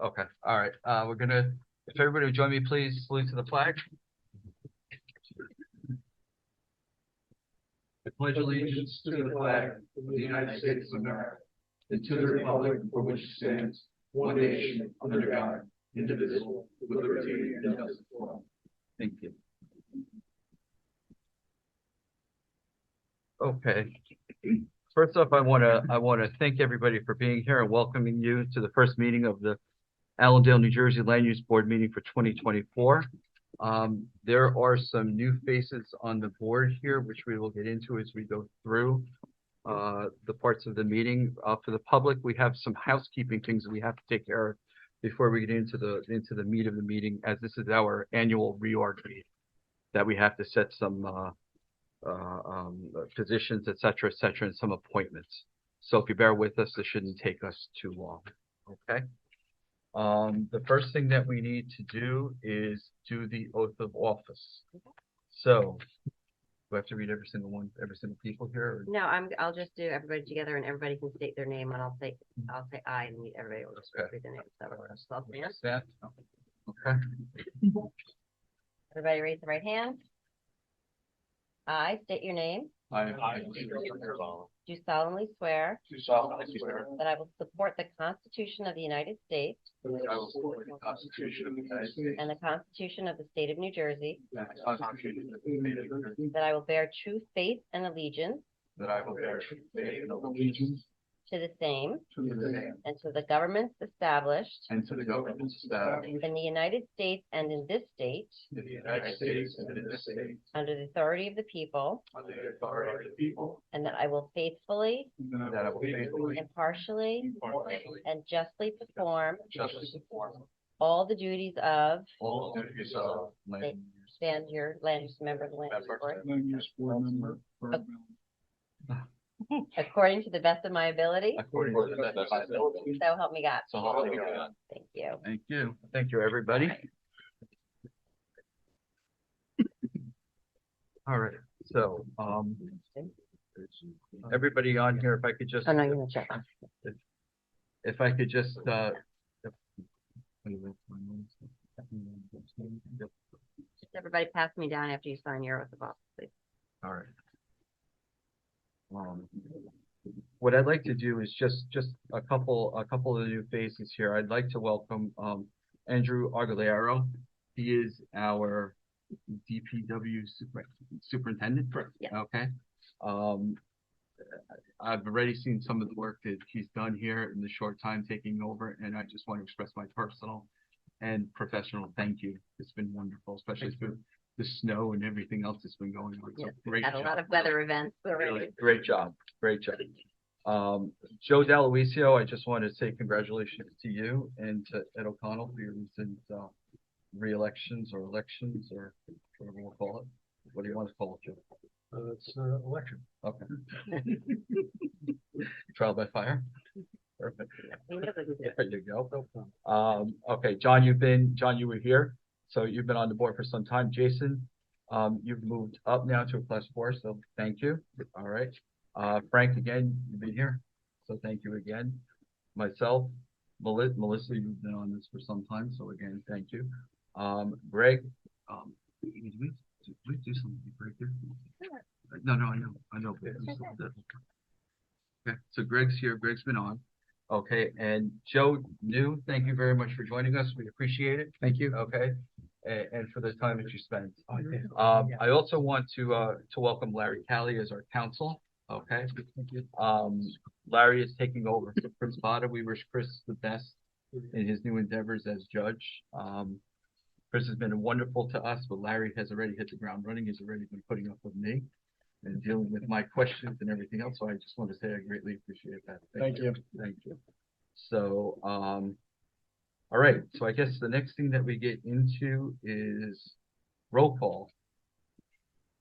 Okay, all right. We're gonna, if everybody would join me, please salute to the flag. I pledge allegiance to the flag of the United States of America and to the republic for which it stands, one nation, under God, indivisible, with liberty and justice for all. Thank you. Okay. First off, I want to thank everybody for being here and welcoming you to the first meeting of the Allendale, New Jersey Land Use Board meeting for 2024. There are some new faces on the board here, which we will get into as we go through the parts of the meeting. For the public, we have some housekeeping things that we have to take care of before we get into the meat of the meeting, as this is our annual reorg meeting, that we have to set some positions, et cetera, and some appointments. So if you bear with us, this shouldn't take us too long. Okay. The first thing that we need to do is do the oath of office. So, do I have to read every single people here? Or? No, I'll just do everybody together, and everybody can state their name, and I'll say I, and everybody will just read their name. So I'll stand. Okay. Everybody raise the right hand. I state your name. I Do solemnly swear that I will support the Constitution of the United States and the Constitution of the State of New Jersey, that I will bear true faith and allegiance to the same and to the governments established in the United States and in this state under the authority of the people, and that I will faithfully, impartially, and justly perform all the duties of your land use member of the land use board. According to the best of my ability. So help me God. Thank you. Thank you. Thank you, everybody. All right. So, everybody on here, if I could just. Oh, no, you're gonna check. If I could just, Everybody pass me down after you sign your oath of office, please. All right. What I'd like to do is just a couple of the new faces here. I'd like to welcome Andrew Aguilera. He is our DPW superintendent. Yeah. Okay. I've already seen some of the work that he's done here in the short time taking over, and I just want to express my personal and professional thank you. It's been wonderful, especially through the snow and everything else that's been going on. So great job. Had a lot of weather events. Really, great job. Joe D'Aloisio, I just want to say congratulations to you and to Ed O'Connell for your recent re-elections or elections or whatever we'll call it. What do you want to call it, Joe? It's election. Okay. Trial by fire. Perfect. There you go. Okay, John, you were here, so you've been on the board for some time. Jason, you've moved up now to a class 4, so thank you. All right. Frank, again, you've been here, so thank you again. Myself, Melissa, you've been on this for some time, so again, thank you. Greg, did we do something right there? No, I know. Okay, so Greg's here. Greg's been on. Okay, and Joe New, thank you very much for joining us. We appreciate it. Thank you. Okay, and for the time that you spent. I also want to welcome Larry Callie as our counsel. Okay. Thank you. Larry is taking over for Chris Bada. We wish Chris the best in his new endeavors as judge. Chris has been wonderful to us, but Larry has already hit the ground running. He's already been putting up with me and dealing with my questions and everything else. So I just want to say I greatly appreciate that. Thank you. Thank you. So, all right. So I guess the next thing that we get into is roll call.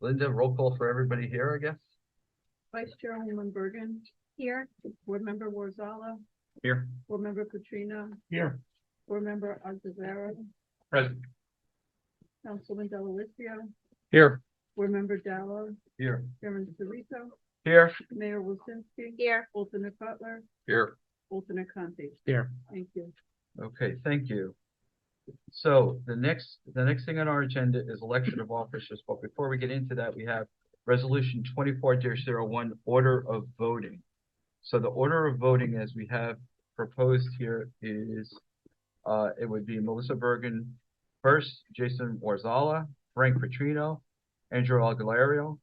Linda, roll call for everybody here, I guess. Vice Chairwoman Bergen. Here. Board Member Warzala. Here. Board Member Katrina. Here. Board Member Aguilera. Present. Councilman D'Aloisio. Here. Board Member Dallo. Here. Chairman Cerrito. Here. Mayor Wilsinski. Here. Alternate Butler. Here. Alternate Conte. Here. Thank you. Okay, thank you. So the next thing on our agenda is election of officers, but before we get into that, we have resolution 24-01, order of voting. So the order of voting as we have proposed here is, it would be Melissa Bergen first, Jason Warzala, Frank Petrino, Andrew Aguilera.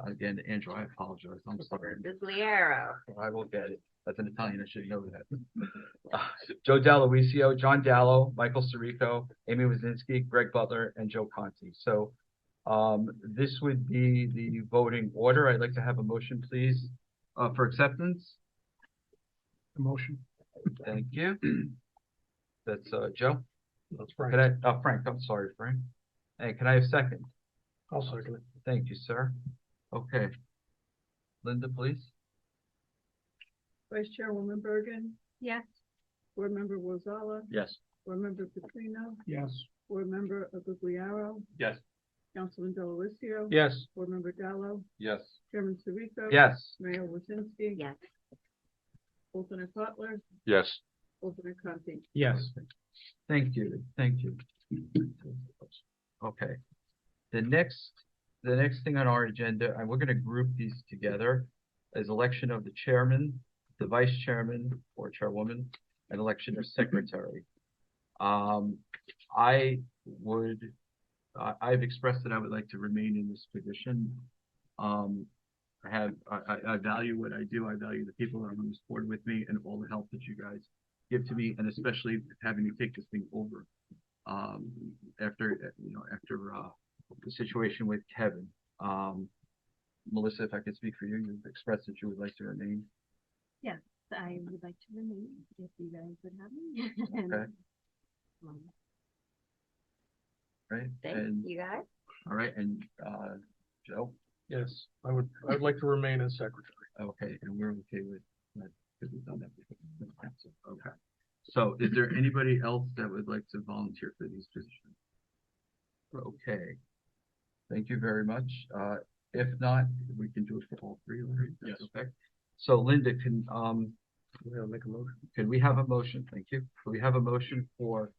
Again, Andrew, I apologize. I'm sorry. Guglielmo. I will get it. That's an Italian. I should know that. Joe Dall'Oisio, John Dallo, Michael Sirico, Amy Wazinski, Greg Butler, and Joe Conti. So this would be the voting order. I'd like to have a motion, please, for acceptance. The motion. Thank you. That's Joe. That's Frank. Can I, Frank, I'm sorry, Frank. Hey, can I have a second? I'll second it. Thank you, sir. Okay. Linda, please. Vice Chairwoman Bergen, Yes. Board Member Warzala, Yes. Board Member Petrino, Yes. Board Member Guglielmo, Yes. Councilman Delavatio. Yes. Board Member Dallo, Yes. Chairman Sirico. Yes. Mayor Wazinski. Yes. Alternate Butler, Yes. alternate Conti. Yes. Thank you, thank you. Okay. The next thing on our agenda, and we're gonna group these together, is election of the chairman, the vice chairman or chairwoman, and election of secretary. I've expressed that I would like to remain in this position. I value what I do. I value the people that are on this board with me and all the help that you guys give to me, and especially having me take this thing over. After the situation with Kevin. Melissa, if I could speak for you, you've expressed that you would like to remain. Yes, I would like to remain if you guys would have me. Okay. Right, Thank and, you guys. all right, and, Joe? Yes. I'd like to remain as secretary. Okay, and we're okay with that, because we've done that before. Okay. So is there anybody else that would like to volunteer for these positions? Okay. Thank you very much. If not, we can do it for all three, Larry. Yes. Okay. So Linda, We'll make a motion. can we have a motion? Thank you. Can we have a motion for,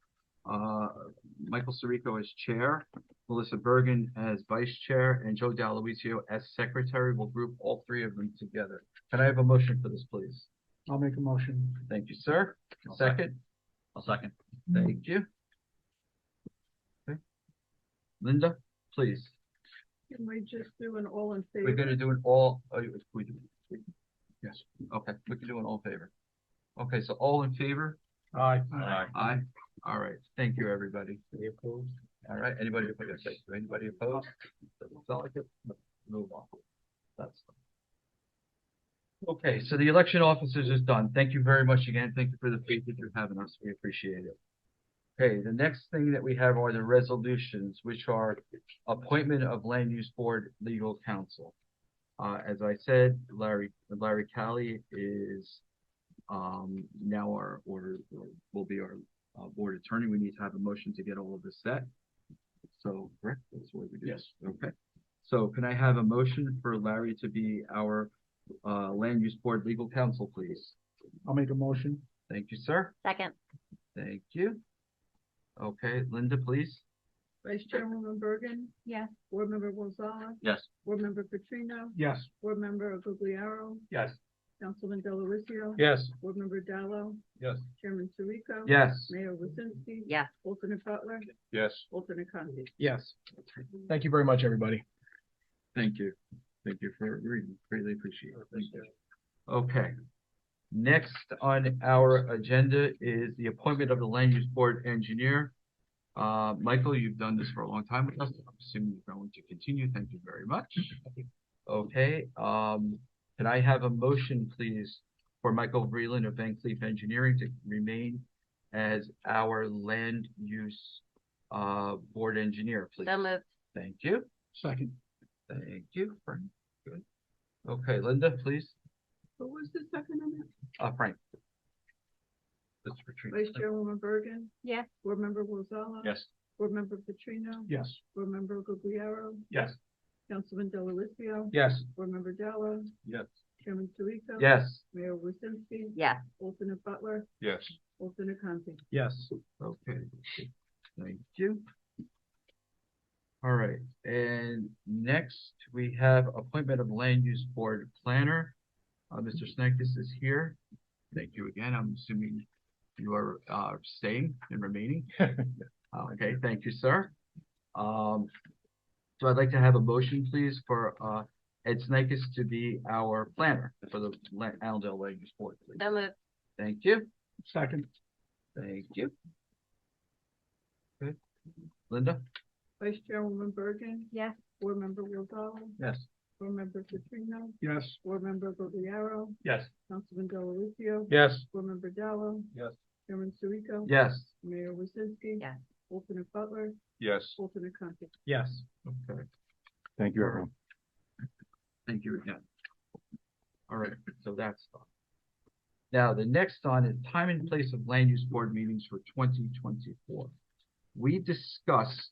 Michael Sirico as chair, Melissa Bergen as vice chair, and Joe Dall'Oisio as secretary? We'll group all three of them together. Can I have a motion for this, please? I'll make a motion. Thank you, sir. Second? I'll second. Thank you. Okay. Linda, please. Can we just do an all in favor? We're gonna do an all, yes, okay, we can do an all in favor. Okay, so all in favor? Aye. Aye. All right, thank you, everybody. Any opposed? All right, anybody opposed? Doesn't sound like it. Move on. That's. Okay, so the election officers is done. Thank you very much again. Thank you for the faith that you're having us. We appreciate it. Okay, the next thing that we have are the resolutions, which are appointment of land use board legal counsel. As I said, Larry Callie is now will be our board attorney. We need to have a motion to get all of this set. So, correct? That's what we do. Yes. Okay. So can I have a motion for Larry to be our land use board legal counsel, please? I'll make a motion. Thank you, sir. Second. Thank you. Okay, Linda, please. Vice Chairwoman Bergen, Yes. Board Member Warzala, Yes. Board Member Petrino, Yes. Board Member Guglielmo, Yes. Councilman Delavatio. Yes. Board Member Dallo, Yes. Chairman Sirico. Yes. Mayor Wazinski. Yes. Alternate Butler, Yes. alternate Conti. Yes. Thank you very much, everybody. Thank you. Thank you for reading. Greatly appreciate it. Thank you. Okay. Next on our agenda is the appointment of the land use board engineer. Michael, you've done this for a long time with us. I'm assuming you're going to continue. Thank you very much. Okay, can I have a motion, please, for Michael Vreeland of Van Cleef Engineering to remain as our land use board engineer, please? So moved. Thank you. Second. Thank you, Frank. Good. Okay, Linda, please. Who was the second on that? Frank. Mr. Petrino. Vice Chairwoman Bergen, Yes. Board Member Warzala. Yes. Board Member Petrino, Yes. Board Member Guglielmo, Yes. Councilman Delavatio. Yes. Board Member Dallo, Yes. Chairman Sirico? Yes. Mayor Wusinski? Yes. Alternate Butler? Yes. Alternate Conti? Yes. Okay, thank you. All right, and next we have appointment of land use board planner. Mr. Snakis is here. Thank you again. I'm assuming you are staying and remaining. Okay, thank you, sir. So I'd like to have a motion, please, for Ed Snakis to be our planner for the Allendale Land Use Board, please. So moved. Thank you. Second. Thank you. Good. Linda? Vice Chairwoman Bergen? Yes. Board Member Rosales? Yes. Board Member Petrino? Yes. Board Member Guglielmo? Yes. Councilman Delavatio? Yes. Board Member Dallo? Yes. Chairman Sirico? Yes. Mayor Wusinski? Yes. Alternate Butler? Yes. Alternate Conti? Yes. Okay. Thank you, everyone. Thank you again. All right, so that's done. Now, the next on is time and place of land use board meetings for 2024. We discussed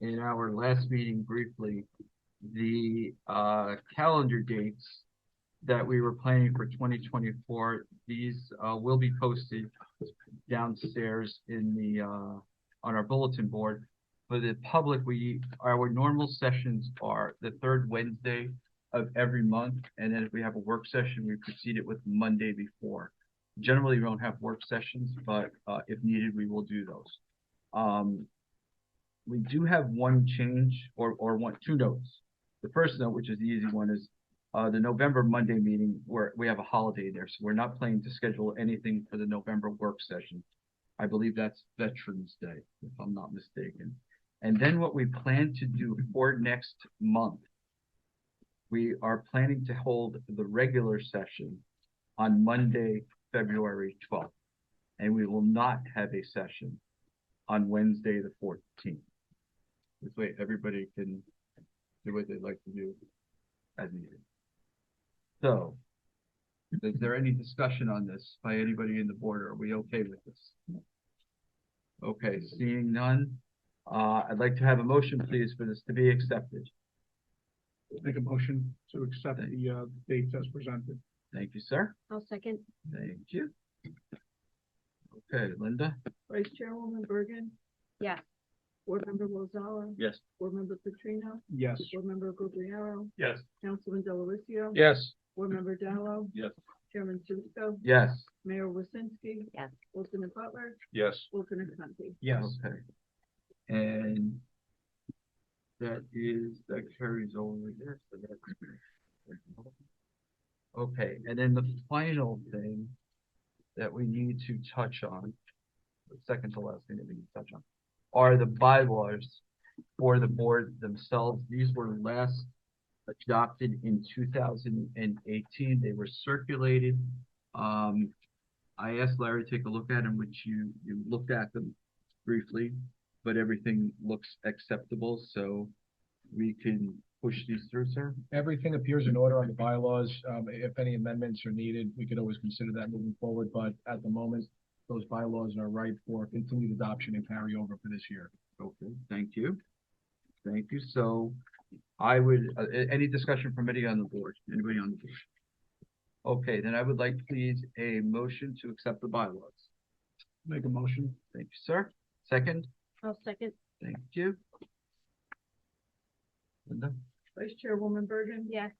in our last meeting briefly the calendar dates that we were planning for 2024. These will be posted downstairs in the on our bulletin board. For the public, our normal sessions are the third Wednesday of every month, and then if we have a work session, we proceed it with Monday before. Generally, we don't have work sessions, but if needed, we will do those. We do have one change or two notes. The first note, which is the easy one, is the November Monday meeting where we have a holiday there, so we're not planning to schedule anything for the November work session. I believe that's Veterans Day, if I'm not mistaken. And then what we plan to do for next month, we are planning to hold the regular session on Monday, February 12th. And we will not have a session on Wednesday, the 14th. This way everybody can do what they'd like to do as needed. So, is there any discussion on this by anybody in the board? Are we okay with this? Okay, seeing none, I'd like to have a motion, please, for this to be accepted. Make a motion to accept the dates as presented. Thank you, sir. I'll second. Thank you. Okay, Linda? Vice Chairwoman Bergen? Yes. Board Member Rosales? Yes. Board Member Petrino? Yes. Board Member Guglielmo? Yes. Councilman Delavatio? Yes. Board Member Dallo? Yes. Chairman Sirico? Yes. Mayor Wusinski? Yes. Alternate Butler? Yes. Alternate Conti? Yes. Okay. And that carries over there. So that's okay, and then the final thing that we need to touch on, the second to last thing that we need to touch on, are the bylaws for the board themselves. These were last adopted in 2018. They were circulated. I asked Larry to take a look at them, which you looked at them briefly, but everything looks acceptable, so we can push these through, sir. Everything appears in order on the bylaws. If any amendments are needed, we could always consider that moving forward, but at the moment, those bylaws are ripe for continued adoption and carryover for this year. Okay, thank you. Thank you. So I would, any discussion from anybody on the board? Anybody on the board? Okay, then I would like, please, a motion to accept the bylaws. Make a motion. Thank you, sir. Second? I'll second. Thank you. Linda? Vice Chairwoman Bergen? Yes.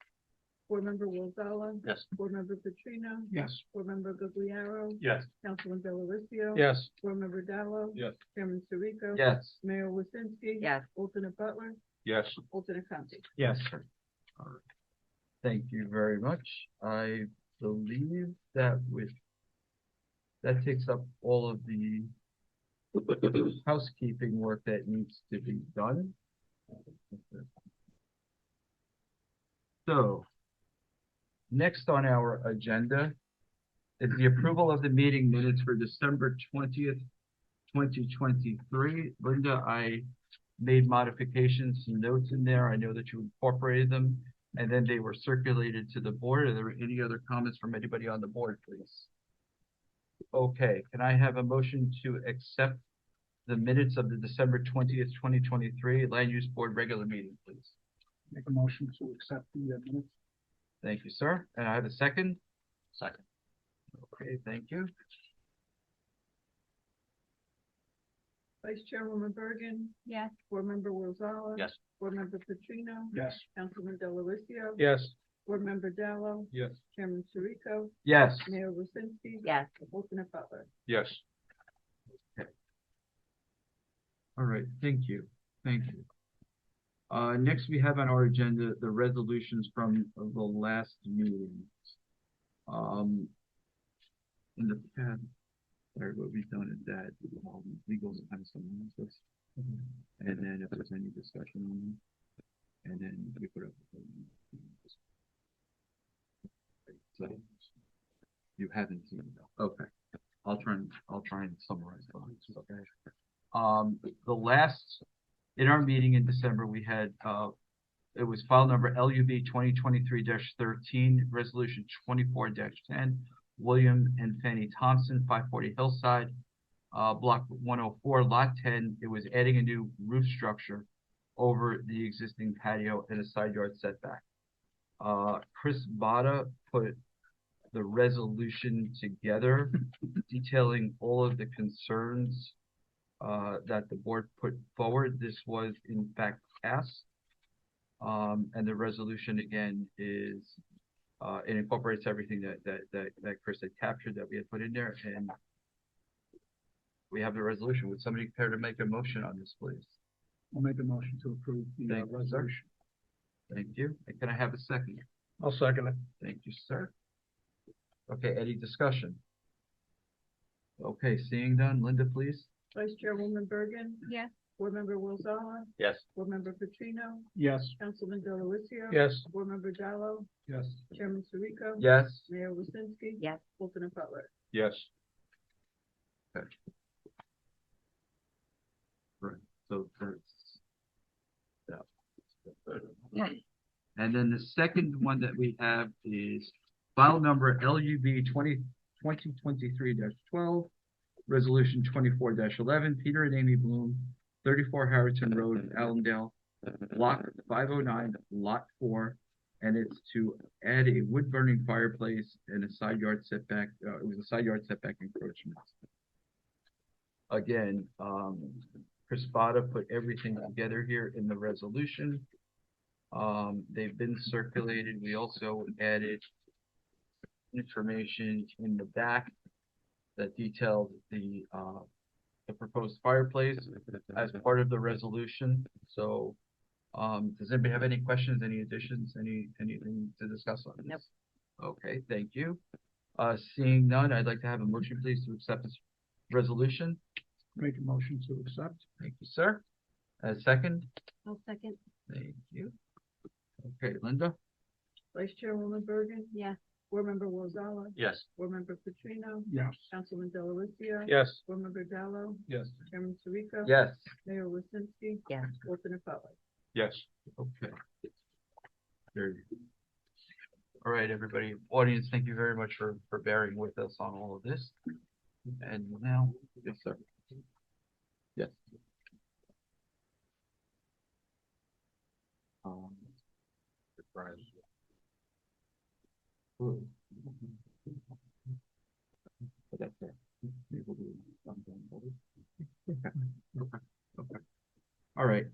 Board Member Rosales? Yes. Board Member Petrino? Yes. Board Member Guglielmo? Yes. Councilman Delavatio? Yes. Board Member Dallo? Yes. Chairman Sirico? Yes. Mayor Wusinski? Yes. Alternate Butler? Yes. Alternate Conti? Yes. All right. Thank you very much. I believe that takes up all of the housekeeping work that needs to be done. So, next on our agenda is the approval of the meeting minutes for December 20th, 2023. Linda, I made modifications, some notes in there. I know that you incorporated them, and then they were circulated to the board. Are there any other comments from anybody on the board, please? Okay, can I have a motion to accept the minutes of the December 20th, 2023 Land Use Board regular meeting, please? Make a motion to accept the minutes. Thank you, sir. And I have a second? Second. Okay, thank you. Vice Chairwoman Bergen, Yes. Board Member Rosales. Yes. Board Member Petrino. Yes. Councilman Delavatio. Yes. Board Member Dallo. Yes. Chairman Sirico. Yes. Mayor Lucinski. Yes. Alternate Butler. Yes. All right, thank you, thank you. Next we have on our agenda, the resolutions from the last meeting. In the past, what we've done is that, legal kind of summarizes this. And then if there's any discussion on them, and then we put up. So, you haven't seen it, okay. I'll try and summarize those, okay? The last, in our meeting in December, we had, it was file number LUB 2023-13, resolution 24-10, William and Fanny Thompson, 540 Hillside, block 104, lot 10. It was adding a new roof structure over the existing patio and a side yard setback. Chris Bada put the resolution together detailing all of the concerns that the board put forward. This was in fact passed. And the resolution again is, it incorporates everything that Chris had captured that we had put in there, and we have the resolution. Would somebody care to make a motion on this, please? I'll make a motion to approve the Thank you, sir. resolution. Thank you. And can I have a second? I'll second it. Thank you, sir. Okay, any discussion? Okay, seeing none, Linda, please. Vice Chairwoman Bergen. Yes. Board Member Rosales. Yes. Board Member Petrino. Yes. Councilman Delavatio. Yes. Board Member Dallo. Yes. Chairman Sirico. Yes. Mayor Lucinski. Yes. Alternate Butler. Yes. Okay. Right, so that's, yeah. And then the second one that we have is file number LUB 2023-12, resolution 24-11, Peter and Amy Bloom, 34 Harrington Road, Allendale, block 509, lot 4, and it's to add a wood burning fireplace and a side yard setback. It was a side yard setback encroachment. Again, Chris Bada put everything together here in the resolution. They've been circulated. We also added information in the back that detailed the proposed fireplace as part of the resolution. So, does anybody have any questions, any additions, anything to discuss on this? Nope. Okay, thank you. Seeing none, I'd like to have a motion, please, to accept this resolution. Make a motion to accept. Thank you, sir. A second? I'll second. Thank you. Okay, Linda? Vice Chairwoman Bergen. Yes. Board Member Rosales. Yes. Board Member Petrino. Yes. Councilman Delavatio. Yes. Board Member Dallo. Yes. Chairman Sirico. Yes. Mayor Lucinski. Yes. Alternate Butler. Yes. Okay. Very good. All right, everybody. Audience, thank you very much for bearing with us on all of this. And now, yes, sir. Yes. Surprise. Ooh. But that's it. We'll do something. Okay. All right,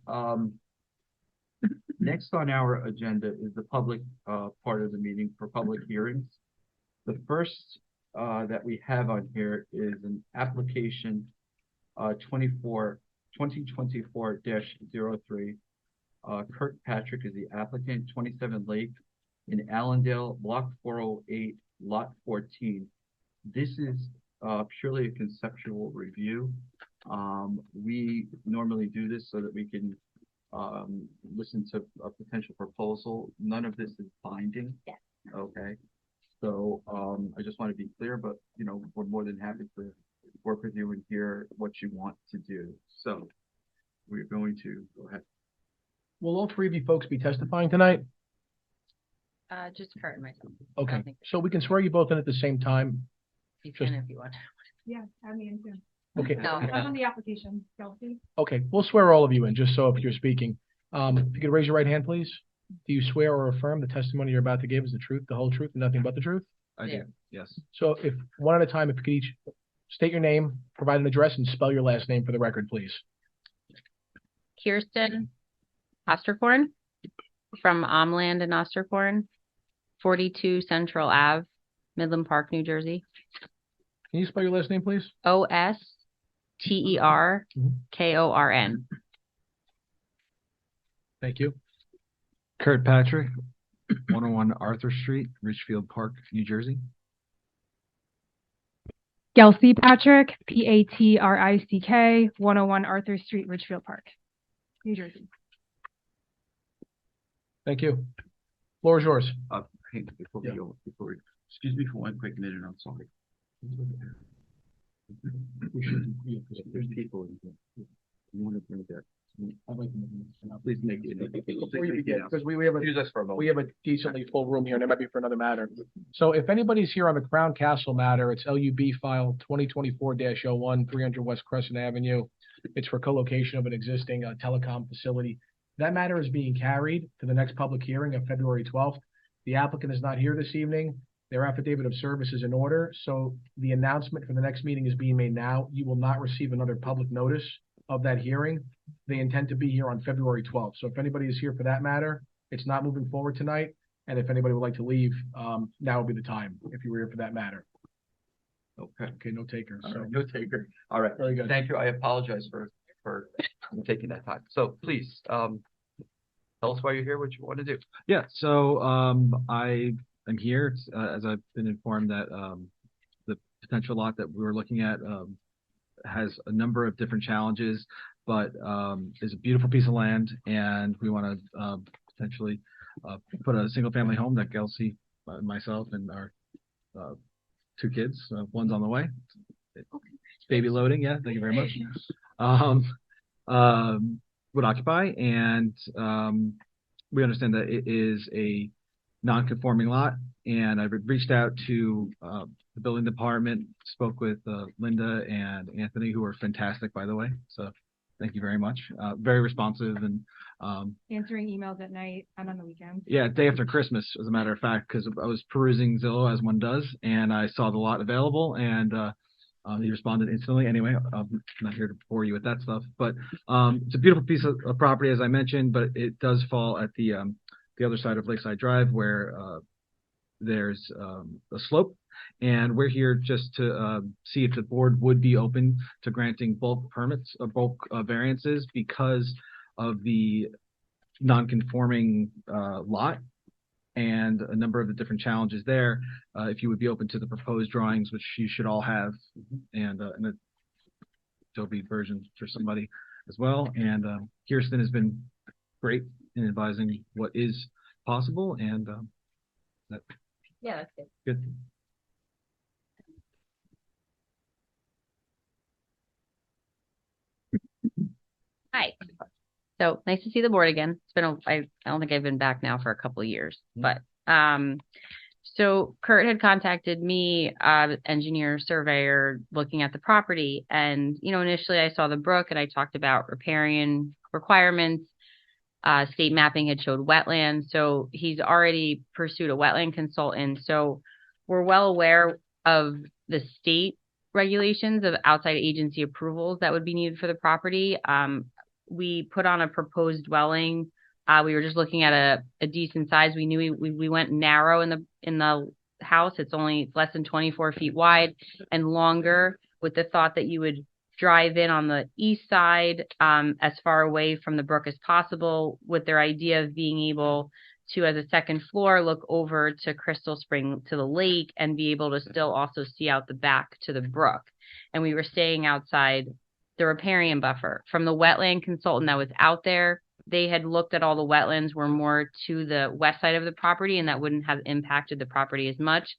next on our agenda is the public, part of the meeting for public hearings. The first, that we have on here is an application, 2024-03. Kirkpatrick is the applicant, 27 Lake in Allendale, block 408, lot 14. This is, purely a conceptual review. We normally do this so that we can listen to a potential proposal. None of this is binding. Yes. Okay. So I just want to be clear, but you know, we're more than happy to work with you and hear what you want to do. So we're going to go ahead. Will all three of you folks be testifying tonight? Just Kurt and myself. Okay, so we can swear you both in at the same time. You Just- can if you want. Yeah, have me in too. Okay, No. I'm on the application, Kelsey. okay, we'll swear all of you in, just so if you're speaking. If you could raise your right hand, please. Do you swear or affirm the testimony you're about to give is the truth, the whole truth, and nothing but the truth? I Yeah. do, yes. So if one at a time, if you could each state your name, provide an address, and spell your last name for the record, please. Kirsten Osterkorn from Omland and Osterkorn, 42 Central Ave, Midland Park, New Jersey. Can you spell your last name, please? Osterkorn. Thank you. Kurt Patrick, 101 Arthur Street, Richfield Park, New Jersey. Gelsey Patrick, Patrick, 101 Arthur Street, Richfield Park, New Jersey. Thank you. Floor is yours. Hey, before Yeah. we go, excuse me for 1 quick minute, I'm sorry. There's people in here. You want to bring that? I'd like to Please make it. Before you begin, because we have a Use us for a moment. we have a decently full room here, and it might be for another matter. So if anybody's here on the Crown Castle matter, it's LUB file 2024-01, 300 West Crescent Avenue. It's for co-location of an existing telecom facility. That matter is being carried to the next public hearing of February 12th. The applicant is not here this evening. Their affidavit of service is in order, so the announcement for the next meeting is being made now. You will not receive another public notice of that hearing. They intend to be here on February 12th. So if anybody is here for that matter, it's not moving forward tonight. And if anybody would like to leave, now would be the time, if you were here for that matter. Okay. Okay, no takers. All So, right, no taker. All right. very good. Thank you. I apologize for taking that time. So please, tell us why you're here, what you want to do. Yeah, so I am here as I've been informed that the potential lot that we were looking at has a number of different challenges, but is a beautiful piece of land, and we want to potentially put a single family home that Gelsey, myself, and our 2 kids, one's on the way. Baby loading, yeah, thank you very much. Would occupy, and we understand that it is a non-conforming lot, and I've reached out to the building department, spoke with Linda and Anthony, who are fantastic, by the way, so thank you very much. Very responsive, and Answering emails at night and on the weekends. yeah, day after Christmas, as a matter of fact, because I was perusing Zillow as one does, and I saw the lot available, and he responded instantly. Anyway, I'm not here to bore you with that stuff, but it's a beautiful piece of property, as I mentioned, but it does fall at the other side of Lakeside Drive, where there's a slope, and we're here just to see if the board would be open to granting bulk permits, bulk variances, because of the non-conforming lot and a number of the different challenges there. If you would be open to the proposed drawings, which you should all have, and a Adobe version for somebody as well. And Kirsten has been great in advising what is possible, and Yeah, that's good. good. Hi. So nice to see the board again. It's been I don't think I've been back now for a couple of years, but so Kurt had contacted me, engineer, surveyor, looking at the property, and initially I saw the brook and I talked about riparian requirements. State mapping had showed wetlands, so he's already pursued a wetland consultant. So we're well aware of the state regulations of outside agency approvals that would be needed for the property. We put on a proposed dwelling. We were just looking at a decent size. We knew we went narrow in the house. It's less than 24 feet wide and longer, with the thought that you would drive in on the east side, as far away from the brook as possible, with their idea of being able to, as a second floor, look over to Crystal Spring, to the lake, and be able to still also see out the back to the brook. And we were staying outside the riparian buffer. From the wetland consultant that was out there, they had looked at all the wetlands were more to the west side of the property, and that wouldn't have impacted the property as much.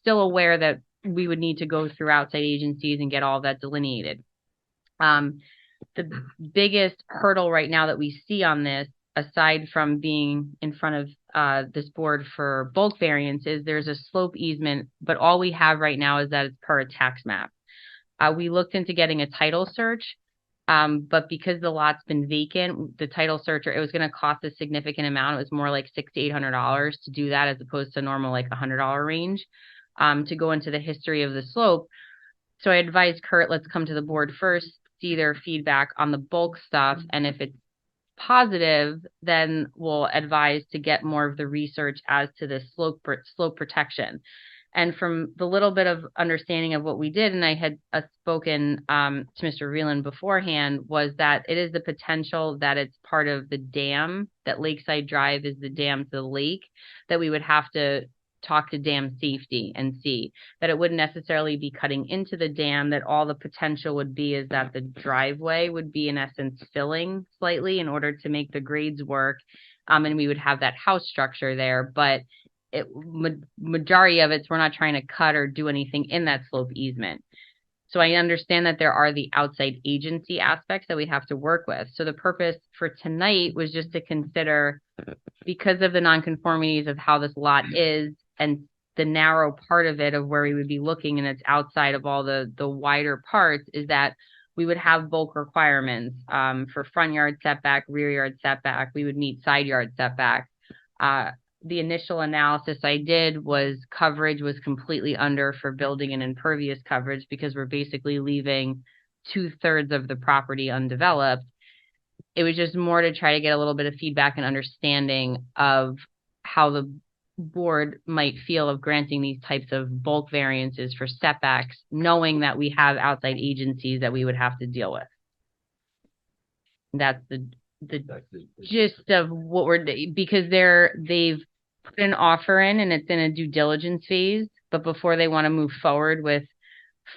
Still aware that we would need to go through outside agencies and get all that delineated. The biggest hurdle right now that we see on this, aside from being in front of this board for bulk variances, there's a slope easement, but all we have right now is that it's per a tax map. We looked into getting a title search. But because the lot's been vacant, the title searcher, it was going to cost a significant amount. It was more like $600 to $800 to do that, as opposed to normal like $100 range, to go into the history of the slope. So I advised Kurt, let's come to the board first, see their feedback on the bulk stuff, and if it's positive, then we'll advise to get more of the research as to the slope protection. And from the little bit of understanding of what we did, and I had spoken to Mr. Reeland beforehand, was that it is the potential that it's part of the dam, that Lakeside Drive is the dam to the lake, that we would have to talk to dam safety and see that it wouldn't necessarily be cutting into the dam, that all the potential would be is that the driveway would be in essence filling slightly in order to make the grades work. And we would have that house structure there, but majority of it, we're not trying to cut or do anything in that slope easement. So I understand that there are the outside agency aspects that we have to work with. So the purpose for tonight was just to consider, because of the nonconformities of how this lot is and the narrow part of it of where we would be looking, and it's outside of all the wider parts, is that we would have bulk requirements for front yard setback, rear yard setback. We would meet side yard setback. The initial analysis I did was coverage was completely under for building and impervious coverage, because we're basically leaving 2/3 of the property undeveloped. It was just more to try to get a little bit of feedback and understanding of how the board might feel of granting these types of bulk variances for setbacks, knowing that we have outside agencies that we would have to deal with. That's the gist of what we're, because they've put an offer in and it's in a due diligence phase, but before they want to move forward with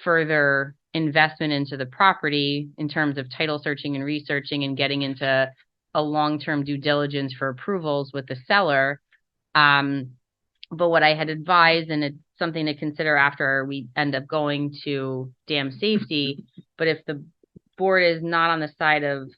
further investment into the property in terms of title searching and researching and getting into a long-term due diligence for approvals with the seller. But what I had advised, and it's something to consider after we end up going to dam safety, but if the board is not on the side of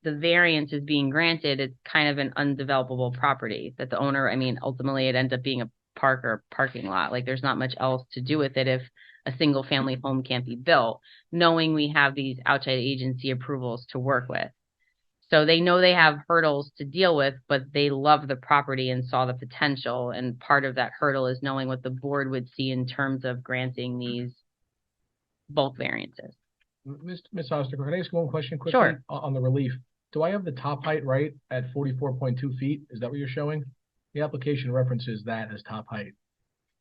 the variance is being granted, it's kind of an undevelopable property that the owner, I mean, ultimately it ends up being a park or parking lot. Like there's not much else to do with it if a single family home can't be built, knowing we have these outside agency approvals to work with. So they know they have hurdles to deal with, but they love the property and saw the potential. And part of that hurdle is knowing what the board would see in terms of granting these bulk variances. Ms. Oster, can I ask one question quickly? Sure. On the relief? Do I have the top height right at 44.2 feet? Is that what you're showing? The application references that as top height.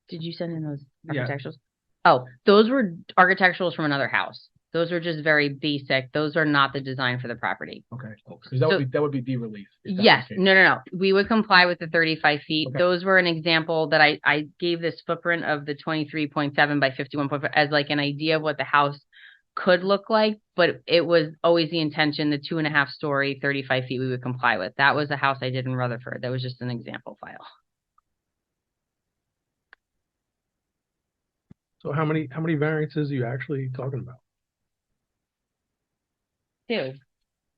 Did you send in those Yeah. architecturals? Oh, those were architecturals from another house. Those are just very basic. Those are not the design for the property. Okay. Because that would be the relief. Yes. No. We would comply with the 35 feet. Okay. Those were an example that I gave this footprint of the 23.7 by 51.5 as like an idea of what the house could look like, but it was always the intention, the 2.5 story, 35 feet we would comply with. That was a house I did in Rutherford. That was just an example file. So how many variances are you actually talking about? 2,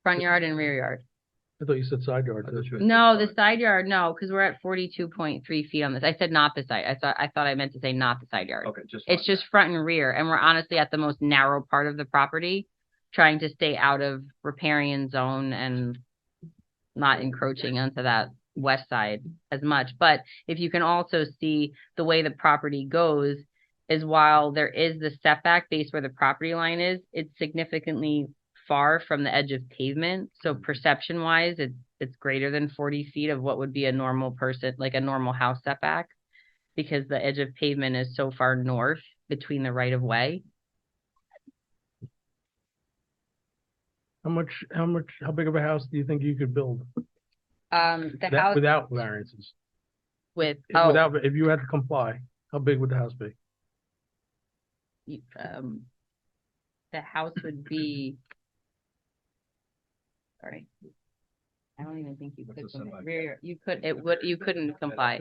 front yard and rear yard. I thought you said side yard. No, the side yard, no, because we're at 42.3 feet on this. I said not the side. I thought I meant to say not the side yard. Okay, It's just front and rear, and we're honestly at the most narrow part of the property, trying to stay out of riparian zone and not encroaching onto that west side as much. But if you can also see the way the property goes is while there is the setback base where the property line is, it's significantly far from the edge of pavement. So perception wise, it's greater than 40 feet of what would be a normal person, like a normal house setback, because the edge of pavement is so far north between the right of way. How big of a house do you think you could build? The house Without variances? with, If you had to comply, how big would the house be? the house would be, sorry. I don't even think you could, you couldn't comply.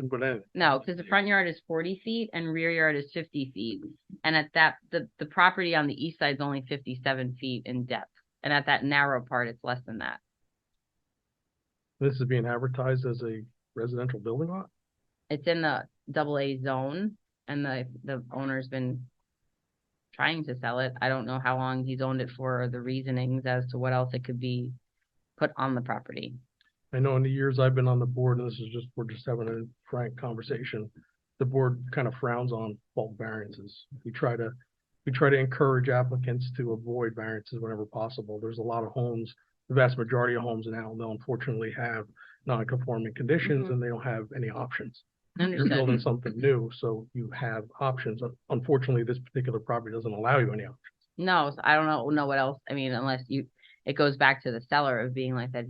No, because the front yard is 40 feet and rear yard is 50 feet. And at that, the property on the east side is only 57 feet in depth. And at that narrow part, it's less than that. This is being advertised as a residential building lot? It's in the AA zone, and the owner's been trying to sell it. I don't know how long he's owned it for, or the reasonings as to what else it could be put on the property. I know in the years I've been on the board, and this is just, we're just having a frank conversation, the board kind of frowns on bulk variances. We try to encourage applicants to avoid variances whenever possible. There's a lot of homes, the vast majority of homes in Allendale unfortunately have non-conforming conditions and they don't have any options. You're Understood. building something new, so you have options. Unfortunately, this particular property doesn't allow you any options. No, so I don't know what else. I mean, unless it goes back to the seller of being like that.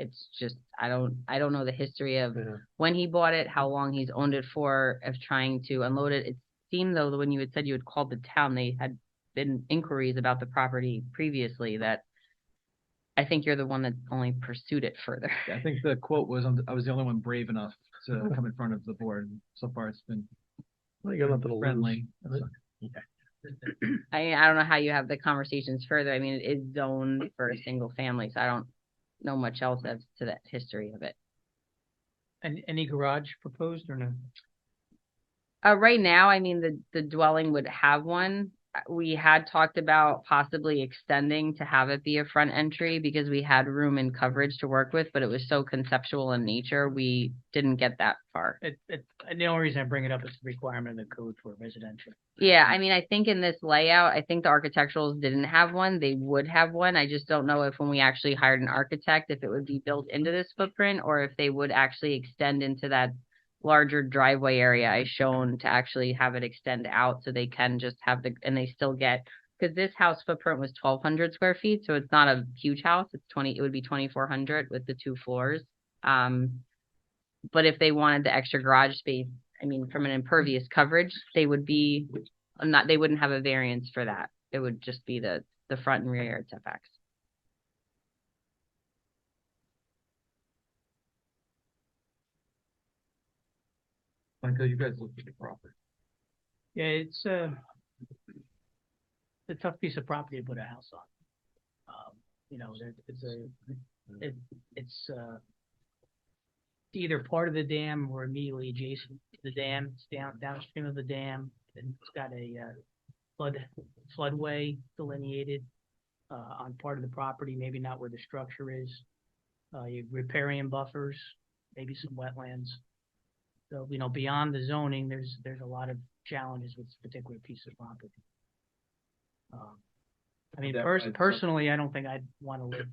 It's just, I don't know the history of Yeah. when he bought it, how long he's owned it for, of trying to unload it. It seemed though that when you had said you had called the town, they had been inquiries about the property previously, that I think you're the one that only pursued it further. I think the quote was, I was the only one brave enough to come in front of the board. So far, it's been Well, you got nothing to lose. friendly. I don't know how you have the conversations further. I mean, it is zoned for a single family, so I don't know much else as to that history of it. And any garage proposed or no? Right now, I mean, the dwelling would have one. We had talked about possibly extending to have it be a front entry because we had room and coverage to work with, but it was so conceptual in nature, we didn't get that far. And the only reason I bring it up is the requirement of the code for residential. Yeah, I mean, I think in this layout, I think the architecturals didn't have one. They would have one. I just don't know if when we actually hired an architect, if it would be built into this footprint or if they would actually extend into that larger driveway area I shown to actually have it extend out so they can just have and they still get, because this house footprint was 1,200 square feet, so it's not a huge house. It would be 2,400 with the 2 floors. But if they wanted the extra garage space, I mean, from an impervious coverage, they wouldn't have a variance for that. It would just be the front and rear yard setbacks. Michael, you guys looked at the property. Yeah, it's a tough piece of property to put a house on. It's either part of the dam or immediately adjacent to the dam. It's downstream of the dam. And it's got a floodway delineated on part of the property, maybe not where the structure is. You have riparian buffers, maybe some wetlands. So, beyond the zoning, there's a lot of challenges with this particular piece of property. I mean, personally, I don't think I'd want to live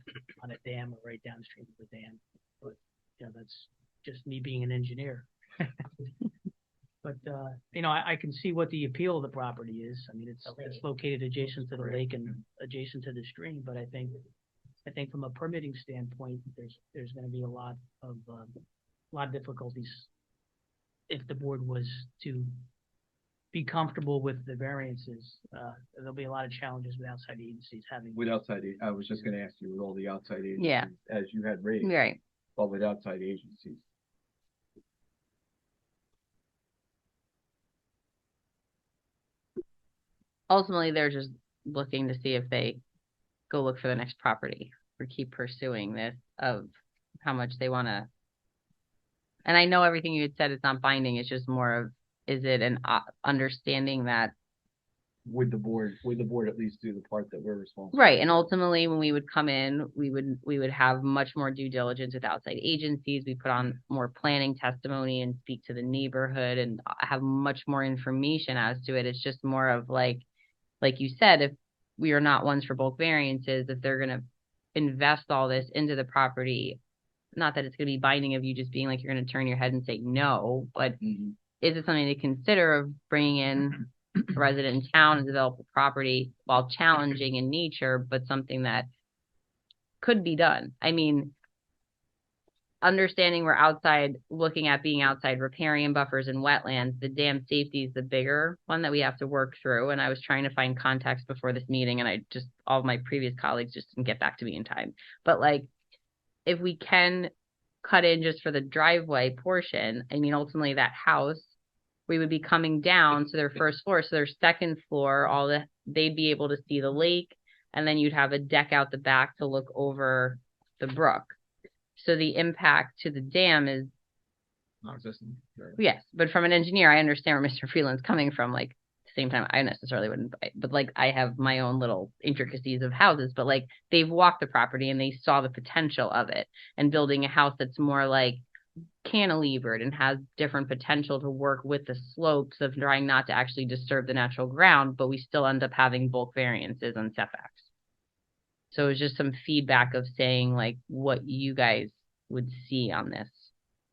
on a dam or right downstream of the dam, but that's just me being an engineer. But I can see what the appeal of the property is. I mean, it's located adjacent to the lake and adjacent to the stream. But I think from a permitting standpoint, there's going to be a lot of difficulties if the board was to be comfortable with the variances. There'll be a lot of challenges with outside agencies having. I was just going to ask you with all the outside agencies. Yeah. As you had raised. Right. But with outside agencies. Ultimately, they're just looking to see if they go look for the next property or keep pursuing this of how much they want to. And I know everything you had said, it's not binding. It's just more of, is it an understanding that. Would the board at least do the part that we're responsible? Right. And ultimately, when we would come in, we would have much more due diligence with outside agencies. We put on more planning testimony and speak to the neighborhood and have much more information as to it. It's just more of like you said, if we are not ones for bulk variances, if they're going to invest all this into the property, not that it's going to be binding of you just being like, you're going to turn your head and say no, but is it something to consider of bringing in a resident in town and develop a property while challenging in nature, but something that could be done? I mean, understanding we're outside, looking at being outside riparian buffers and wetlands, the dam safety is the bigger one that we have to work through. And I was trying to find context before this meeting, and all of my previous colleagues just didn't get back to me in time. But if we can cut in just for the driveway portion, I mean, ultimately that house, we would be coming down to their first floor. So their second floor, they'd be able to see the lake, and then you'd have a deck out the back to look over the brook. So the impact to the dam is Non-existent. yes, but from an engineer, I understand where Mr. Freeland's coming from. same time, I necessarily wouldn't buy, but like I have my own little intricacies of houses, but like they've walked the property and they saw the potential of it, and building a house that's more like cantilevered and has different potential to work with the slopes of trying not to actually disturb the natural ground, but we still end up having bulk variances on setbacks. So it's just some feedback of saying like what you guys would see on this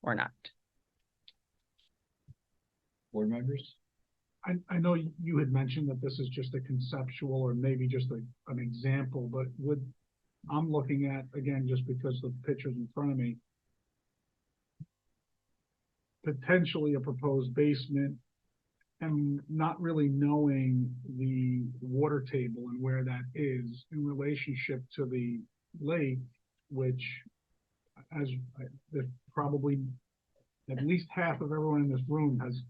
or not. Board members? I know you had mentioned that this is just a conceptual or maybe just an example, but I'm looking at, again, just because the picture's in front of me, potentially a proposed basement and not really knowing the water table and where that is in relationship to the lake, which there's probably at least half of everyone in this room has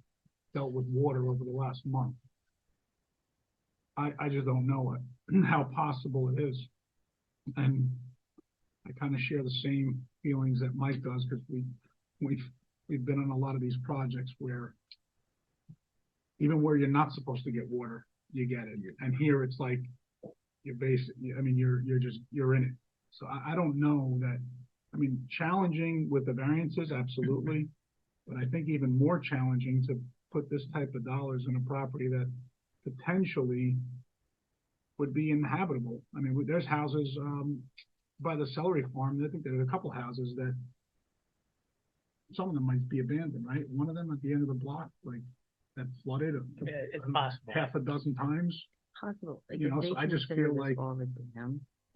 dealt with water over the last month. I just don't know how possible it is. And I kind of share the same feelings that Mike does, because we've been on a lot of these projects where even where you're not supposed to get water, you get it. And here it's like you're you're in it. So I don't know that, challenging with the variances, absolutely. But I think even more challenging to put this type of dollars in a property that potentially would be inhabitable. There's houses by the celery farm. I think there's a couple houses that some of them might be abandoned, right? One of them at the end of the block, like that flooded It's possible. half a dozen times. Possible. Like, So I just feel like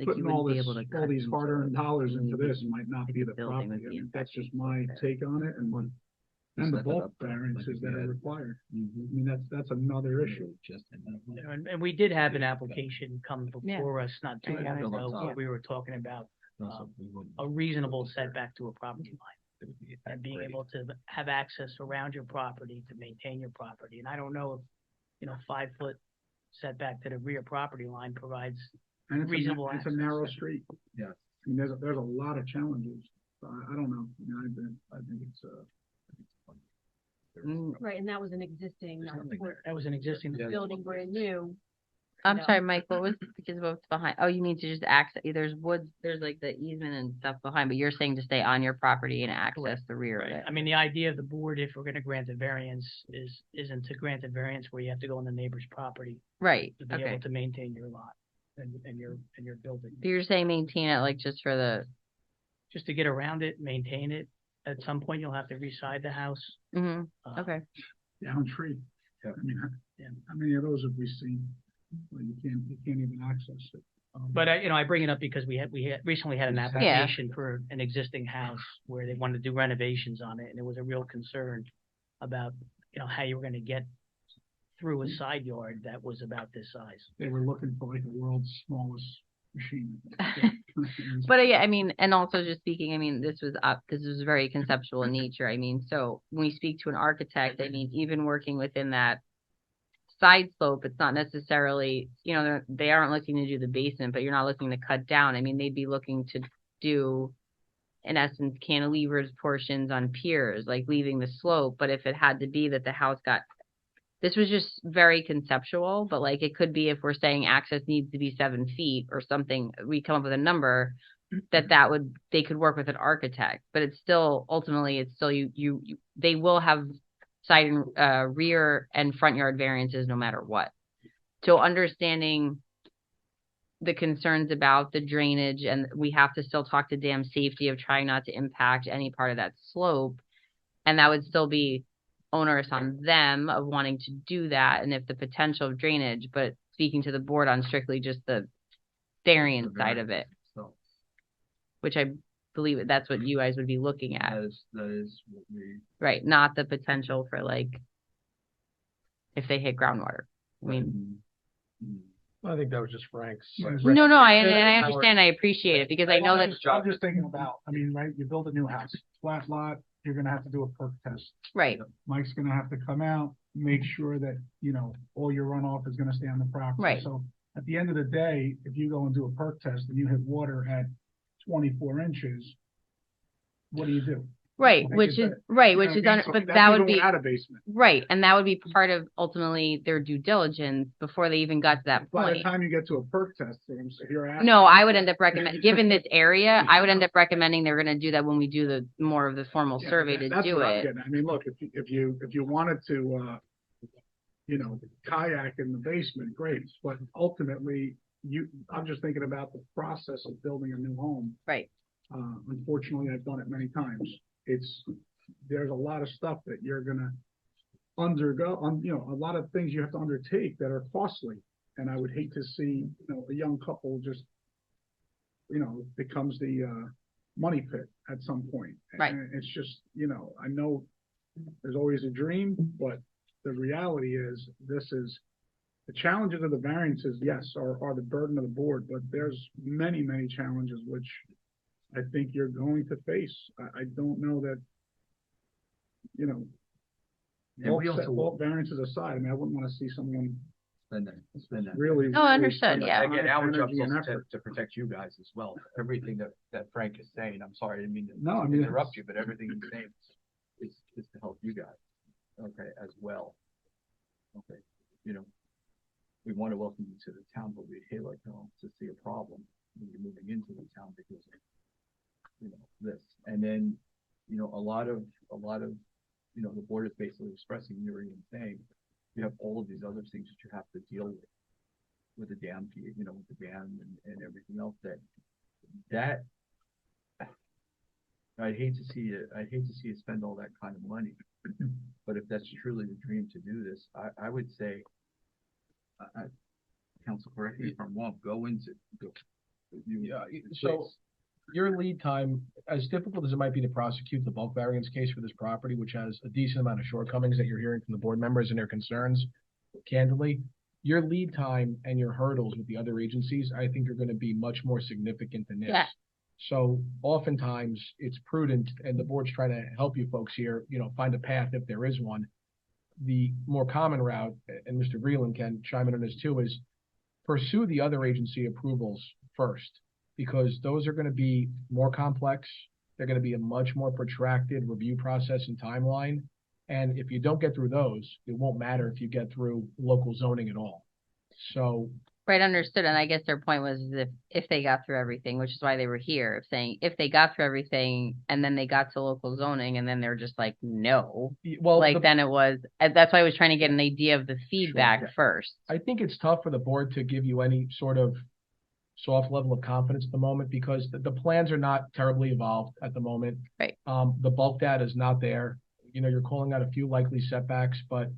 putting all these hard-earned dollars into this might not be the property. That's just my take on it, and the bulk variances that are required. That's another issue. And we did have an application come before us not too long ago, where we were talking about a reasonable setback to a property line. And being able to have access around your property to maintain your property. And I don't know if, 5-foot setback to the rear property line provides reasonable access. It's a narrow street. Yes. There's a lot of challenges. I don't know. I think it's Right, and that was an existing, That was an existing. building brand new. I'm No. sorry, Mike, what was, because of what's behind? Oh, you mean to just access, there's woods, there's like the easement and stuff behind, but you're saying to stay on your property and access the rear of it. The idea of the board, if we're gonna grant a variance, isn't to grant a variance where you have to go on the neighbor's property Right, to be okay. able to maintain your lot and your building. But you're saying maintain it like just for the, Just to get around it, maintain it. At some point, you'll have to reside the house. okay. down tree. Yeah. How many of those have we seen? Well, you can't even access it. But I bring it up because we recently had an application for an existing house where they wanted to do renovations on it, and there was a real concern about, how you were gonna get through a side yard that was about this size. They were looking for like the world's smallest machine. But and also just speaking, this was very conceptual in nature. So when we speak to an architect, even working within that side slope, it's not necessarily, they aren't looking to do the basement, but you're not looking to cut down. They'd be looking to do, in essence, cantilevers portions on piers, like leaving the slope. But if it had to be that the house this was just very conceptual, but like it could be if we're saying access needs to be 7 feet or something, we come up with a number they could work with an architect, but it's still, ultimately, it's still they will have side and rear and front yard variances no matter what. So understanding the concerns about the drainage, and we have to still talk to dam safety of trying not to impact any part of that slope. And that would still be onerous on them of wanting to do that. And if the potential of drainage, but speaking to the board on strictly just the variance side of it, which I believe that's what you guys would be looking at. That is what we. Right. Not the potential for if they hit groundwater. I think that was just Frank's. No, I understand. I appreciate it because I know that. I'm just thinking about, right, you build a new house, flat lot, you're gonna have to do a perk test. Right. Mike's gonna have to come out, make sure that, all your runoff is gonna stay on the property. Right. So at the end of the day, if you go and do a perk test and you hit water at 24 inches, what do you do? Right, Like which you is, said. right, You know which what is, I mean? So but that's that even would be, without a basement. right, and that would be part of ultimately their due diligence before they even got to that By the point. time you get to a perk test, if you're asking. No, I would end up given this area, I would end up recommending they're gonna do that when we do the more of the formal Yeah, survey to that's do what I'm it. getting at. I mean, look, if you wanted to, kayak in the basement, great, but ultimately, I'm just thinking about the process of building a new home. Right, Unfortunately, I've done it many times. There's a lot of stuff that you're gonna undergo, a lot of things you have to undertake that are costly. And I would hate to see, a young couple just, becomes the, money pit at some point. Right. And it's just, I know there's always a dream, but the reality is, the challenges of the variances, yes, are the burden of the board, but there's many, many challenges which I think you're going to face. I don't know that, And we also- all variances aside, I mean, I wouldn't want to see someone Spend that. really. No, understood, spend yeah. time, Again, our job energy, and is also effort. to protect you guys as well. Everything that Frank is saying, I'm sorry, I didn't mean to No, I mean, interrupt you, but everything he's saying is to help you guys, okay, as well. Okay, we want to welcome you to the town, but we'd hate like hell to see a problem when you're moving into the town because of, this. And then, a lot of, the board is basically expressing, you're even saying, you have all of these other things that you have to deal with the dam, with the dam and everything else that I'd hate to see you spend all that kind of money. But if that's truly the dream to do this, I would say, council, correct me if I'm wrong, Yeah, so your lead time, as difficult as it might be to prosecute the bulk variance case for this property, which has a decent amount of shortcomings that you're hearing from the board members and their concerns, candidly, your lead time and your hurdles with the other agencies, I think are going to be much more significant than this. Yeah. So oftentimes it's prudent, and the board's trying to help you folks here, find a path if there is one. The more common route, and Mr. Vreeland can chime in on this too, is pursue the other agency approvals first, because those are going to be more complex. They're going to be a much more protracted review process and timeline. And if you don't get through those, it won't matter if you get through local zoning at all. So. right, understood, and I guess their point was if they got through everything, which is why they were here, saying if they got through everything and then they got to local zoning and then they're just like, no, Well, then it was, that's why I was trying to get an idea of the feedback yeah. first. I think it's tough for the board to give you any sort of soft level of confidence at the moment, because the plans are not terribly evolved at the moment. Right. The bulk data is not there. You're calling out a few likely setbacks, but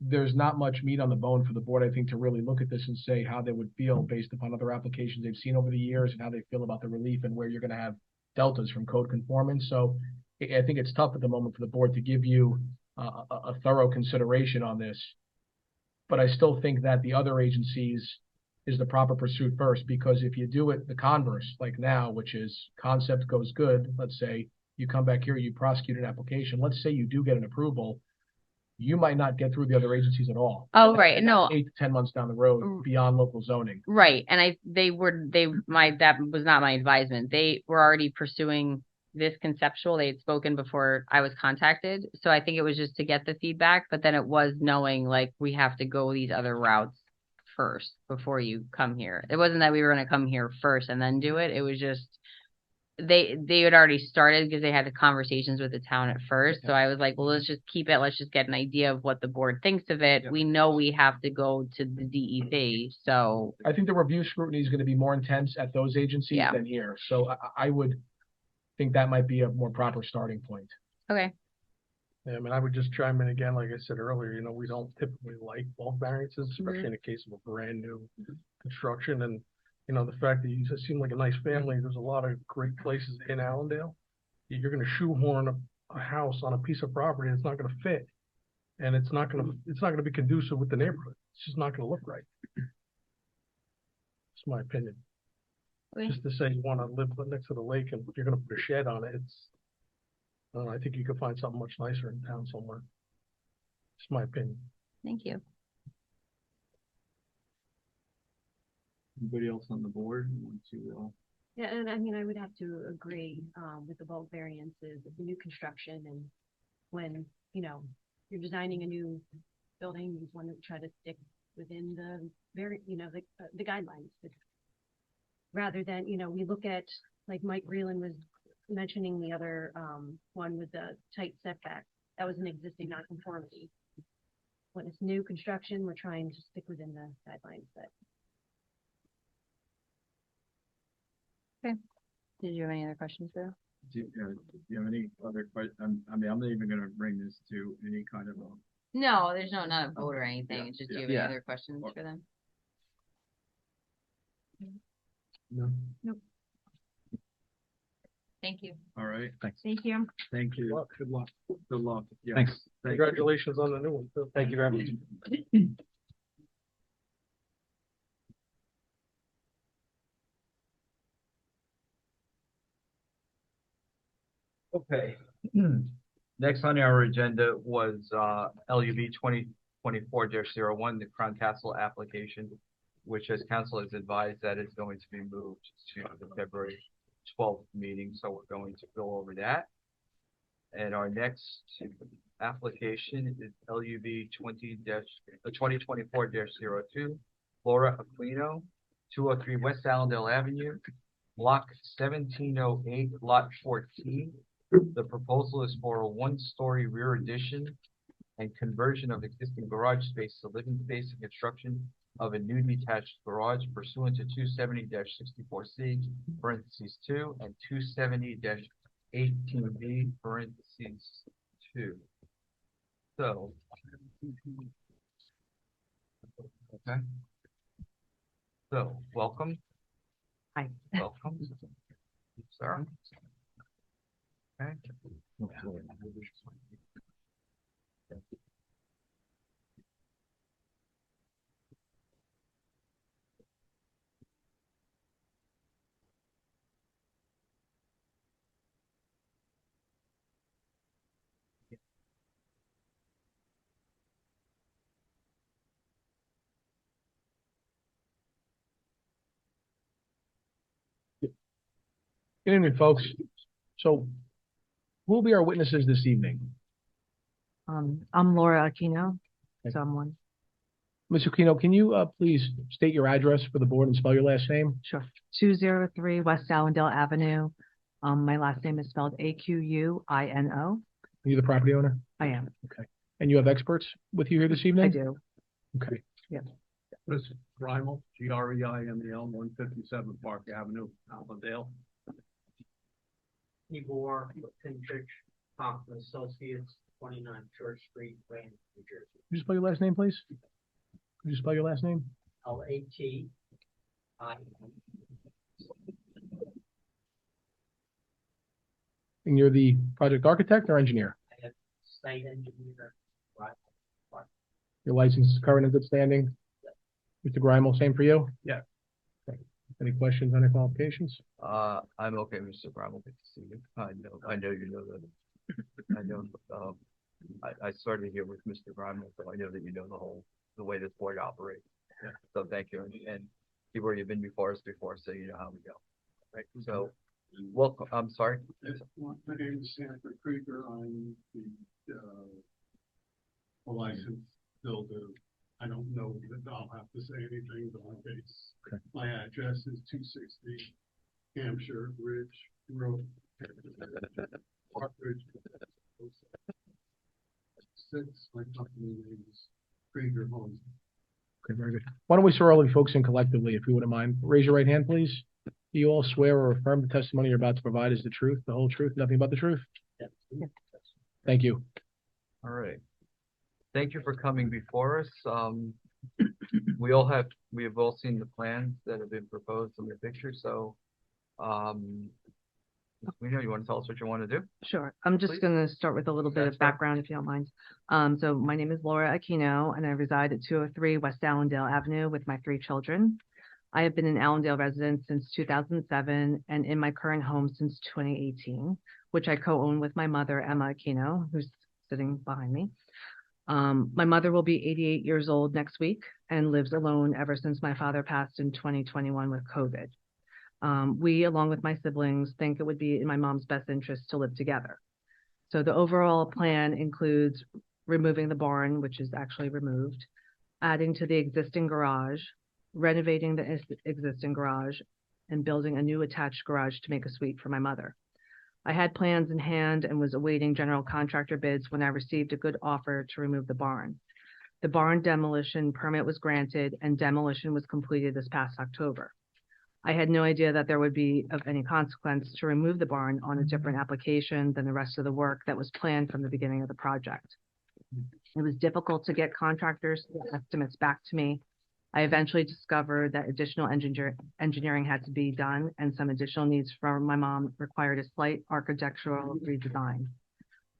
there's not much meat on the bone for the board, I think, to really look at this and say how they would feel based upon other applications they've seen over the years and how they feel about the relief and where you're going to have deltas from code conformance. So I think it's tough at the moment for the board to give you a thorough consideration on this. But I still think that the other agencies is the proper pursuit first, because if you do it the converse, like now, which is concept goes good, let's say you come back here, you prosecute an application, let's say you do get an approval, you might not get through the other agencies at all. Oh, right, And no. 8 to 10 months down the road beyond local zoning. Right, and that was not my advisement. They were already pursuing this conceptual. They had spoken before I was contacted. So I think it was just to get the feedback, but then it was knowing like we have to go these other routes first before you come here. It wasn't that we were going to come here first and then do it. It was just they had already started because they had the conversations with the town at first. So I was like, well, let's just keep it. Let's just get an idea of what the board thinks of it. We know we have to go to the DEP. So I think the review scrutiny is going to be more intense at those agencies than here. So I would think that might be a more proper starting point. Okay. Yeah, I mean, I would just chime in again, like I said earlier, we don't typically like bulk variances, especially in the case of a brand new construction. And, the fact that you seem like a nice family, there's a lot of great places in Allendale. You're going to shoehorn a house on a piece of property that's not going to fit. And it's not going to be conducive with the neighborhood. It's just not going to look right. It's my opinion. Okay. Just to say you want to live next to the lake and you're going to put a shed on it, I don't know, I think you could find something much nicer in town somewhere. It's my opinion. Thank you. Anybody else on the board want to Yeah, and I mean, I would have to agree, with the bulk variances of the new construction and when, you're designing a new building, you want to try to stick within the the guidelines. Rather than, we look at, like Mike Reeland was mentioning the other, one with the tight setback. That was an existing nonconformity. When it's new construction, we're trying to stick within the guidelines, but Did you have any other questions, Bill? Do you have any other questions? I mean, I'm not even gonna bring this to any kind of No, there's not a vote or anything. Yeah, It's just, yeah. do you have any Yeah. other questions for them? No. Thank you. All right. Thanks. Thank you. Thank you. Good luck. Good luck. Yeah. Thanks. Thank you. Congratulations on the new one, too. Thank you very much. Okay. Next on our agenda was LUB 2024-01, the Crown Castle application, which as council has advised that is going to be moved to the February 12th meeting, so we're going to go over that. And our next application is LUB 2024-02, Laura Aquino, 203 West Allendale Avenue, block 1708, lot 14. The proposal is for a one-story rear addition and conversion of existing garage space to living space and construction of a new detached garage pursuant to 270-64C, parentheses 2, and 270-18B, parentheses 2. So, okay. So, welcome. Hi. Welcome. Sarah. Okay. Good evening, folks. So who will be our witnesses this evening? I'm Laura Aquino, Okay. someone. Ms. Aquino, can you please state your address for the board and spell your last name? Sure. 203 West Allendale Avenue. My last name is spelled Aquino. Are you the property owner? I am. Okay. And you have experts with you here this evening? I do. Okay. Chris Grimel, Greimel, 157 Park Avenue, Allendale. Igor Pinchich, Hoffman Associates, 29 Church Street, Wayne, New Jersey. Could you spell your last name, please? Could you spell your last name? LATI. And you're the project architect or engineer? I have site engineer. Right. Your license is current and good standing? Mr. Greimel, same for you? Yeah. Okay. Any questions on your qualifications? I'm okay, Mr. Brown. Good to see you. I know you know that. I know, I started here with Mr. Brown, so I know that you know the way this board operates. Yeah. So thank you. And you've already been before us before, so you know how we go. Right. So, welcome. I'm sorry. My name is Sanford Krieger. I'm the licensed builder. I don't know that I'll have to say anything, but in case. Okay. My address is 260 Hampshire Ridge Road. Park Ridge. 6. My company name is Krieger Homes. Okay, very good. Why don't we swear all the folks in collectively, if you wouldn't mind? Raise your right hand, please. Do you all swear or affirm the testimony you're about to provide is the truth, the whole truth, nothing but the truth? Yeah. Thank you. All right. Thank you for coming before us. We have all seen the plans that have been proposed in the picture, so, we know you want to tell us what you want to do? Sure. I'm just Please. going to start with a little bit That's of fine. background, if you don't mind. So my name is Laura Aquino, and I reside at 203 West Allendale Avenue with my 3 children. I have been an Allendale resident since 2007 and in my current home since 2018, which I co-own with my mother, Emma Aquino, who's sitting behind me. My mother will be 88 years old next week and lives alone ever since my father passed in 2021 with COVID. We, along with my siblings, think it would be in my mom's best interest to live together. So the overall plan includes removing the barn, which is actually removed, adding to the existing garage, renovating the existing garage, and building a new attached garage to make a suite for my mother. I had plans in hand and was awaiting general contractor bids when I received a good offer to remove the barn. The barn demolition permit was granted and demolition was completed this past October. I had no idea that there would be of any consequence to remove the barn on a different application than the rest of the work that was planned from the beginning of the project. It was difficult to get contractors estimates back to me. I eventually discovered that additional engineering had to be done, and some additional needs from my mom required a slight architectural redesign.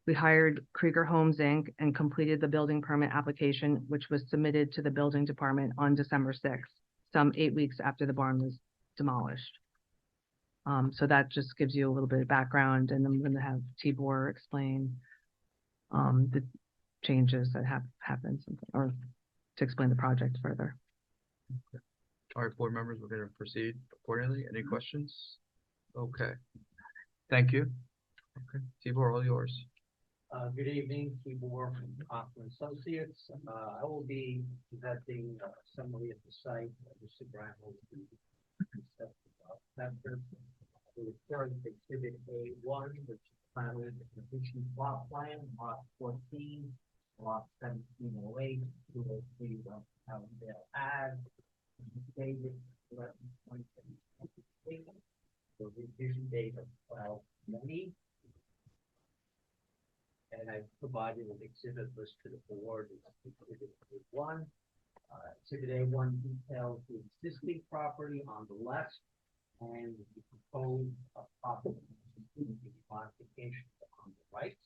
We hired Krieger Homes Inc. and completed the building permit application, which was submitted to the building department on December 6th, some 8 weeks after the barn was demolished. So that just gives you a little bit of background, and I'm going to have Tibor explain the changes that have happened, or to explain the project further. All right, board members, we're going to proceed accordingly. Any questions? Okay. Thank you. Okay, Tibor, all yours. Good evening, Tibor from Hoffman Associates. I will be presenting a summary of the site. Mr. Grant will be referring to Exhibit A1, which is planning the completion plot plan, Lot 14, Lot 1708, 203 Allendale Ave, dated 11/2023, the revision date of 12/20. And I provided an exhibit list to the board. Exhibit A1. Exhibit A1 details the existing property on the left and the proposed property modification on the right.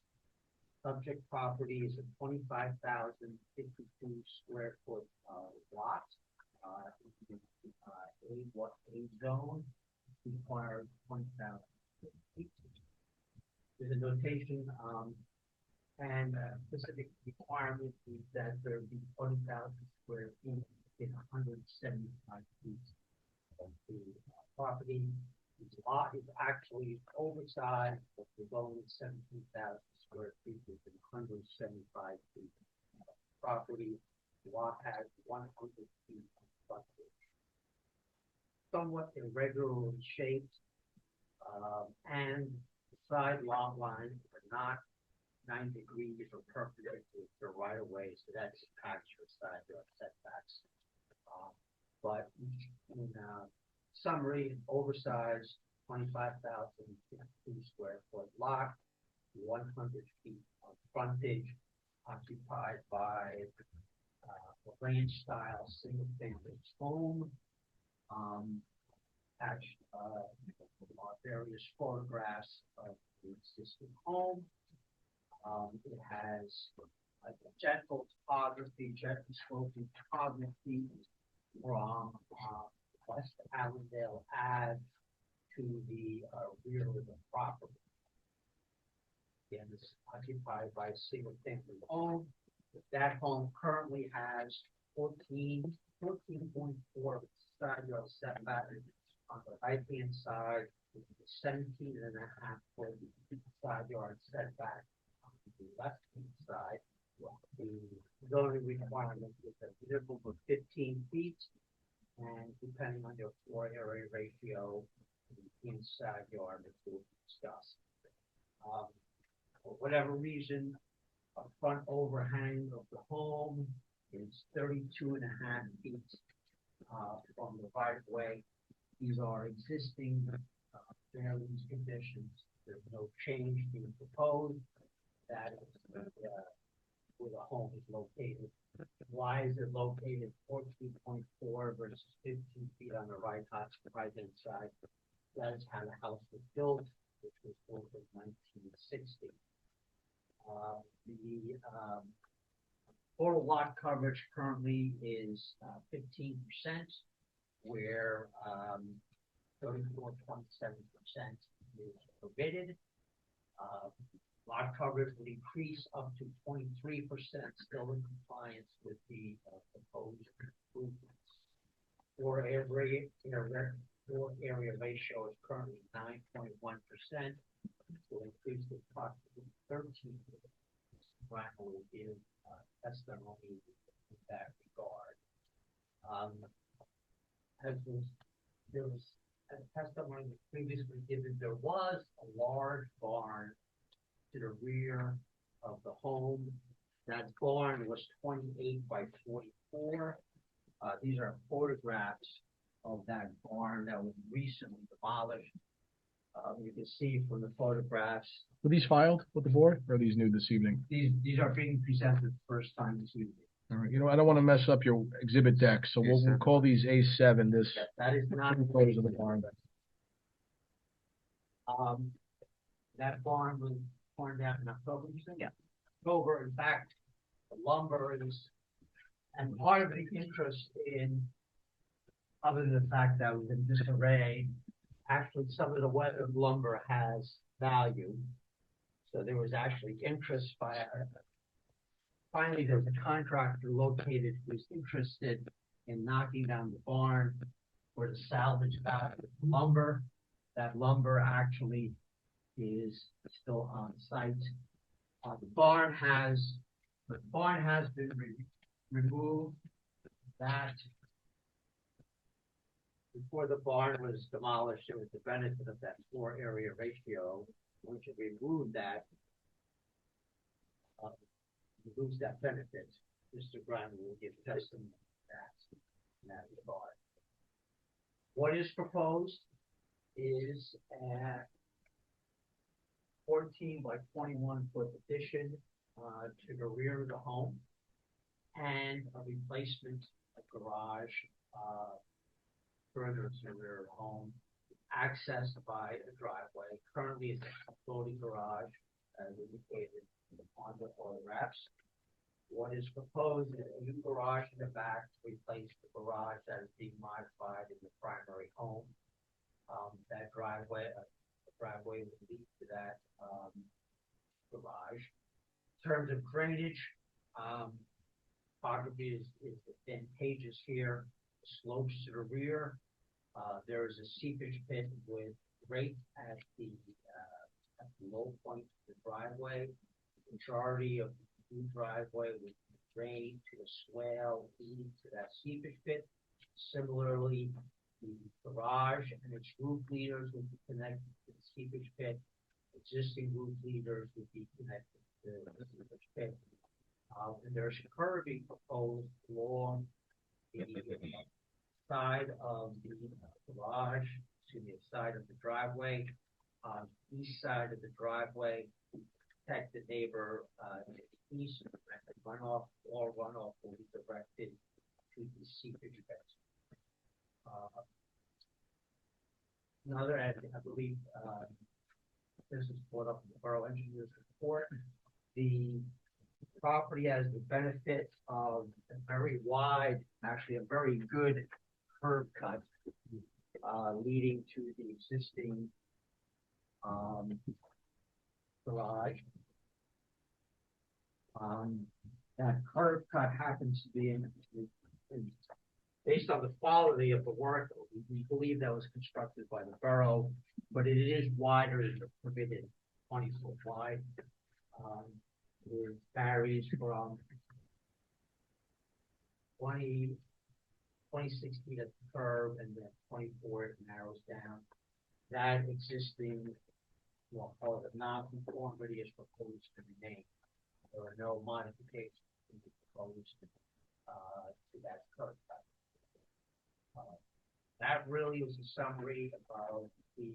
Subject property is a 25,052 square foot lot. A zone requires 20,000 feet. There's a notation and specific requirement is that there be 20,000 square feet in 175 feet of the property. This lot is actually oversized, but there's only 17,000 square feet within 175 feet of property. The lot has 100 feet of frontage. Somewhat irregularly shaped, and the side lot lines are not 9 degrees or perpendicular to the right of way, so that's actual side yard setbacks. But in summary, oversized 25,052 square foot lot, 100 feet of frontage, occupied by a ranch style single family home. Attached are various photographs of the existing home. It has a gentle topography, gentle sloping topography from West Allendale Ave to the rear of the property. Again, it's occupied by a single family home. That home currently has 14.4 side yard setback on the right hand side, with 17.5 foot side yard setback on the left hand side. The zoning requirement is a minimum of 15 feet, and depending on your floor area ratio, in side yard, as we'll discuss. For whatever reason, a front overhang of the home is 32.5 feet from the right of way. These are existing fairings conditions. There's no change being proposed. That is where the home is located. Why is it located 14.4 versus 15 feet on the right hand side? That is how the house was built, which was built in 1960. The total lot coverage currently is 15%, where 34.7% is permitted. Lot coverage would increase up to 23%, still in compliance with the proposed improvements. For floor area ratio is currently 9.1%. Will increase to approximately 13%. Brian will give testimony in that regard. There was a testimony previously given, there was a large barn to the rear of the home. That barn was 28 by 44. These are photographs of that barn that was recently demolished. You can see from the photographs. Were these filed with the board or are these new this evening? These are being presented the first time this evening. All right, I don't want to mess up your exhibit deck, so we'll call these A7, this. That is not photos of the barn. That barn was torn down in October, you said? Yeah. October, in fact, the lumber is, and part of the interest in, other than the fact that it was in disarray, actually some of the weathered lumber has value. So there was actually interest by, finally there was a contractor located who was interested in knocking down the barn for the salvage value of lumber. That lumber actually is still on site. The barn has been removed. That before the barn was demolished, it was the benefit of that floor area ratio. Once you remove that, you lose that benefit. Mr. Brown will give testimony in that regard. What is proposed is a 14 by 21 foot addition to the rear of the home and a replacement garage further to the rear of the home, accessed by a driveway. Currently, it's a floating garage, as indicated on the photographs. What is proposed is a new garage in the back to replace the garage that is being modified in the primary home. That driveway would lead to that garage. In terms of drainage, topography is advantageous here. Slopes to the rear. There is a seepage pit with grate at the low point of the driveway. The majority of the new driveway would drain to a swale leading to that seepage pit. Similarly, the garage and its roof leaders would be connected to the seepage pit. Existing roof leaders would be connected to the seepage pit. And there's curbing proposed along the side of the garage, the side of the driveway, east side of the driveway, protect the neighbor east, all runoff will be directed to the seepage pit. Another, I believe, this is brought up in the borough engineer's report. The property has the benefit of a very wide, actually a very good curb cut leading to the existing garage. That curb cut happens to be based on the quality of the work. We believe that was constructed by the borough, but it is wider than the permitted 20-foot wide. It varies from 26 feet at the curb, and then 24 it narrows down. That existing, we'll call it a non-conformity, is proposed to remain. There are no modifications proposed to that curb cut. That really is a summary of the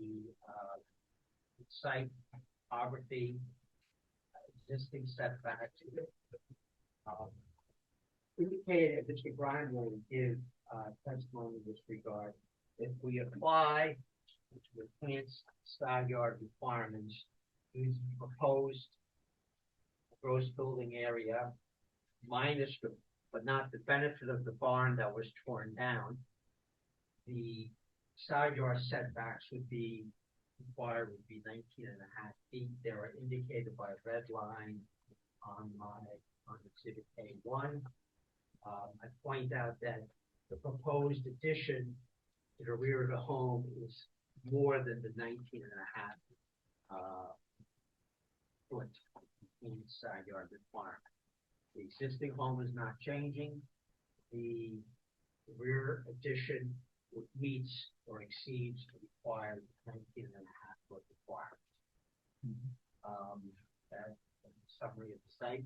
site topography, existing setbacks. Indicated, Mr. Bryan will give testimony in this regard. If we apply to enhance side yard requirements, use proposed gross building area minus the, but not the benefit of the barn that was torn down, the side yard setbacks would be required would be 19.5 feet. They are indicated by a red line on exhibit A1. I point out that the proposed addition to the rear of the home is more than the 19 and a half foot in side yard requirement. The existing home is not changing. The rear addition meets or exceeds the required 19 and a half foot requirement. That's a summary of the site.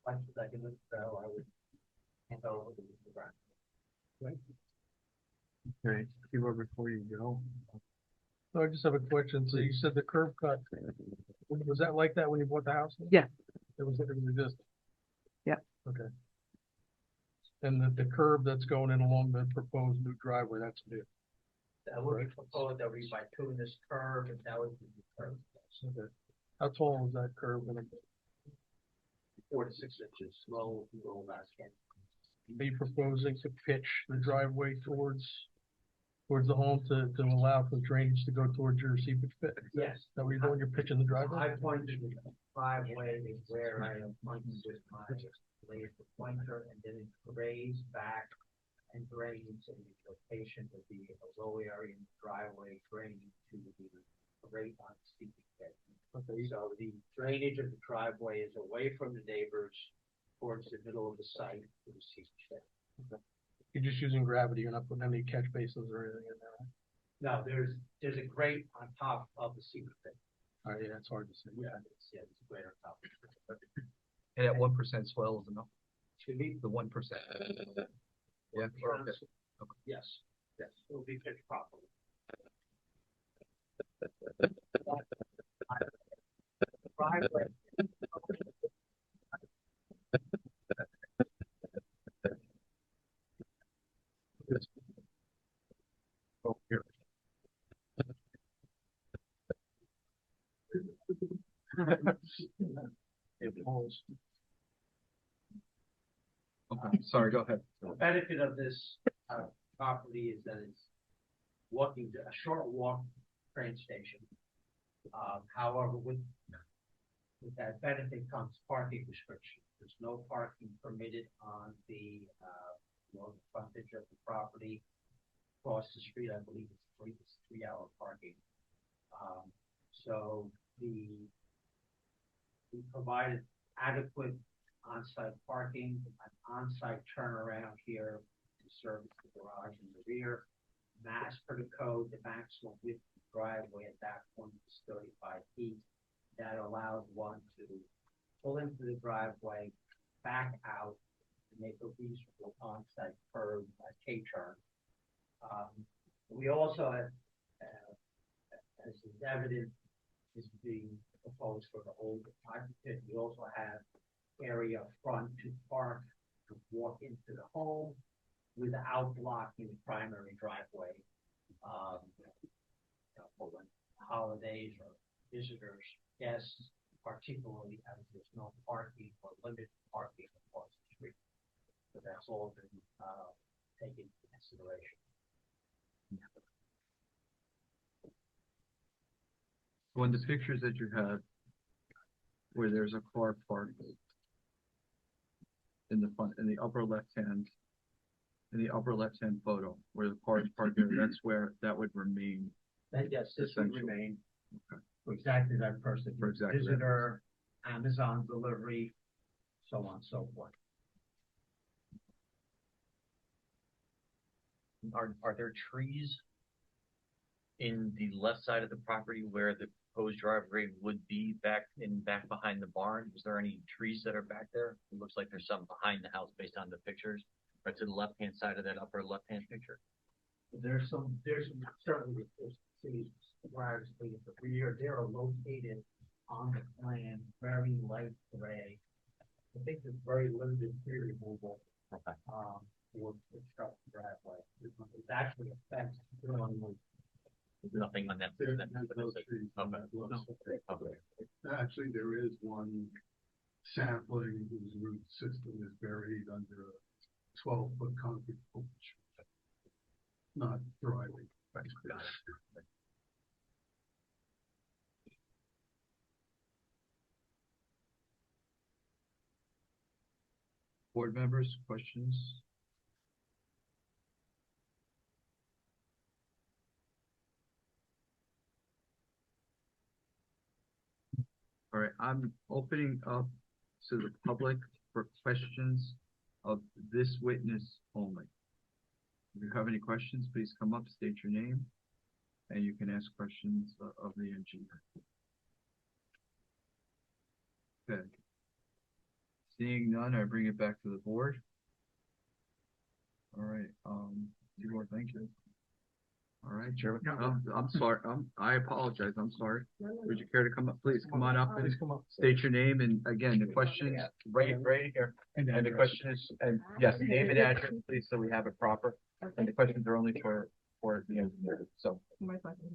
Questions I can look so I would hand over to Mr. Brown. Okay, before you go. So I just have a question. So you said the curb cut, was that like that when you bought the house? Yeah. It was just. Yeah. Okay. And the curb that's going in along the proposed new driveway, that's new. That would be proposed that we might tune this curve and that would be the curve. Okay. How tall is that curb gonna be? 4 to 6 inches, slow roll back. Are you proposing to pitch the driveway towards the home to allow for drainage to go towards your seepage pit? Yes. That what you're doing? You're pitching the driveway? I pointed the driveway is where I am pointing with my laser pointer, and then it grades back and drains in the location of the low area in the driveway draining to the grate on the seepage pit. Okay. So the drainage of the driveway is away from the neighbors towards the middle of the site to the seepage pit. Okay. You're just using gravity. You're not putting any catch basins or anything in there, right? No, there's a grate on top of the seepage pit. All right, yeah, it's hard to see. Yeah, it's a grate on top. And at 1% swell is enough? Excuse me? The 1%. Yeah. Okay. Yes, yes, it will be pitched properly. Driveway. Oh, here. It pulls. Okay, sorry, go ahead. The benefit of this property is that it's a short walk train station. However, with that benefit comes parking restrictions. There's no parking permitted on the frontage of the property. Across the street, I believe it's 3-hour parking. So we provided adequate on-site parking, an on-site turnaround here to service the garage in the rear. As per the code, the maximum width of the driveway at that point is 35 feet. That allows one to pull into the driveway, back out, and make a reasonable on-site curb K-turn. We also have, as is evident, is being proposed for the old occupant. We also have area front to park, to walk into the home without blocking the primary driveway. For when holidays or visitors, guests, particularly as there's no parking or limited parking across the street. So that's all been taken into consideration. When the pictures that you have where there's a car parked in the front, in the upper left-hand photo, where the car is parked there, that's where that would remain. Yes, this would remain. Okay. For exactly that person. For exactly that Visitor, Amazon delivery, so on and so forth. Are there trees in the left side of the property where the proposed driveway would be back behind the barn? Is there any trees that are back there? It looks like there's some behind the house based on the pictures, or to the left-hand side of that upper left-hand picture. There's certainly trees largely at the rear. They are located on the plan, very light gray. I think there's very limited tree removal. Okay. For construct the driveway. It's actually a fence. There's nothing on that. There's no trees. Okay. Okay. Actually, there is one sapling whose root system is buried under a 12-foot concrete porch. Not thriving. board members, questions? All right, I'm opening up to the public for questions of this witness only. If you have any questions, please come up, state your name, and you can ask questions of the engineer. Okay. Seeing none, I bring it back to the board. All right, Igor, thank you. All right, Chairman, I'm sorry, I apologize, I'm sorry. Would you care to come up? Please come on up and state your name, and again, the questions, right here. And the question is, and yes, name and address, please, so we have it proper. And the questions are only for the engineer, so.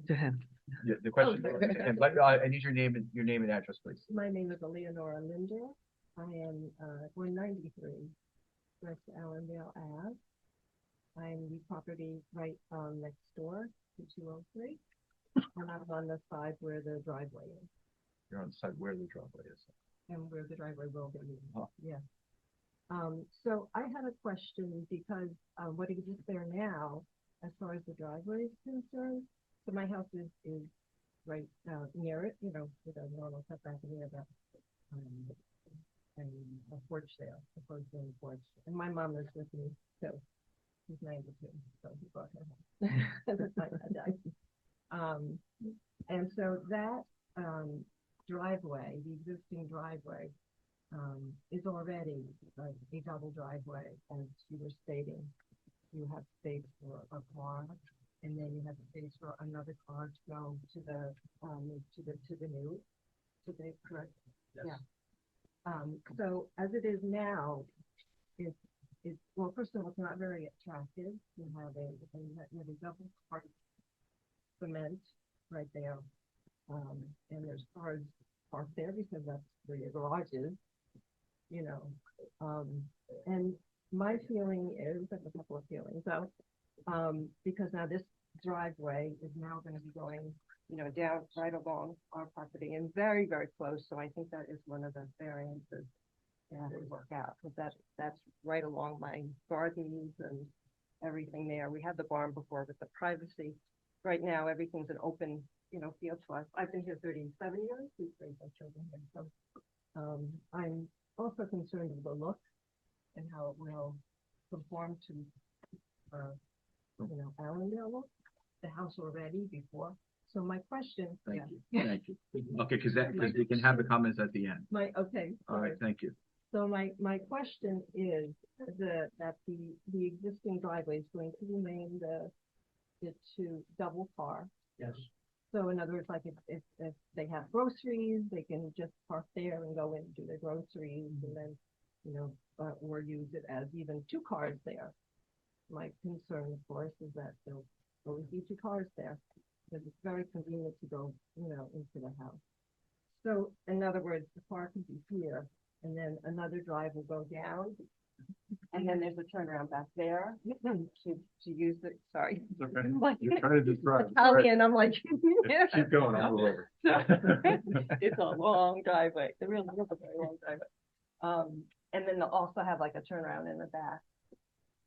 To him. Yeah, the question, and I need your name and address, please. My name is Eleonora Linder. I am, 193 West Allendale Ave. I'm the property right, next door to 203. And I'm on the side where the driveway is. You're on the side where the driveway is. And where the driveway will be. Huh. Yeah. So I had a question because, what exists there now, as far as the driveway is concerned, so my house is right, near it, you know, with a normal setback near the, and a porch there, a closed in porch. And my mom is with me, so she's 92, so he brought her home. That's my dad died. And so that, driveway, the existing driveway, is already a double driveway, as you were stating. You have space for a car, and then you have space for another car to go to the new, correct? Yes. Yeah. So as it is now, it's, well, first of all, it's not very attractive. You have a double car cement right there. And there's cars parked there because that's where your garage is, you know. And my feeling is, I have a couple of feelings though, because now this driveway is now going to be going, you know, down right along our property and very, very close. So I think that is one of the variances that would work out, because that's right along my gardens and everything there. We had the barn before with the privacy. Right now, everything's an open, you know, field to us. I've been here 37 years. We've raised our children here. So I'm also concerned with the look and how it will conform to, you know, Allendale look, the house already before. So my question. Thank you. Okay, because we can have the comments at the end. Okay. All right, thank you. So my question is that the existing driveway is going to remain the two double car. Yes. So in other words, like if they have groceries, they can just park there and go in and do their groceries, and then, you know, or use it as even two cars there. My concern, of course, is that there'll always be two cars there, because it's very convenient to go, you know, into the house. So in other words, the car can be here, and then another drive will go down, and then there's a turnaround back there to use the, sorry. It's okay. Like, You're trying to describe. Italian, I'm like, yeah. Keep going, I'll go over. It's a long driveway. It really is a very long driveway. And then they'll also have like a turnaround in the back.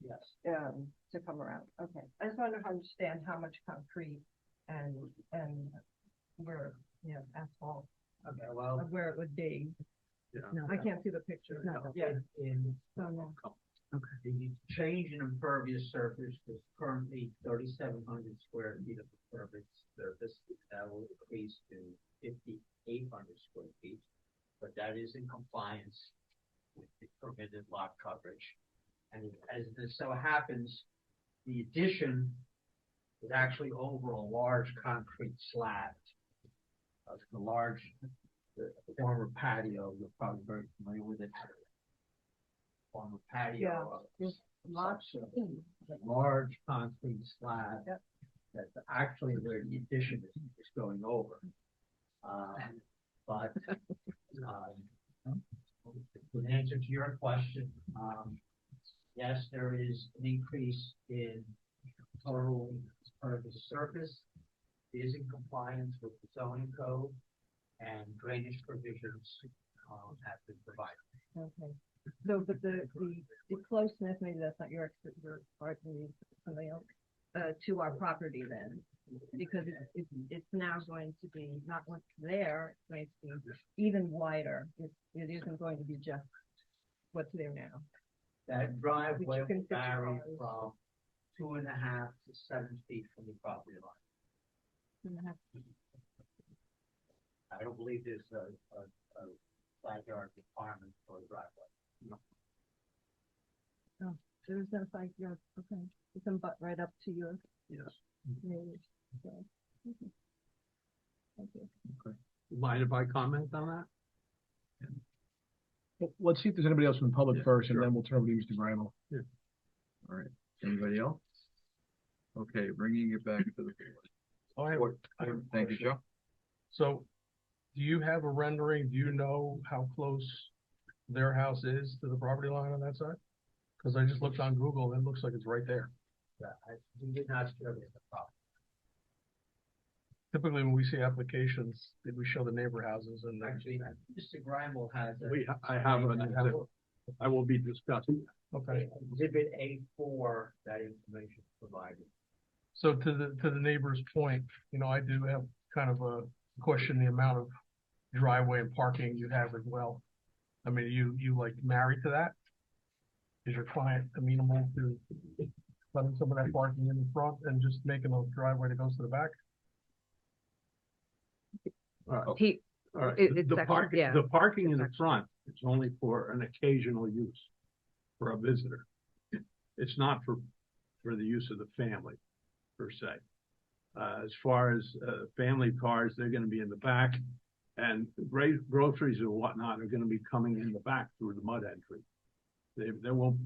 Yes. To come around. Okay. I just wanted to understand how much concrete and where, you know, asphalt, Okay, well. where it would be. Yeah. I can't see the picture. No. Yeah. So no. the change in impervious surface is currently 3,700 square feet of impervious surface. That will increase to 5,800 square feet, but that is in compliance with the permitted lot coverage. And as this so happens, the addition is actually over a large concrete slab. The former patio, you're probably very familiar with it. Former patio. There's lots of Large concrete slab. Yep. That's actually where the addition is going over. But in answer to your question, yes, there is an increase in total impervious surface. It is in compliance with the zoning code, and drainage provisions have been provided. Okay, so, but the closeness, maybe that's not your part, maybe somebody else, to our property then. Because it's now going to be, not what's there, it's going to be even wider. It isn't going to be just what's there now. That driveway Which can will fit your vary cars. from 2.5 to 7 feet from the property line. I don't believe there's a side yard requirement for a driveway. No. Oh, there's no side yard, okay. You can butt right up to your. Yes. neighbors, so, okay. Thank you. Mind if I comment on that? Well, let's see if there's anybody else from the public Yeah, first, sure. and then we'll turn over to Mr. Grimo. All right. Anybody else? Okay, bringing it back to the board. Thank you, Joe. So, do you have a rendering? Do you know how close their house is to the property line on that side? Because I just looked on Google and it looks like it's right there. Yeah, we did not survey the property. Typically, when we see applications, we show the neighbor houses and Actually, Mr. Grimel has. I have an exhibit. I will be discussing. okay. Exhibit A4, that information provided. So to the neighbor's point, you know, I do have kind of a question the amount of driveway and parking you have as well. I mean, you like married to that? Is your client amenable to letting some of that parking in the front and just making a driveway that goes to the back? All right. He, All right. It's The actually- parking, yeah. the parking in the front is only for an occasional use for a visitor. It's not for the use of the family per se. As far as family cars, they're going to be in the back, and groceries and whatnot are going to be coming in the back through the mud entry. They won't.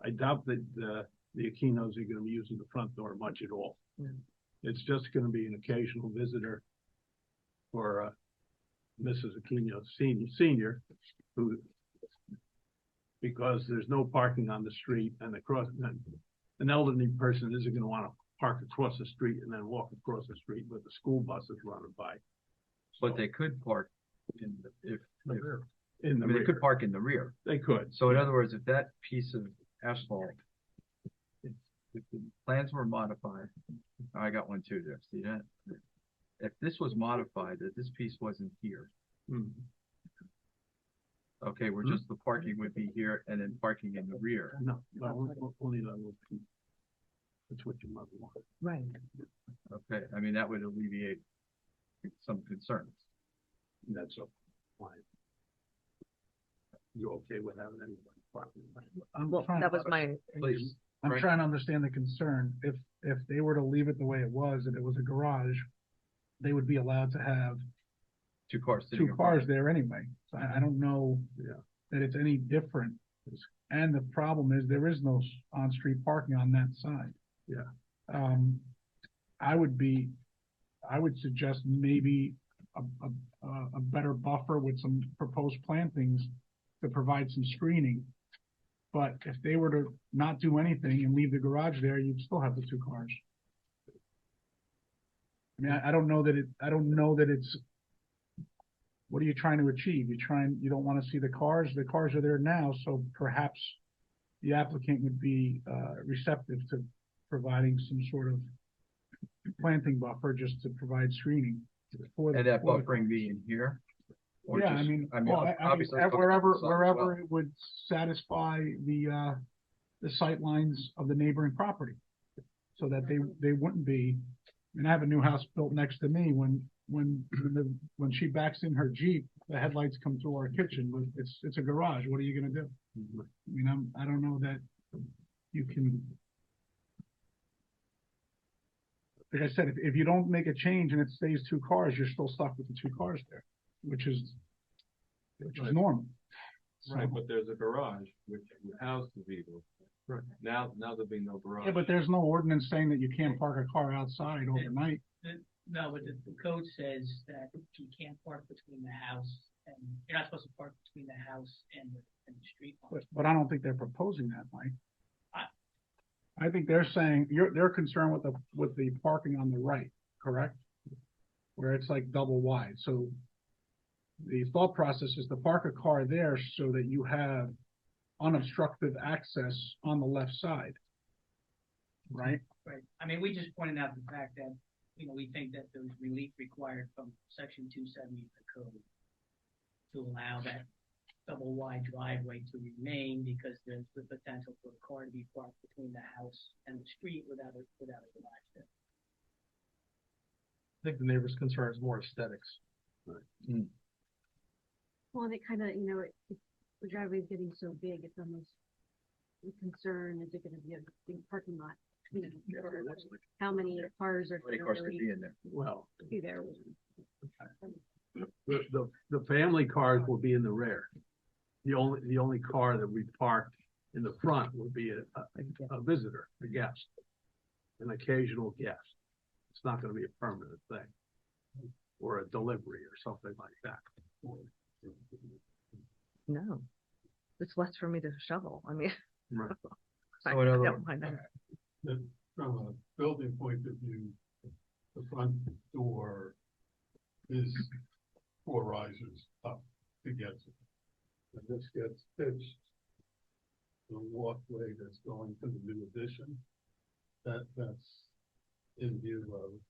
I doubt that the Aquinos are going to be using the front door much at all. It's just going to be an occasional visitor for Mrs. Aquino Senior, who, because there's no parking on the street and an elderly person isn't going to want to park across the street and then walk across the street with the school buses running by. But they could park in The rear. In the I mean, they rear. could park in the rear. They could. So in other words, if that piece of asphalt, if the plans were modified, I got one too there, see that? If this was modified, that this piece wasn't here, okay, we're just, the parking would be here and then parking in the rear. No, only level. That's what your mother wanted. right. Okay, I mean, that would alleviate some concerns. That's so fine. You okay with having anybody parking? Well, that was my, Please. I'm Frank? trying to understand the concern. If they were to leave it the way it was and it was a garage, they would be allowed to have Two cars sitting. two in cars front. there anyway. So I don't know Yeah. that it's any different. And the problem is there is no on-street parking on that side. Yeah. I would suggest maybe a better buffer with some proposed plantings to provide some screening. But if they were to not do anything and leave the garage there, you'd still have the two cars. I mean, I don't know that it's, what are you trying to achieve? You don't want to see the cars are there now, so perhaps the applicant would be receptive to providing some sort of planting buffer just to provide screening. And that buffering being here? Or Yeah, just- obviously, wherever it would satisfy the sight lines of the neighboring property. So that they wouldn't be, I have a new house built next to me, when she backs in her Jeep, the headlights come through our kitchen, but it's a garage, what are you gonna do? I mean, I don't know that you can. Like I said, if you don't make a change and it stays two cars, you're still stuck with the two cars there, which is normal. Right, but there's a garage which would house the vehicles. Right. Now there'll be no garage. Yeah, but there's no ordinance saying that you can't park a car outside overnight. No, but the code says that you can't park between the house and, you're not supposed to park between the house and the street line. But I don't think they're proposing that, Mike. I- I think they're saying, they're concerned with the parking on the right, correct? Where it's like double wide, so the thought process is to park a car there so that you have unobstructed access on the left side. Right? Right. I mean, we just pointed out the fact that, you know, we think that there's relief required from section 270 of the code to allow that double wide driveway to remain because there's the potential for a car to be parked between the house and the street without a garage there. I think the neighbor's concern is more aesthetics. Well, and it kind of, you know, the driveway is getting so big, it's almost a concern, is it gonna be a big parking lot? You know, or how many cars are gonna really in there? Well, be there? the family cars will be in the rear. The only car that we parked in the front would be a visitor, a guest, an occasional guest. It's not gonna be a permanent thing, or a delivery or something like that. No, it's less for me to shovel. I mean, Right. I So in other don't mind that. From a building point of view, the front door is 4 risers up to get to. And this gets pitched. The walkway that's going to the new addition, that's in view of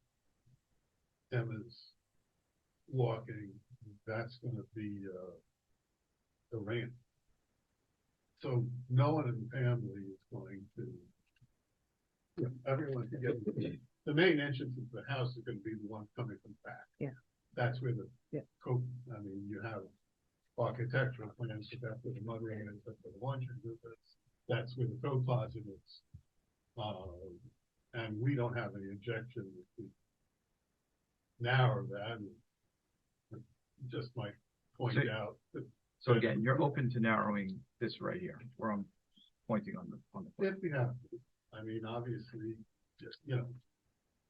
Emma's walking, that's gonna be, the ramp. So no one in the family is going to, everyone can get, the main entrance of the house is gonna be the one coming from the back. Yeah. That's where the, Yeah. I mean, you have architectural plans, but that's where the mudroom is, that's where the laundry room is, that's where the coat closet is. And we don't have any objection if we narrow that, and just might point So- out that So again, you're open to narrowing this right here, where I'm pointing on the. if we have to, I mean, obviously, just, you know,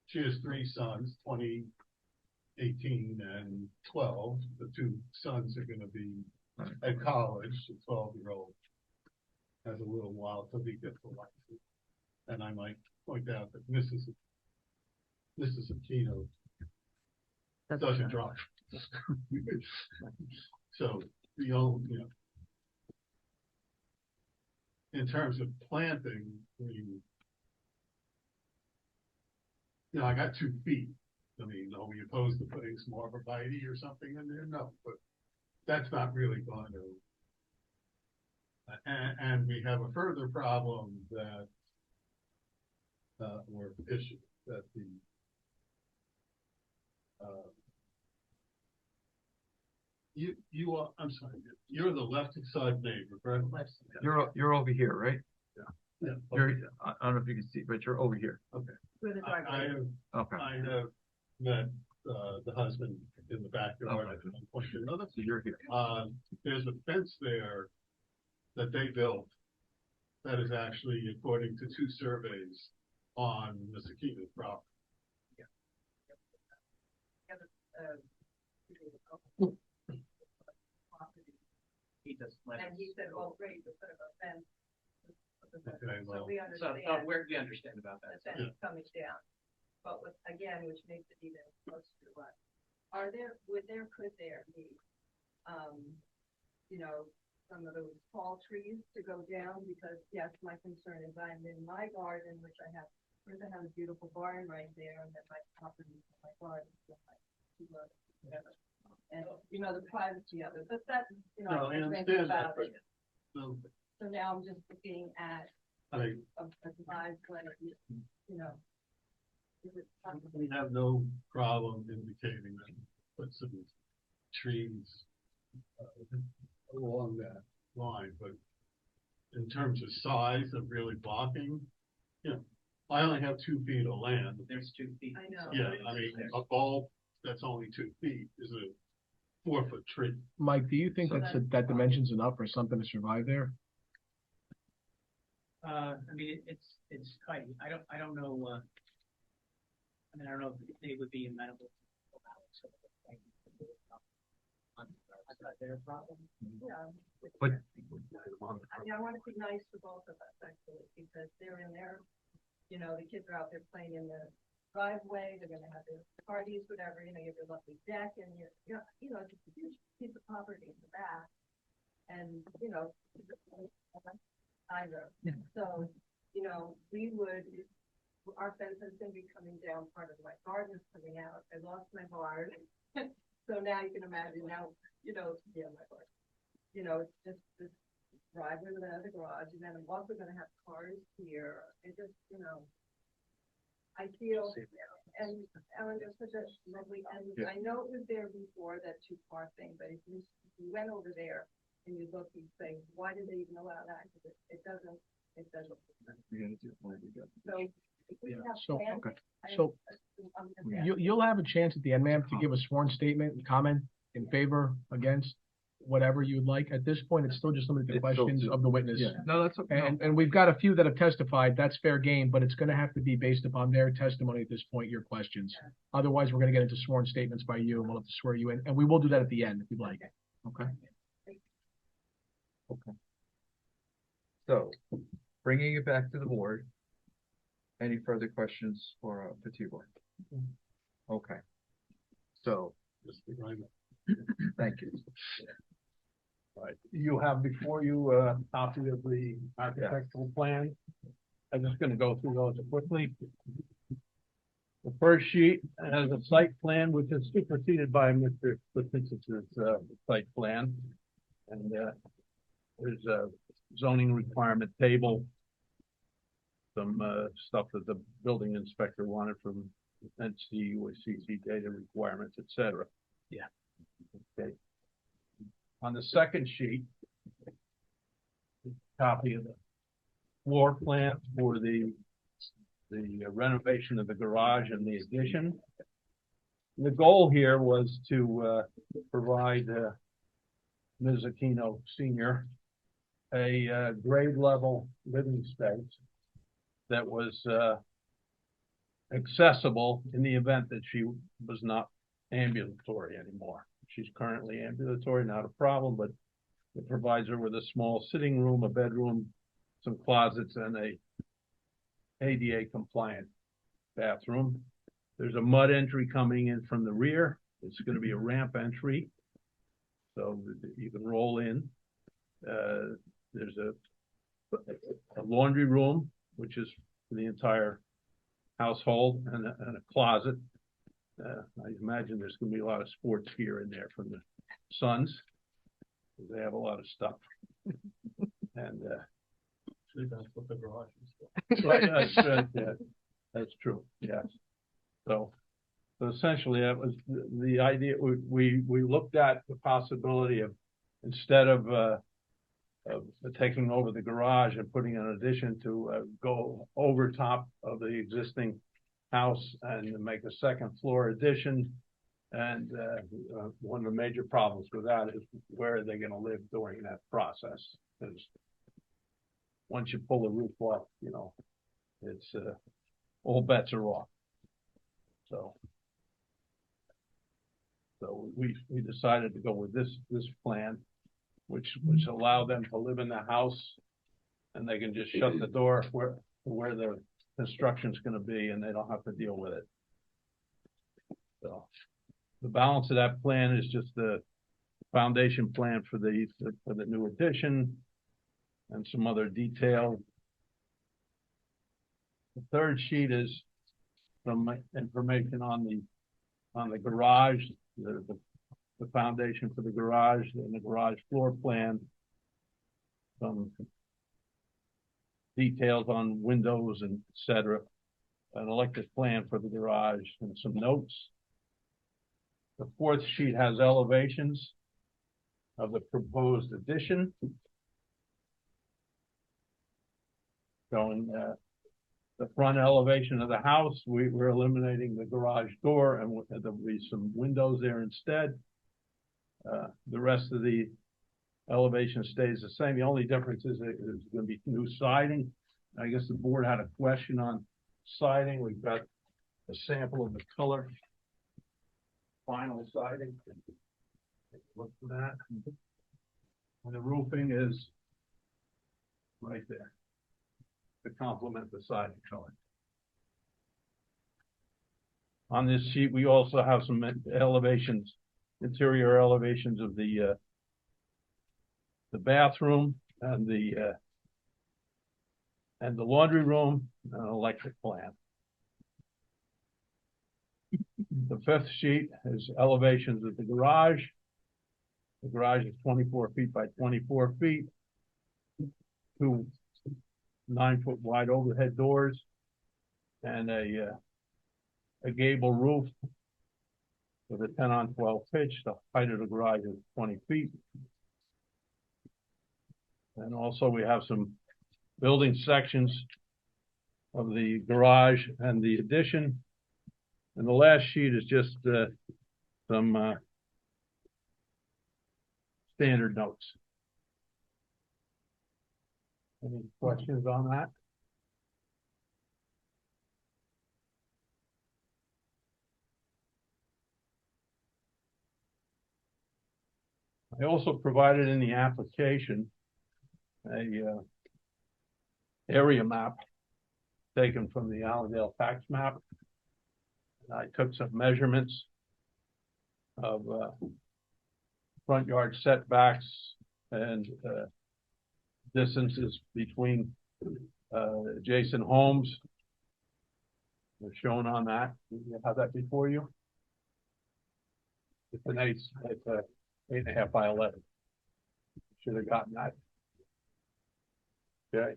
she has 3 sons, 20, 18, and 12. The 2 sons are gonna be at college. The 12-year-old has a little while till he gets the license. And I might point out that Mrs. Aquino doesn't drive. So the old, you know, in terms of planting, I got 2 feet. I mean, are we opposed to putting some arborvitae or something in there? No, but that's not really going to. And we have a further problem that, or issue that you are, I'm sorry, you're the left side neighbor, correct? You're over here, right? Yeah. You're, I don't know if you can see, but you're over here. Okay. Where the driveway is. I have met, the husband in the backyard at one point or another. So you're here. There's a fence there that they built that is actually, according to 2 surveys, on Ms. Akita's property. He just And he said, well, great, we'll put up a fence. Okay, So well, we So, understand we understand about the that. fence coming down. But with, again, which makes it even closer to what, could there be, some of those tall trees to go down? Because yes, my concern is I'm in my garden, which I have a beautiful barn right there, and then my property, my garden, whatever. And, the privacy of it, but that, No, I I think understand that, about but- it. So now I'm just looking at Right. a live clinic, is it something? We have no problem indicating that, put some trees along that line, but in terms of size of really blocking, I only have 2 feet of land. There's 2 feet. I know. Yeah, I mean, a bulb that's only 2 feet is a 4-foot tree. Mike, do you think that dimension's enough for something to survive there? I mean, it's tight. I don't know, I don't know if they would be amenable to allowing some of the things. Is that their problem? Yeah. But I want it to be nice for both of us, actually, because they're in there, the kids are out there playing in the driveway, they're gonna have their parties, whatever, you know, you have your lovely deck and you know, just a huge piece of property in the back. And, you know, either. So, you know, our fence is gonna be coming down, part of my garden is coming out. I lost my barn. So now you can imagine now, you know, my barn. You know, it's just this driveway without the garage, and then I'm also gonna have cars here. It just, you know, I feel, and Ellen, there's such a lovely, and I know it was there before, that two-car thing, but if you went over there and you look, you'd say, why did they even allow that? Because it doesn't. So, if we have So, plans, okay. I- So I'm just asking. you'll have a chance at the end, ma'am, to give a sworn statement and comment in favor, against, whatever you would like. At this point, it's still just limited to questions of the witness. Yeah, no, that's okay. And we've got a few that have testified. That's fair game, but it's gonna have to be based upon their testimony at this point, your questions. Otherwise, we're gonna get into sworn statements by you, and we'll have to swear you in, and we will do that at the end if you'd like. Okay. Okay. So, bringing it back to the board. Any further questions for Tibor? Okay. So, thank you. Right, you have before you a copy of the architectural plan. I'm just gonna go through those quickly. The first sheet has a site plan which is superseded by Mr. Litins's site plan. And there's a zoning requirement table. Some stuff that the building inspector wanted from NC or CC data requirements, et cetera. Yeah. Okay. On the second sheet, copy of the floor plan for the renovation of the garage and the addition. The goal here was to provide Ms. Aquino Senior a grade level living space that was accessible in the event that she was not ambulatory anymore. She's currently ambulatory, not a problem, but it provides her with a small sitting room, a bedroom, some closets, and a ADA compliant bathroom. There's a mud entry coming in from the rear. It's going to be a ramp entry, so you can roll in. There's a laundry room, which is for the entire household, and a closet. I imagine there's going to be a lot of sports gear in there from the sons. They have a lot of stuff. And That's what the garage is. right, that's true. Yes. So essentially, that was the idea. We looked at the possibility of, instead of taking over the garage and putting an addition, to go over top of the existing house and make a second floor addition. And one of the major problems with that is, where are they going to live during that process? Because once you pull the roof off, you know, it's all bets are off. So we decided to go with this plan, which allow them to live in the house, and they can just shut the door where the construction's going to be, and they don't have to deal with it. So the balance of that plan is just the foundation plan for the new addition and some other detail. The third sheet is some information on the garage, the foundation for the garage and the garage floor plan. Some details on windows and et cetera. An electric plan for the garage and some notes. The fourth sheet has elevations of the proposed addition. Showing the front elevation of the house. We're eliminating the garage door, and there'll be some windows there instead. The rest of the elevation stays the same. The only difference is that there's going to be new siding. I guess the board had a question on siding. We've got a sample of the color final siding. Look for that. And the roofing is right there to complement the siding color. On this sheet, we also have some elevations, interior elevations of the bathroom and the laundry room, and electric plant. The fifth sheet is elevations of the garage. The garage is 24 feet by 24 feet. 2 9-foot wide overhead doors and a gable roof with a 10-on-12 pitch. The height of the garage is 20 feet. And also we have some building sections of the garage and the addition. And the last sheet is just some standard notes. Any questions on that? I also provided in the application a area map taken from the Allendale tax map. I took some measurements of front yard setbacks and distances between adjacent homes. They're shown on that. You have that before you? It's an 8.5 by 11. Should have gotten that. Okay.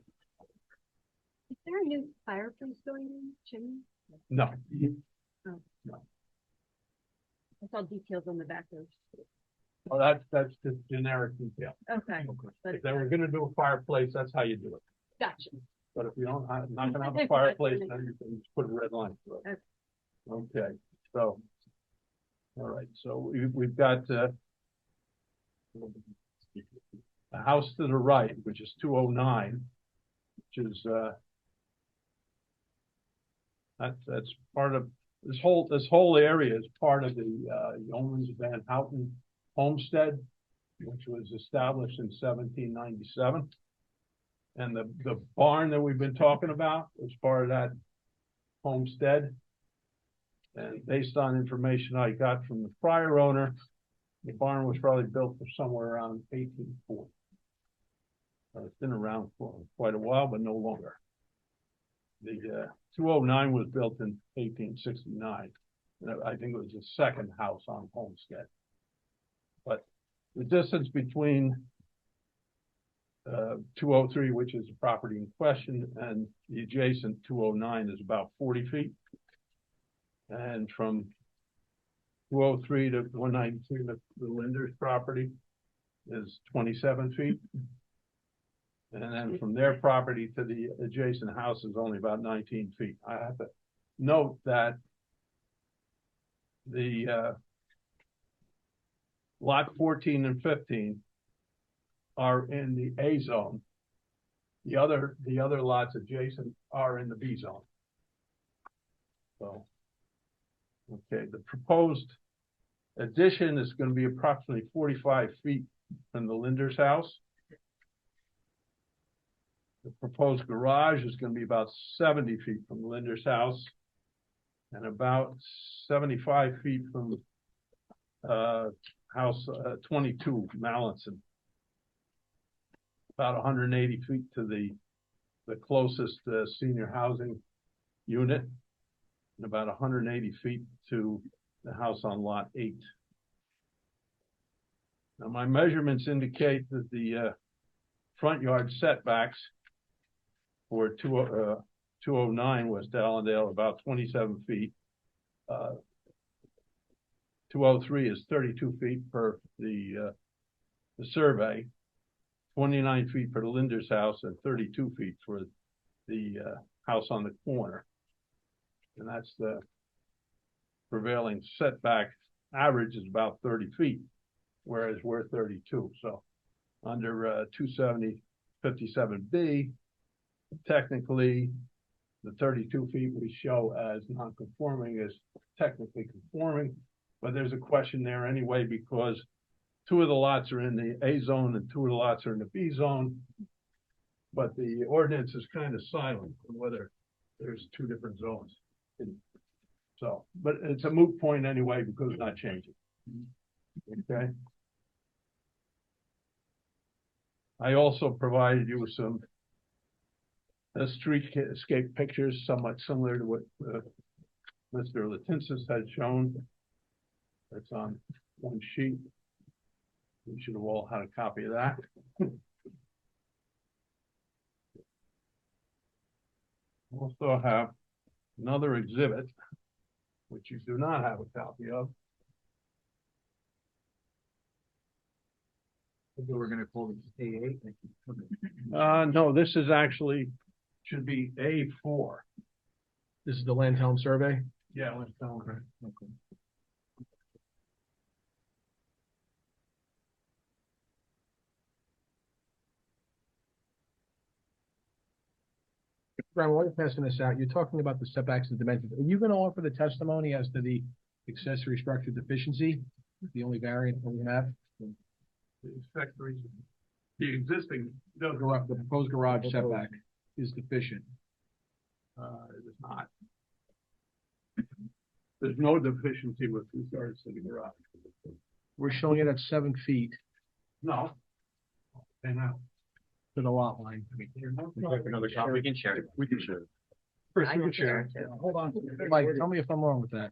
Is there a new fireplace going in, chimney? No. Oh. No. I saw details on the back of. Well, that's just generic detail. Okay. But If they were gonna do a fireplace, that's how you do it. gotcha. But if you don't, not gonna have a fireplace, then you can just put a red line through it. Okay, so, all right, so we've got a house to the right, which is 209, which is that's part of this whole area is part of the Yeomans Van Houten homestead, which was established in 1797. And the barn that we've been talking about was part of that homestead. And based on information I got from the prior owner, the barn was probably built for somewhere around 1840. It's been around for quite a while, but no longer. The 209 was built in 1869. And I think it was the second house on Homestead. But the distance between 203, which is the property in question, and the adjacent 209 is about 40 feet. And from 203 to 193, the lender's property is 27 feet. And then from their property to the adjacent house is only about 19 feet. I have to note that the lot 14 and 15 are in the A zone. The other lots adjacent are in the B zone. So, okay, the proposed addition is going to be approximately 45 feet from the lender's house. The proposed garage is going to be about 70 feet from the lender's house and about 75 feet from house 22, Mallinson. About 180 feet to the closest senior housing unit and about 180 feet to the house on lot 8. Now my measurements indicate that the front yard setbacks for 209 West Allendale about 27 feet. 203 is 32 feet per the survey, 29 feet for the lender's house, and 32 feet for the house on the corner. And that's the prevailing setback average is about 30 feet, whereas we're 32. So under 270 57B, technically the 32 feet we show as non-conforming is technically conforming, but there's a question there anyway because 2 of the lots are in the A zone and 2 of the lots are in the B zone, but the ordinance is kind of silent on whether there's 2 different zones. So, but it's a moot point anyway because it's not changing. Okay. I also provided you with some streetscape pictures, somewhat similar to what Mr. Latinsis had shown. That's on one sheet. We should have all had a copy of that. Also have another exhibit, which you do not have a copy of. We're gonna call it A8. No, this is actually, should be A4. This is the land helm survey. Yeah, let's tell them. Okay. Brian, while you're passing this out, you're talking about the setbacks and dimensions. Are you gonna offer the testimony as to the accessory structure deficiency? The only variant that we have? The existing, The proposed garage setback is deficient. it is not. There's no deficiency with regards to the garage. We're showing it at 7 feet No. Okay, now. to the lot line. Another copy, we can share it. We can share it. Chris, I you can can share. share it too. Hold on, Mike, tell me if I'm wrong with that.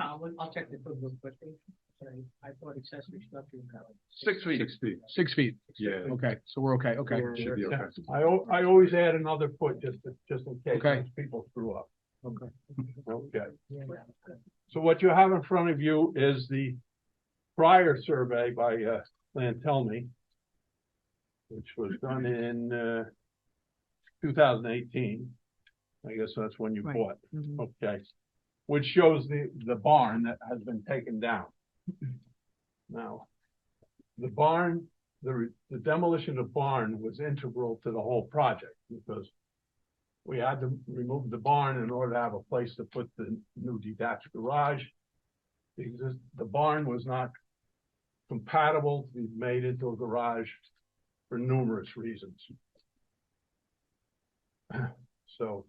I'll check the code real quickly. Sorry, I thought accessory structure was valid. 6 feet. 6 feet. 6 feet. Yeah. Okay, so we're okay, okay. Should be okay. I always add another foot just in case Okay. people screw up. Okay. Okay. So what you have in front of you is the prior survey by Lantelmi, which was done in 2018. I guess that's when you Right. bought. Mhm. Okay. Which shows the barn that has been taken down. Now, the barn, the demolition of the barn was integral to the whole project because we had to remove the barn in order to have a place to put the new detached garage. The barn was not compatible to be made into a garage for numerous reasons. So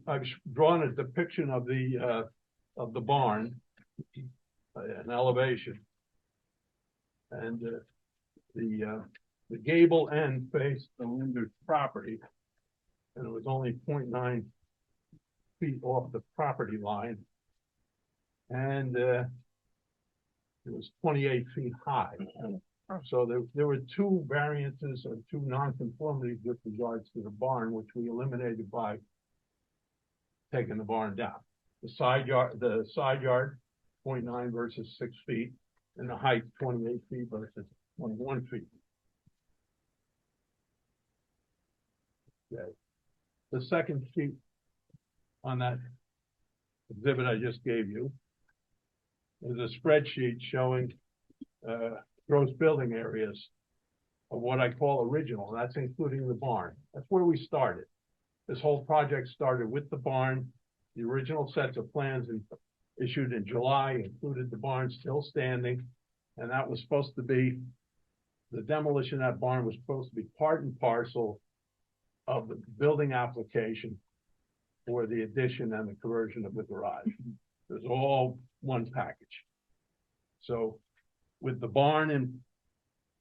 I've drawn a depiction of the barn, an elevation. And the gable end faced the Linder's property, and it was only 0.9 feet off the property line. And it was 28 feet high. So there were two variances or two nonconformities with regards to the barn, which we eliminated by taking the barn down. The side yard, 0.9 versus 6 feet, and the height 28 feet versus 21 feet. Okay. The second sheet on that exhibit I just gave you is a spreadsheet showing gross building areas of what I call original, and that's including the barn. That's where we started. This whole project started with the barn. The original sets of plans issued in July included the barn still standing, and that was supposed to be, the demolition of that barn was supposed to be part and parcel of the building application for the addition and the conversion of the garage. It was all one package. So with the barn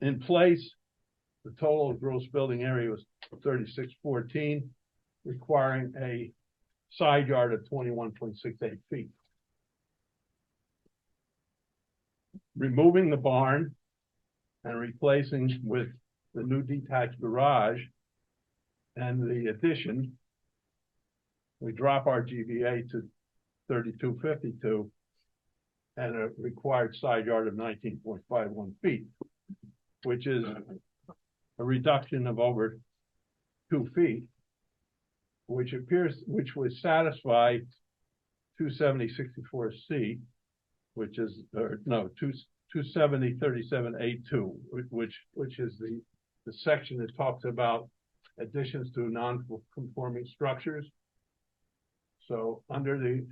in place, the total gross building area was 3614, requiring a side yard of 21.68 feet. Removing the barn and replacing with the new detached garage and the addition, we drop our GVA to 3252 and a required side yard of 19.51 feet, which is a reduction of over 2 feet, which would satisfy 270-64C, which is, 270-37A2, which is the section that talks about additions to non-conforming structures. So under the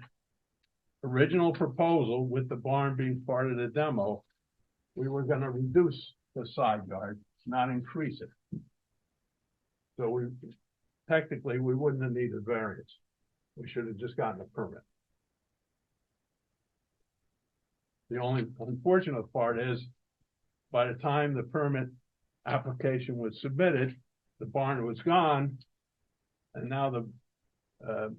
original proposal, with the barn being part of the demo, we were going to reduce the side yard, not increase it. So technically, we wouldn't have needed variance. We should have just gotten a permit. The only unfortunate part is, by the time the permit application was submitted, the barn was gone. And now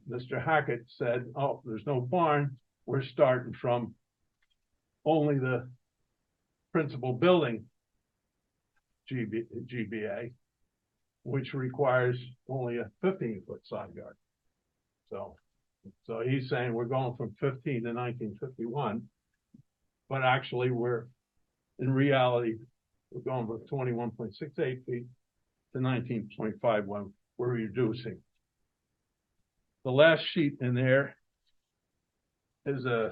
Mr. Hackett said, oh, there's no barn. We're starting from only the principal building GBA, which requires only a 15-foot side yard. So he's saying we're going from 15 to 1951, but actually in reality, we're going from 21.68 feet to 19.51. We're reducing. The last sheet in there is a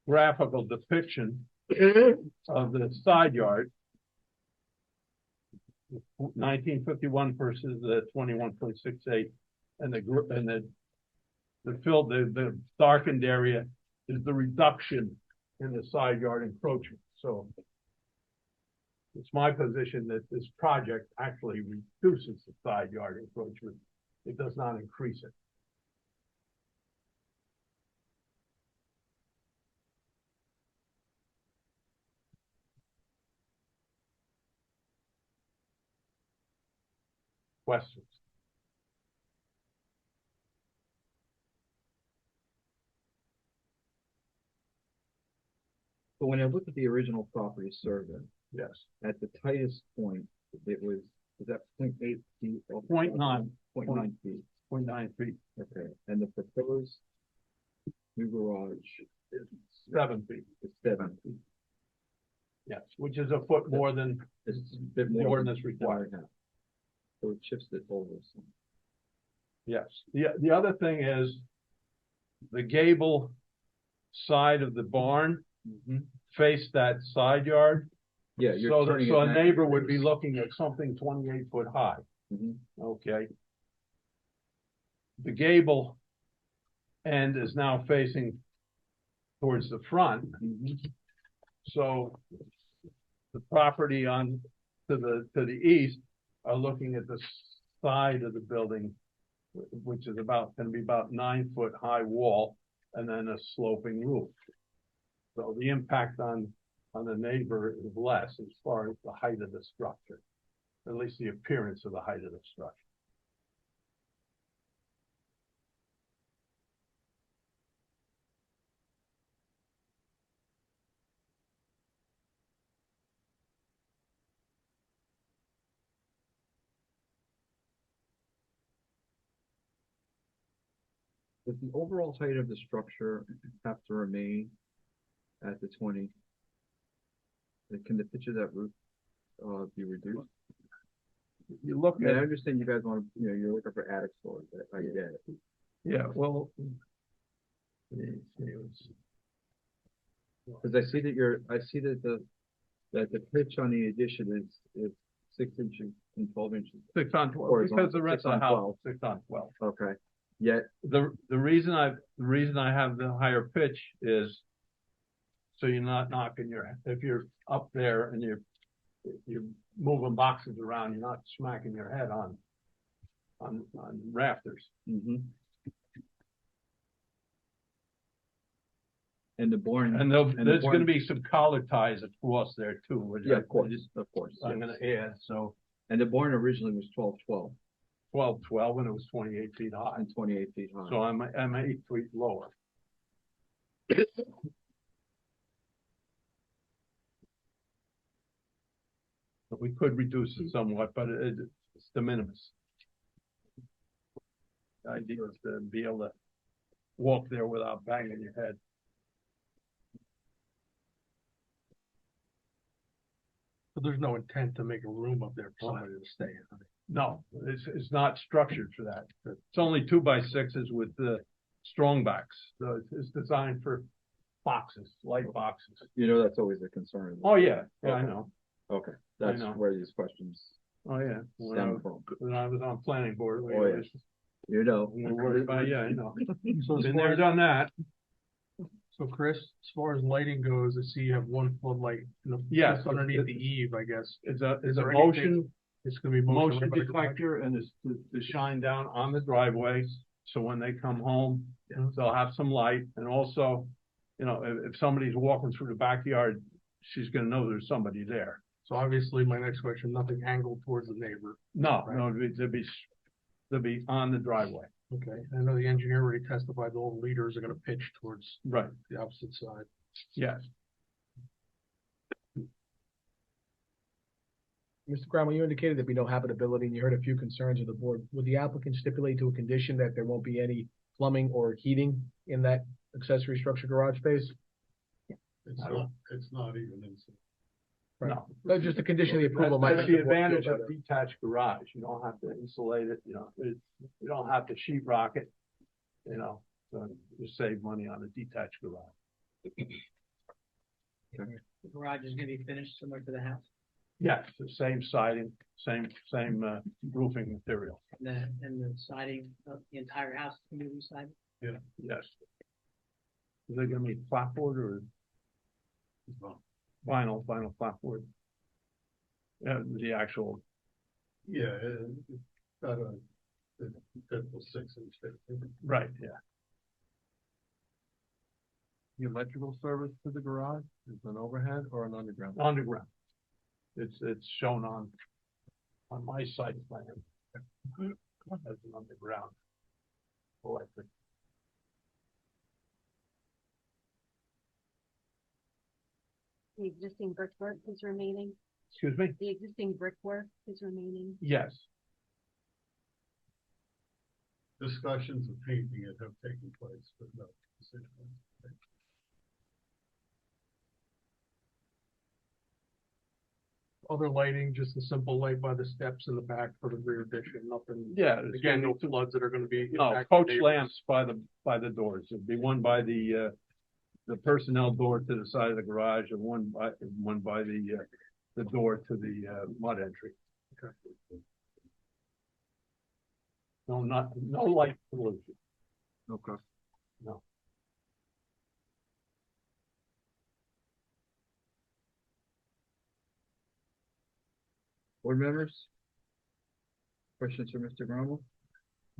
graphical depiction of the side yard, 1951 versus the 21.68, and the darkened area is the reduction in the side yard encroachment. So it's my position that this project actually reduces the side yard encroachment. It does not increase it. Questions? But when I look at the original property survey, Yes. at the tightest point, it was, is that 0.8 feet? Or 0.9. 0.9 feet. 0.9 feet. Okay, and the proposed new garage is 7 feet. is 7 feet. Yes, which is a foot more than It's a bit the more ordinance than requires. I have. So it shifts it over. some. Yes. The other thing is the gable side of the barn face that side yard. Yeah, you're So turning so it a 90 neighbor would be degrees. looking at something 28 foot high. Mhm. Okay. The gable end is now facing towards the front. So the property to the east are looking at the side of the building, which is going to be about 9 foot high wall and then a sloping roof. So the impact on the neighbor is less as far as the height of the structure, at least the appearance of the height of the structure. Does the overall height of the structure have to remain at the 20? Can the pitch of that roof be reduced? You look I at, understand you guys want to, you're looking for attic storage. I get it. yeah, well. Because I see that the pitch on the addition is 6 inches and 12 inches. 6 on 12, Horizontal, because the rest 6 of the on house, 12. 6 on 12. Okay. Yet The reason I have the higher pitch is so you're not knocking if you're up there and you're moving boxes around, you're not smacking your head on rafters. And the barn. And there's going to be some collar ties across there too. Which Yeah, of course. I'm going to add, so. And the barn originally was 12 12 and it was 28 feet high. and 28 feet high. So I'm 8 feet lower. But we could reduce it somewhat, but it's de minimis. The idea is to be able to walk there without banging your head. But there's no intent to make a room up there for somebody to stay in. No, it's not structured for that. It's only 2x6s with the strong backs. So it's designed for boxes, light boxes. That's always a concern. Oh, yeah, I Okay. know. Okay, that's know. where these questions Oh, yeah. stem from. When I was on planning board, we Oh, yeah. always We're worried about, yeah, I know. So as Been far there, as, done that. so Chris, as far as lighting goes, I see you have one floodlight Yes. just underneath the eave, I guess. It's a Is there motion, anything- It's gonna be motion detector and the shine down on the driveway. So when they come home, they'll have some light. And also, you know, if somebody's walking through the backyard, she's gonna know there's somebody there. So obviously, my next question, nothing angled towards the neighbor. No, Right. no, they'll be on the driveway. Okay, I know the engineer already testified that all the leaders are gonna pitch towards Right, the opposite side. yes. Mr. Cromwell, you indicated there'd be no habitability, and you heard a few concerns of the board. Would the applicant stipulate to a condition that there won't be any plumbing or heating in that accessory structure garage space? It's not even inside. Right. No. That's just a condition of the approval. might That's make the it more feel advantage of better. detached garage. You don't have to insulate it, you know, you don't have to sheet rock it, you know, so you save money on a detached garage. The garage is gonna be finished similar to the house, Yes, the same siding, same roofing material. and the siding of the entire house is gonna be resided. Yeah. Yes. Is it gonna be clapboard or vinyl clapboard? Yeah, the actual, Yeah, it's got a typical 6-inch. right, yeah. The electrical service to the garage is an overhead or an underground? Underground. It's shown on my site plan as an underground electric. The existing brickwork is remaining. Excuse me? The existing brickwork is remaining. Yes. Discussions of painting it have taken place, but no decision. Other lighting, just a simple light by the steps in the back for the rear addition, nothing. Yeah. Again, no floods that are gonna be. No, impacting coach neighbors. lamps by the doors. There'd be one by the personnel door to the side of the garage and one by the door to the mud entry. No light pollution. Okay. No. Board members? Questions for Mr. Grumble?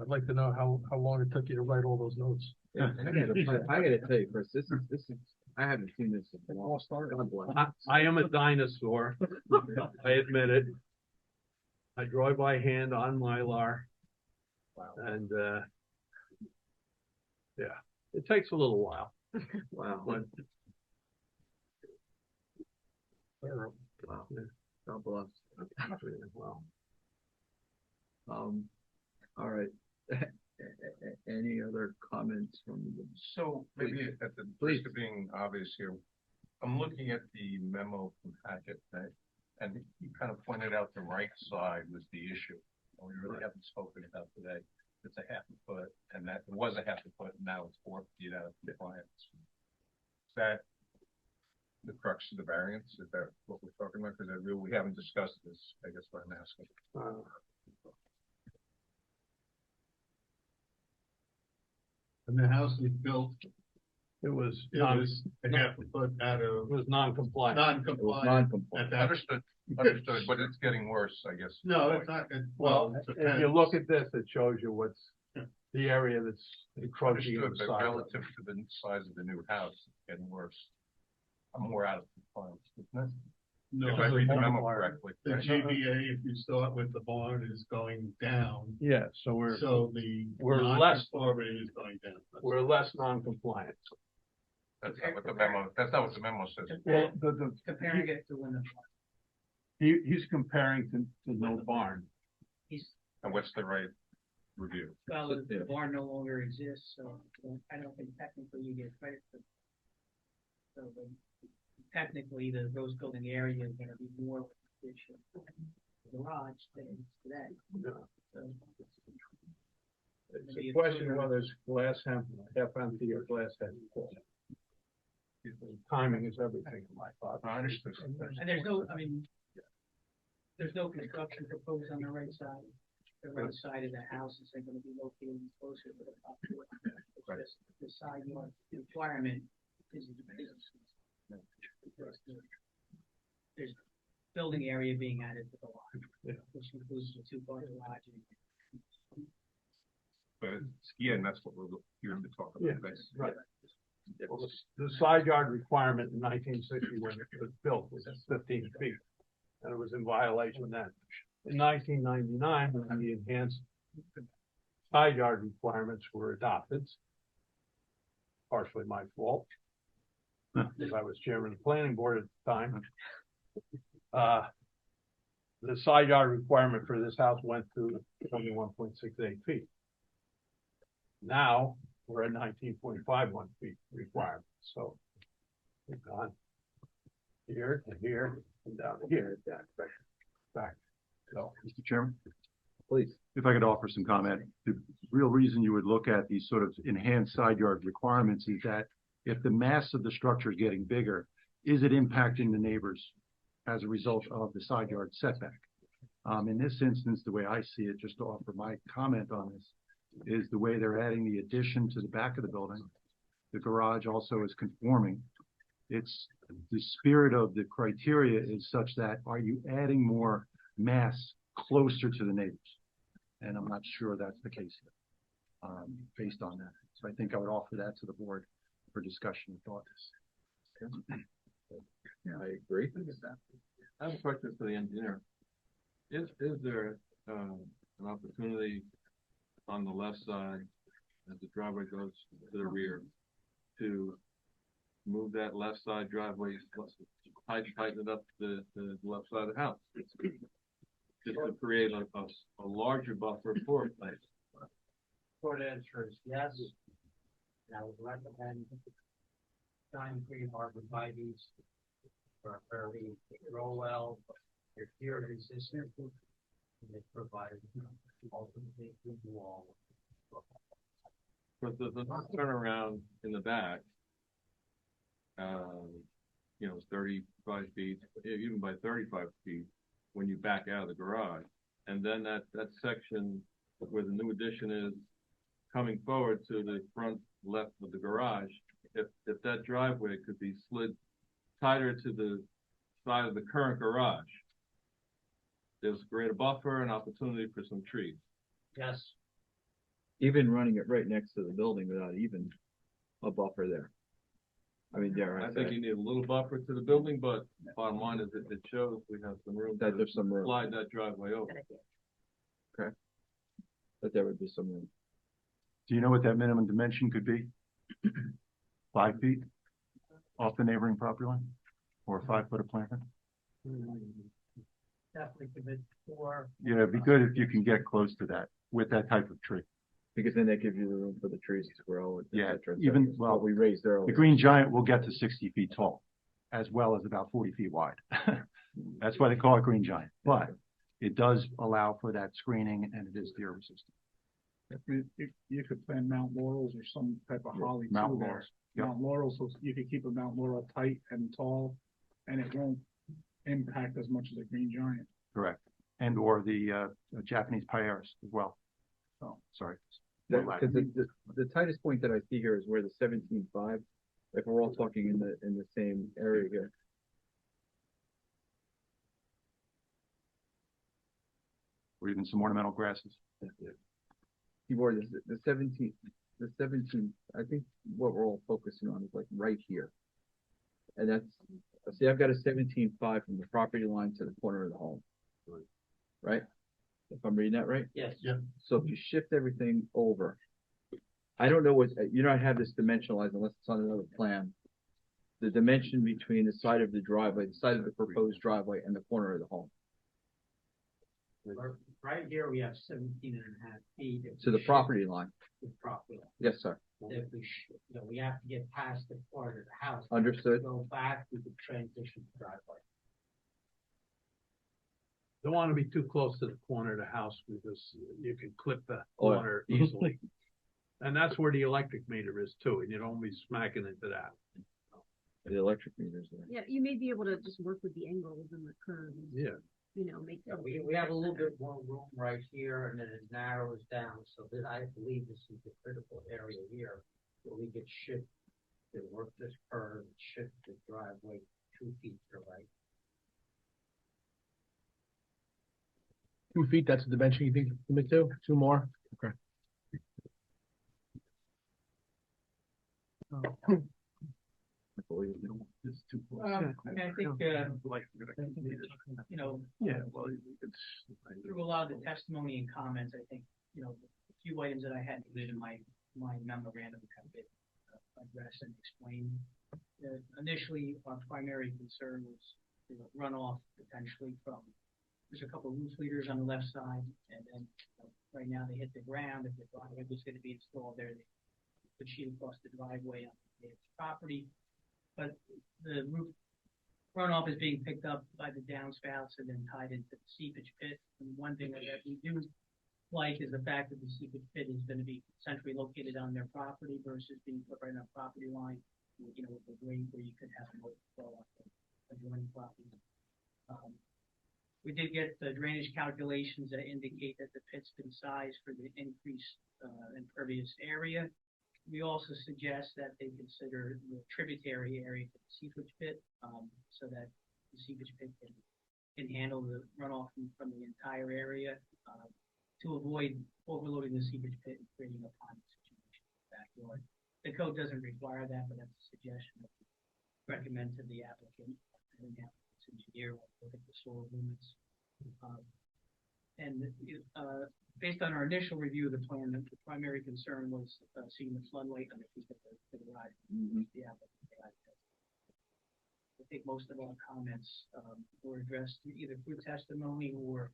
I'd like to know how long it took you to write all those notes. I gotta tell you, Chris, this is, I haven't seen this in a long time. God bless. I am a dinosaur. I admit it. I draw by hand on Mylar. Wow. And, yeah, it takes a little while. Wow. But Wow. God bless. Wow. All right. Any other comments from the? So maybe at the risk of being obvious here, I'm looking at the memo from Hackett, right? And he kind of pointed out the right side was the issue. And we really haven't spoken about today. It's a 1/2 foot, and that it was a 1/2 foot, and now it's 4 feet out of compliance. Is that the crux of the variance? Is that what we're talking about? Because we haven't discussed this. I guess what I'm asking. And the house was built, it was a 1/2 foot out of. It was non-compliant. Non-compliant. At that- Understood, but it's getting worse, I guess. No, it's not, Well, it if you depends. look at this, it shows you what's the area that's encroaching Understood, in the but side. relative to the size of the new house, it's getting worse. I'm more out of compliance, isn't it? No, If I read the memo Barn. correctly. the right? GBA, if you start with the barn, is going down, Yeah, so we're so the we're less- non-conformity is going down. we're less non-compliant. That's not what the memo, that's not what the memo says. Well, Comparing it to when the, he's comparing to no barn. And what's the right review? well, the barn no longer exists, so I don't think technically you get credit for. So technically, the rose building area is gonna be more efficient garage than it is today. So, It's a question of whether it's glass half empty or glass half full. Timing is everything in my thought. I understood. and there's no, I mean, there's no construction proposed on the right side. The right side of the house is gonna be located closer to the property. It's just the side yard requirement is. There's building area being added to the lot. which includes the two-car garage. But again, that's what we're here to talk about. Right. Well, the side yard requirement in 1960 when it was built was 15 feet, and it was in violation then. In 1999, when the enhanced side yard requirements were adopted, partially my fault, because I was chairman of the planning board at the time. The side yard requirement for this house went to 21.68 feet. Now, we're at 19.51 feet requirement, so we've gone here and here and down to here, back. So, Mr. Chairman? Please. If I could offer some comment. The real reason you would look at these sort of enhanced side yard requirements is that if the mass of the structure is getting bigger, is it impacting the neighbors as a result of the side yard setback? In this instance, the way I see it, just to offer my comment on this, is the way they're adding the addition to the back of the building. The garage also is conforming. It's the spirit of the criteria is such that are you adding more mass closer to the neighbors? And I'm not sure that's the case here, based on that. So I think I would offer that to the board for discussion and thought. Yeah, I agree. I have a question for the engineer. Is there an opportunity on the left side as the driveway goes to the rear to move that left side driveway, tighten it up to the left side of the house? Just to create a larger buffer for a place. Short answer is yes. And I would recommend Shine Tree arborvitaes are fairly grow well, they're tear resistant, and they provide ultimately good wall. But the turnaround in the back, is 35 feet, even by 35 feet, when you back out of the garage. And then that section where the new addition is coming forward to the front left of the garage, if that driveway could be slid tighter to the side of the current garage, there's greater buffer and opportunity for some trees. Yes. Even running it right next to the building without even a buffer there. I mean, I think you need a little buffer to the building, but bottom line is it shows we have some room that there's some room. Slide that driveway over. Okay. That there would be some room. Do you know what that minimum dimension could be? 5 feet off the neighboring property line, or 5 foot of planting? Definitely commit for. Yeah, it'd be good if you can get close to that with that type of tree. Because then that gives you the room for the trees to grow. Yeah, cetera, even, so well, we raised earlier. the green giant will get to 60 feet tall, as well as about 40 feet wide. That's why they call it green giant, but it does allow for that screening and it is deer resistant. You could plant Mount Laurels or some type of holly Mount too there. Laurels. Yep. Mount Laurels, so you could keep a Mount Laurel tight and tall, and it won't impact as much as a green giant. Correct. And or the Japanese Pieris as well. Oh, sorry. Because the tightest point that I see here is where the 17.5, if we're all talking in the same area here. Or even some ornamental grasses. Keyboard is the 17, I think what we're all focusing on is like right here. And that's, see, I've got a 17.5 from the property line to the corner of the home. Right? If I'm reading that right? Yes. Yeah. So if you shift everything over, I don't know what, I have this dimensionalized unless it's on another plan. The dimension between the side of the driveway, the side of the proposed driveway and the corner of the home. Right here, we have 17.5 feet. To the property line. The property line. Yes, sir. If we have to get past the corner of the house. Understood. Go back, we could transition the driveway. Don't want to be too close to the corner of the house because you can clip the corner easily. And that's where the electric meter is too, and you don't be smacking into that. The electric meters there. Yeah, you may be able to just work with the angles and the curves. Yeah. Make. Yeah, we have a little bit more room right here, and then it narrows down, so that I believe this is the critical area here, where we could shift, to work this curve, shift the driveway 2 feet to the right. 2 feet, that's the dimension you think you commit to? 2 more? Okay. I think, you know, through a lot of the testimony and comments, I think, you know, a few items that I had included in my memorandum kind of get addressed and explained. Initially, our primary concern was, you know, runoff potentially from, there's a couple of roof leaders on the left side, and then right now they hit the ground. If the driveway was going to be installed there, they could shoot across the driveway on the property. But the roof runoff is being picked up by the downspouts and then tied into the seepage pit. And one thing that we do like is the fact that the seepage pit is going to be centrally located on their property versus being put right on a property line, you know, with the grade where you could have an overflow off the adjoining property. We did get the drainage calculations that indicate that the pit's been sized for the increased impervious area. We also suggest that they consider the tributary area for the seepage pit, so that the seepage pit can handle the runoff from the entire area, to avoid overloading the seepage pit and creating a pond situation in the backyard. The code doesn't require that, but that's a suggestion that we recommend to the applicant and the applicant's engineer when we look at the soil limits. Based on our initial review of the plan, the primary concern was seeing the floodlight underneath the garage. The applicant provided that. I think most of our comments were addressed either through testimony or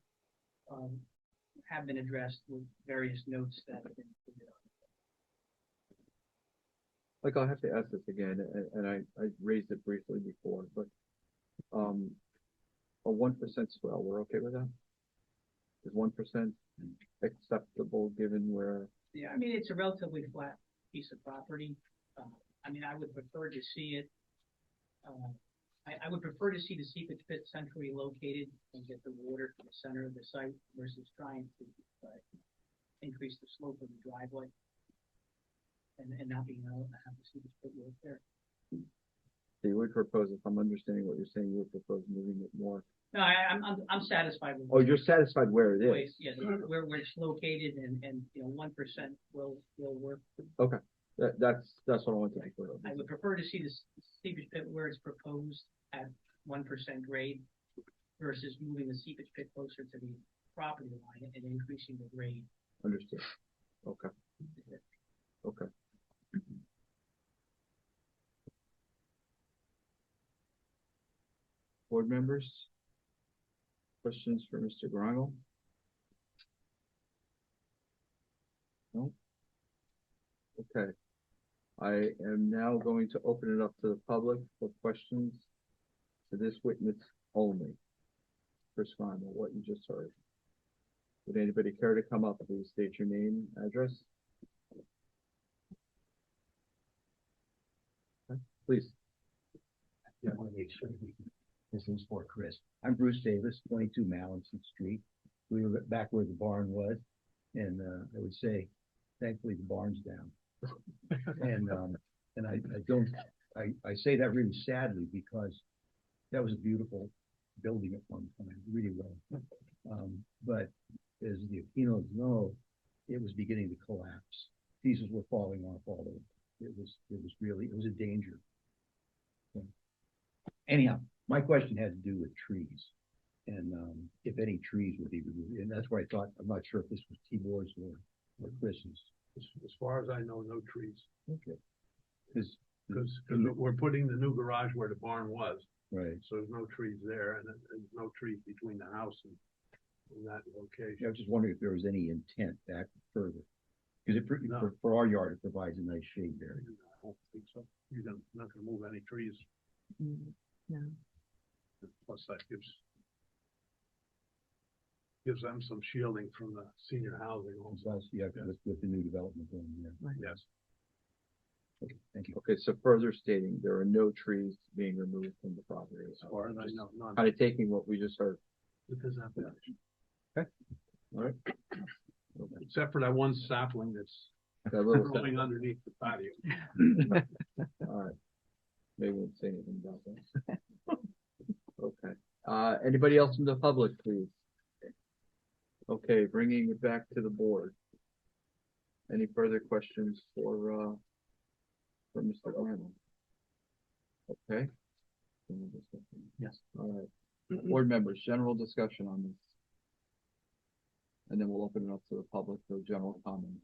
have been addressed with various notes that have been included on. Like, I'll have to ask this again, and I raised it briefly before, but a 1% swell, we're okay with that? Is 1% acceptable given where? Yeah, I mean, it's a relatively flat piece of property. I mean, I would prefer to see it, I would prefer to see the seepage pit centrally located and get the water to the center of the site versus trying to increase the slope of the driveway and not being able to have the seepage pit work there. So you would propose, if I'm understanding what you're saying, you would propose moving it more? No, I'm satisfied with. Oh, you're satisfied where it is? Yes, where it's located and, you know, 1% will work. Okay, that's what I want to be clear of. I would prefer to see the seepage pit where it's proposed at 1% grade versus moving the seepage pit closer to the property line and increasing the grade. Understood. Okay. Okay. Board members? Questions for Mr. Grangel? No? Okay. I am now going to open it up to the public for questions to this witness only. Chris Grangel, what you just heard. Would anybody care to come up? Please state your name, address. Okay, please. Yeah, I want to make sure this is for Chris. I'm Bruce Davis, 22 Mallinson Street. We were back where the barn was, and I would say, thankfully, the barn's down. And I say that really sadly because that was a beautiful building at one time, really well. But as the Aquinos know, it was beginning to collapse. Pieces were falling off all over. It was a danger. So, anyhow, my question had to do with trees, and if any trees would be removed. And that's where I thought, I'm not sure if this was Tibor's or Chris's. As far as I know, no trees. Okay. Because we're putting the new garage where the barn was. Right. So there's no trees there, and there's no trees between the house and that location. I was just wondering if there was any intent back further. Because for our yard, it provides a nice shade there. I don't think so. You're not going to move any trees. No. Plus that gives them some shielding from the senior housing also. Yeah, with the new development going there. Right. Yes. Okay, thank you. Okay, so further stating, there are no trees being removed from the property. As far as I know, none. Kind of taking what we just heard. Because of that. Okay. All right. Except for that one sapling that's That little growing underneath the patio. All right. Maybe we won't say anything about that. Okay. Anybody else from the public, please? Okay, bringing it back to the board. Any further questions for Mr. Arnold? Okay. Yes. All right. Board members, general discussion on this. And then we'll open it up to the public for general comments.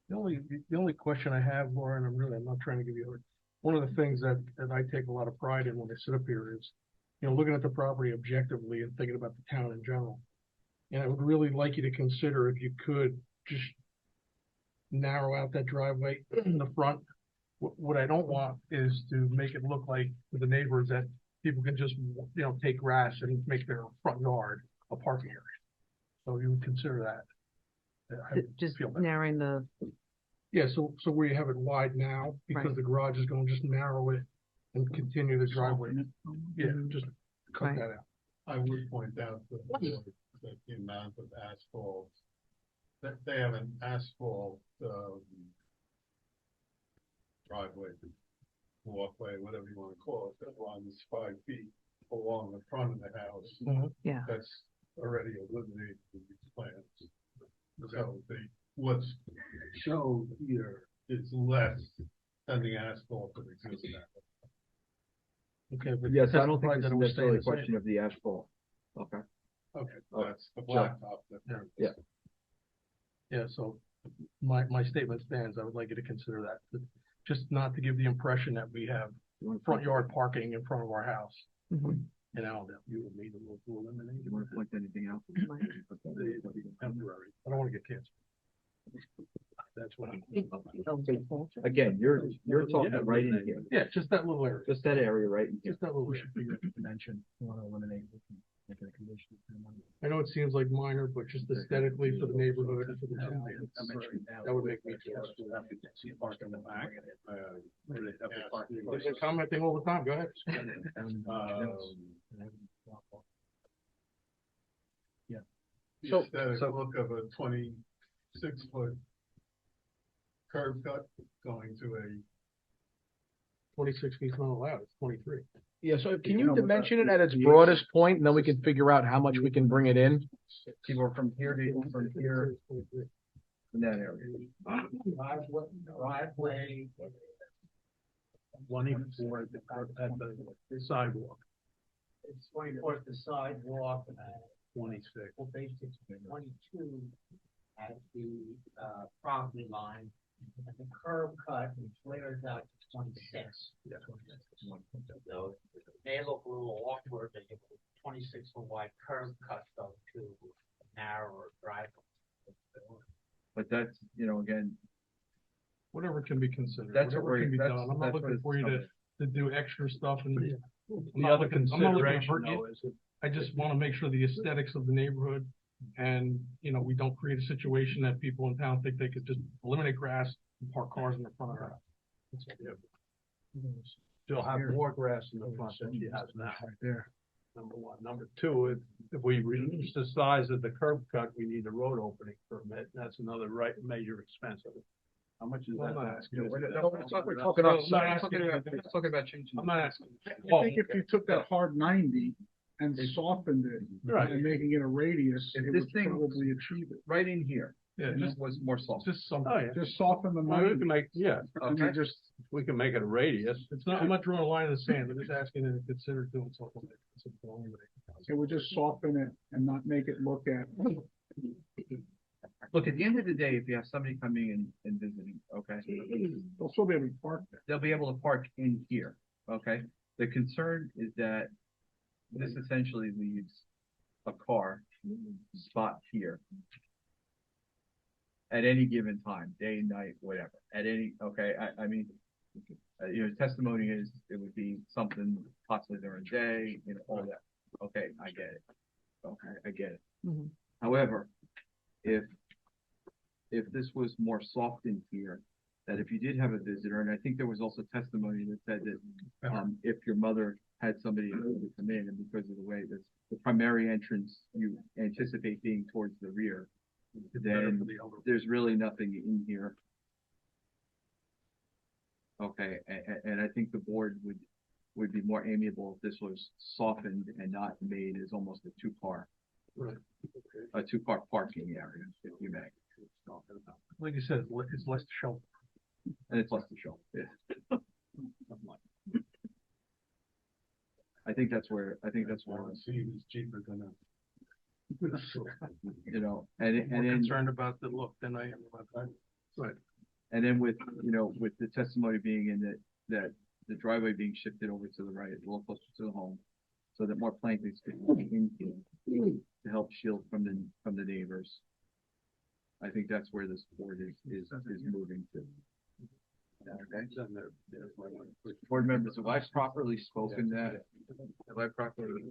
The only question I have, Laura, and I'm not trying to give you one of the things that I take a lot of pride in when I sit up here is, looking at the property objectively and thinking about the town in general. And I would really like you to consider, if you could, just narrow out that driveway in the front. What I don't want is to make it look like to the neighbors that people can just, take grass and make their front yard a parking area. So you would consider that. Just feel better. narrowing the, Yeah, so where you have it wide now, because Right. the garage is gonna just narrow it and continue the driveway. Yeah, just cut Right. that out. I would point out that the amount of asphalt, that they have an asphalt, driveway, walkway, whatever you wanna call it, that runs 5 feet along the front of the house. yeah. That's already eliminated in these plans. So what's shown here is less than the asphalt that exists now. Okay, but Yes, I don't testified think that this it is was necessarily a staying the question same. of the asphalt. Okay. Okay, Oh, that's the sure. blacktop. Yeah. Yeah, so my statement stands. I would like you to consider that, just not to give the impression that we have front yard parking in front of our house. Mhm. In Allendale, you would need to eliminate. You want to point anything out? Temporary. I don't want to get cancer. That's what I'm. Again, you're talking right in here. Yeah, just that little area. Just that area right in here. Just that little. We should figure out the dimension, we want to eliminate, we can make it a condition. I know it seems like minor, but just aesthetically for the neighborhood and for the town, that would make me feel. See a park in the back. They're commenting all the time, go ahead. Yeah. The aesthetic look of a 26-foot curb cut going to a 26 feet not allowed, it's 23. Yeah, so can you dimension it at its broadest point, and then we can figure out how much we can bring it in? See, we're from here in that area. driveway 24 at the sidewalk. It's 24 at the sidewalk, 26. well, basically 22 at the, property line. And the curb cut flares out to 26. Yeah. So it may look a little awkward that you put 26-foot wide curb cut though to a narrower driveway. But that's, again, Whatever can be considered, That's whatever what can be that's- done. I'm not that's what looking for you it's to do extra stuff and. I'm The not other looking- I'm not looking to consideration hurt you. though is that I just want to make sure the aesthetics of the neighborhood and, we don't create a situation that people in town think they could just eliminate grass and park cars in the front of their house. That's all. you'll have more grass in the front than you have now. Right there. Number one. Number two, if we reduce the size of the curb cut, we need a road opening permit. That's another major expense of it. How much is that? I'm not asking. We're talking about, I'm not asking. talking about changing. I'm not asking. I think if you took that hard 90 and softened it Right. and making it a radius, If it this would thing- probably achieve it. Right in here. Yeah, And just, that was more soft. just some, Oh, yeah. Just soften the Well, we 90 can make, and you just, we can make it a radius. it's not, I'm not drawing a line in the sand. I'm just asking you to consider doing something like this. it would just soften it and not make it look at. Look, at the end of the day, if you have somebody coming in and visiting, okay, They'll still be able to park there. they'll be able to park in here, okay? The concern is that this essentially leaves a car spot here at any given time, day, night, whatever, okay, I mean, testimony is it would be something possibly during the day, all that. Okay, I get it. Okay, I get it. Mhm. However, if this was more soft in here, that if you did have a visitor, and I think there was also testimony that said that, if your mother had somebody who would come in, and because of the way that the primary entrance you anticipate being towards the rear, then there's really nothing in here. Okay, and I think the board would be more amiable if this was softened and not made as almost a two-car Right. A two-car parking area, if you may. Like you said, it's less to show. And it's less to show. Yeah. I think that's where See, it's cheaper than a. you know, and More then concerned about the look than I am about that. Right. and then with with the testimony being in that the driveway being shifted over to the right, a little closer to the home, so that more plantings can to help shield from the neighbors. I think that's where this board is moving to. Okay. Board members, have I properly spoken that? Have I properly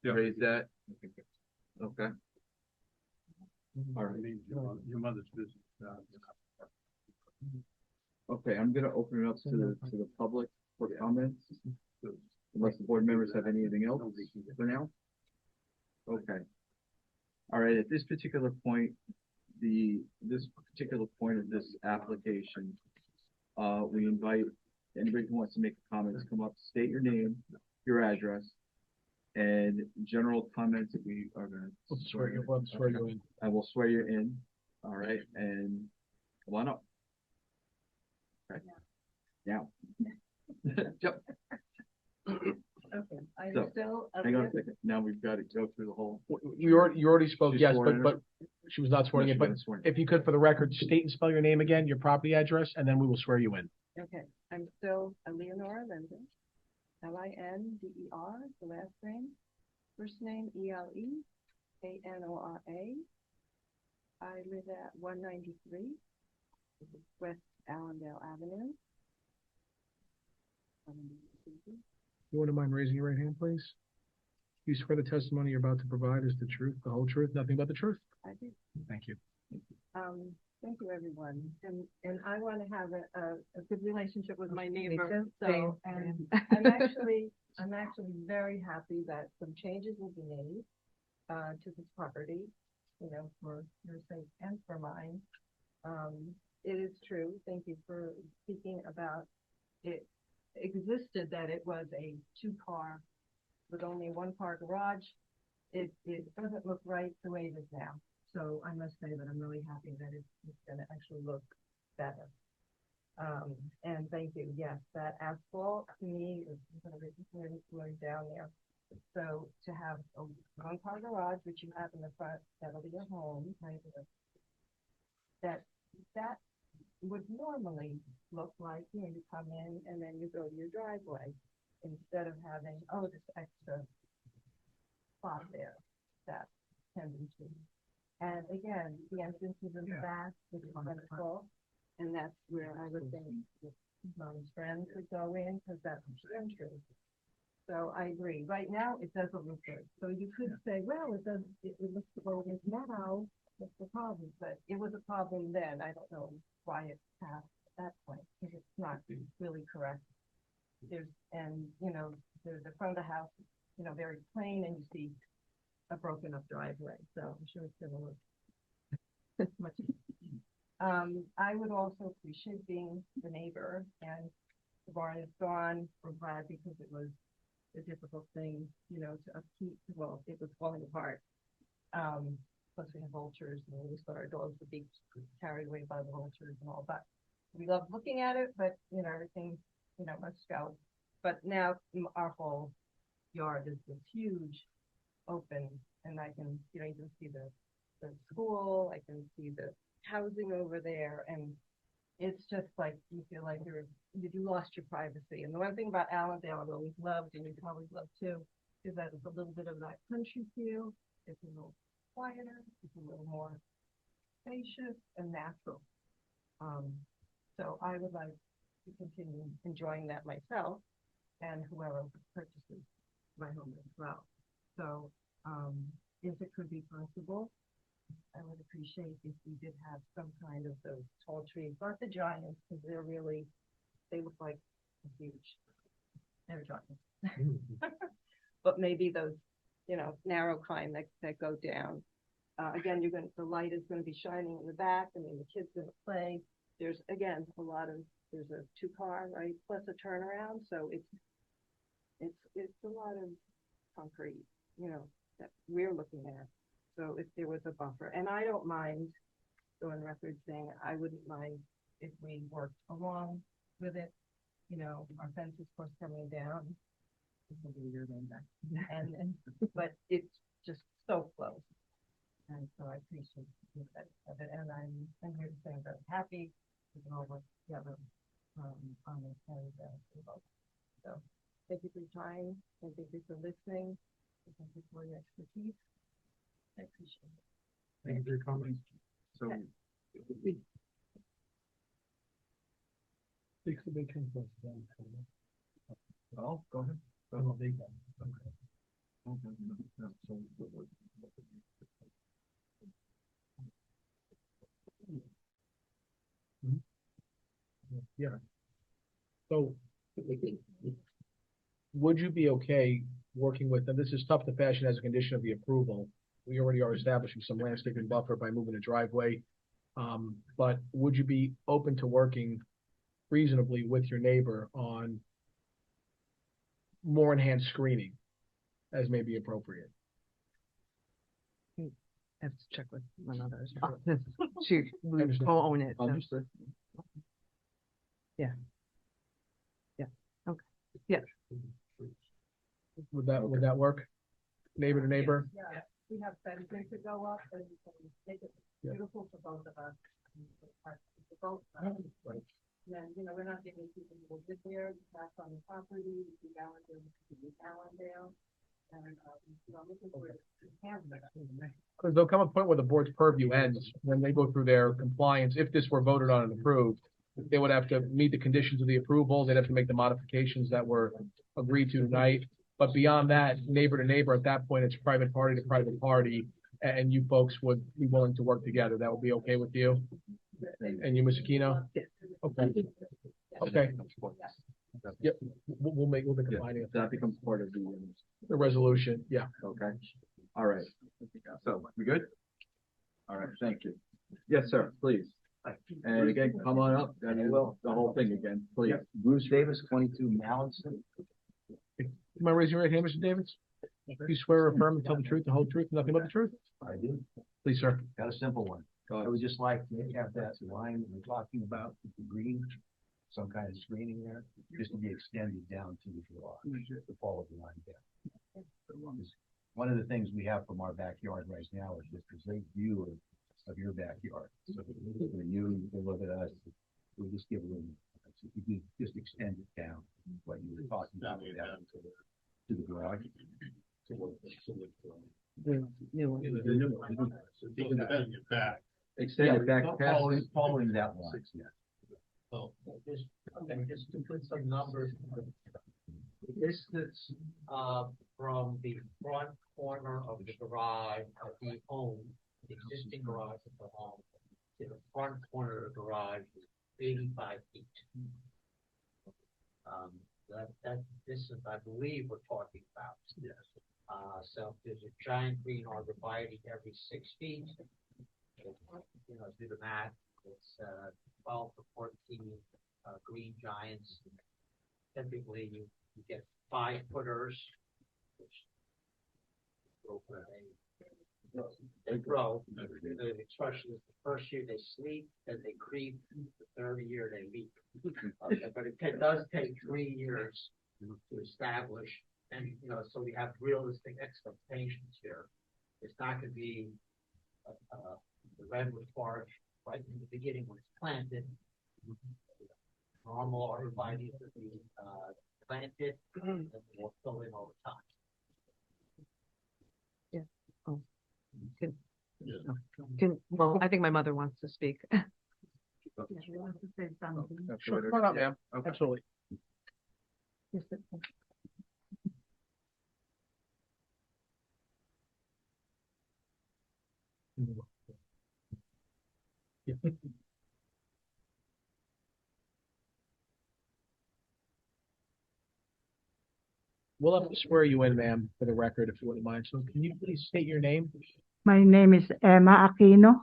raised that? Okay. All right. Your mother's business. Okay, I'm gonna open it up to the public for comments. Unless the board members have anything else for now? Okay. All right, at this particular point, this particular point of this application, we invite anybody who wants to make a comment to come up, state your name, your address, and general comments that we are gonna Swear you in. I will swear you in. All right, and come on up. Okay. Now. Yep. Okay, I'm So, still. hang on a second. Now we've got to go through the whole. You already spoke, She's yes, sworn in. but she was not sworn No, in, she but wasn't sworn in. if you could, for the record, state and spell your name again, your property address, and then we will swear you in. Okay, I'm still Leonora Linder, Linder, the last name, first name Elenora. I live at 193 West Allendale Avenue. You wouldn't mind raising your right hand, please? You swear the testimony you're about to provide is the truth, the whole truth, nothing but the truth? I do. Thank you. Thank you, everyone. And I want to have a good relationship with my Me neighbor. too. So, Same. I'm actually very happy that some changes will be made to this property, for your sake and for mine. It is true. Thank you for speaking about it. Existed that it was a two-car with only one-car garage. It doesn't look right the way it is now. So I must say that I'm really happy that it's going to actually look better. And thank you. Yes, that asphalt to me is going down there. So to have a one-car garage, which you have in the front, that'll be your home, right? That would normally look like, you come in and then you go to your driveway instead of having, this extra spot there, that tendency. And again, the entrance is in the back, which is wonderful, and that's where I would think mom's friends would go in, because that's the entrance. So I agree. Right now, it doesn't look good. So you could say, well, it looks the way it is now. What's the problem? But it was a problem then. I don't know why it passed at that point, because it's not really correct. There's the front of the house, very plain, and you see a broken up driveway. So I'm sure it's gonna look much. I would also appreciate being the neighbor, and the barn is gone. We're glad, because it was a difficult thing, to upkeep. Well, it was falling apart. Plus we have vultures, and we thought our dogs would be carried away by the vultures and all that. We love looking at it, but everything, must go. But now our whole yard is this huge open, and I can, you can see the school, I can see the housing over there, and it's just like you feel like you lost your privacy. And the one thing about Allendale I've always loved, and you probably love too, is that it's a little bit of that country feel. It's a little quieter, it's a little more spacious and natural. So I would like to continue enjoying that myself, and whoever purchases my home as well. So if it could be possible, I would appreciate if we did have some kind of those tall trees, not the giants, because they look like huge. They're giants. But maybe those, narrow kind that go down. Again, the light is going to be shining in the back. I mean, the kids going to play. There's there's a two-car, right, plus a turnaround. So it's a lot of concrete, that we're looking at. So if there was a buffer, and I don't mind doing record saying, I wouldn't mind if we worked along with it. You know, our fence is of course coming down. And, but it's just so close. And so I appreciate that of it, and I'm here to say I'm very happy we can all work together, on this and, so thank you for trying, and thank you for listening, and thank you for your expertise. I appreciate it. Thank you for your comments. So, oh, go ahead. Yeah. So would you be okay working with, and this is tough to fashion as a condition of the approval. We already are establishing some landscaping buffer by moving the driveway. But would you be open to working reasonably with your neighbor on more enhanced screening as may be appropriate? I have to check with my mother as well. She, we co-own it. So. Understood. Yeah. Yeah. Okay. Yeah. Would that work? Neighbor to neighbor? Yeah, we have fencing to go up, and we can make it beautiful for both of us. For both sides. Right. Then, you know, we're not getting people who live there, pass on the property, we do Allendale, we do Allendale. And, you know, I'm looking for it to have that. Because there'll come a point where the board's purview ends, when they go through their compliance, if this were voted on and approved, they would have to meet the conditions of the approval, they'd have to make the modifications that were agreed to tonight. But beyond that, neighbor to neighbor, at that point, it's private party to private party, and you folks would be willing to work together. That would be okay with you? And you, Ms. Aquino? Okay. Okay. Yep, we'll make the finding. That becomes part of The resolution, yeah. Okay. All right. So, we good? All right, thank you. Yes, sir, please. And again, come on up, and the whole thing again, please. Bruce Davis, 22 Mallinson. Am I raising your right hand, Mr. Davis? Do you swear or affirm to tell the truth, the whole truth, and nothing but the truth? I do. Please, sir. Got a simple one. I would just like to have that line we're talking about with the green, some kind of screening there, just to be extended down to the garage, to follow the line down. One of the things we have from our backyard right now is just a great view of your backyard. So when you can look at us, we'll just give a little, if you could just extend it down, what you were talking about, down to the garage. Extend it back past. Following that line, yeah. Oh, just to put some numbers. The distance, from the front corner of the garage of the home, the existing garage of the home, to the front corner of the garage is 85 feet. That distance, I believe we're talking about. Yes. So if there's a giant green arborvitae every 6 feet, you know, do the math, it's 12 to 14 green giants. Typically, you get 5-footers, which grow for they grow. The expression is the first year they sleep, then they creep, the third year they leap. But it does take 3 years to establish, and you know, so we have realistic expectations here. It's not going to be the redwood forest right in the beginning when it's planted. Normal arborvitae will be planted and will fill in over time. Yeah. Oh. Well, I think my mother wants to speak. Sure, come on up, ma'am. Absolutely. We'll have to swear you in, ma'am, for the record, if you wouldn't mind. So can you please state your name? My name is Emma Aquino.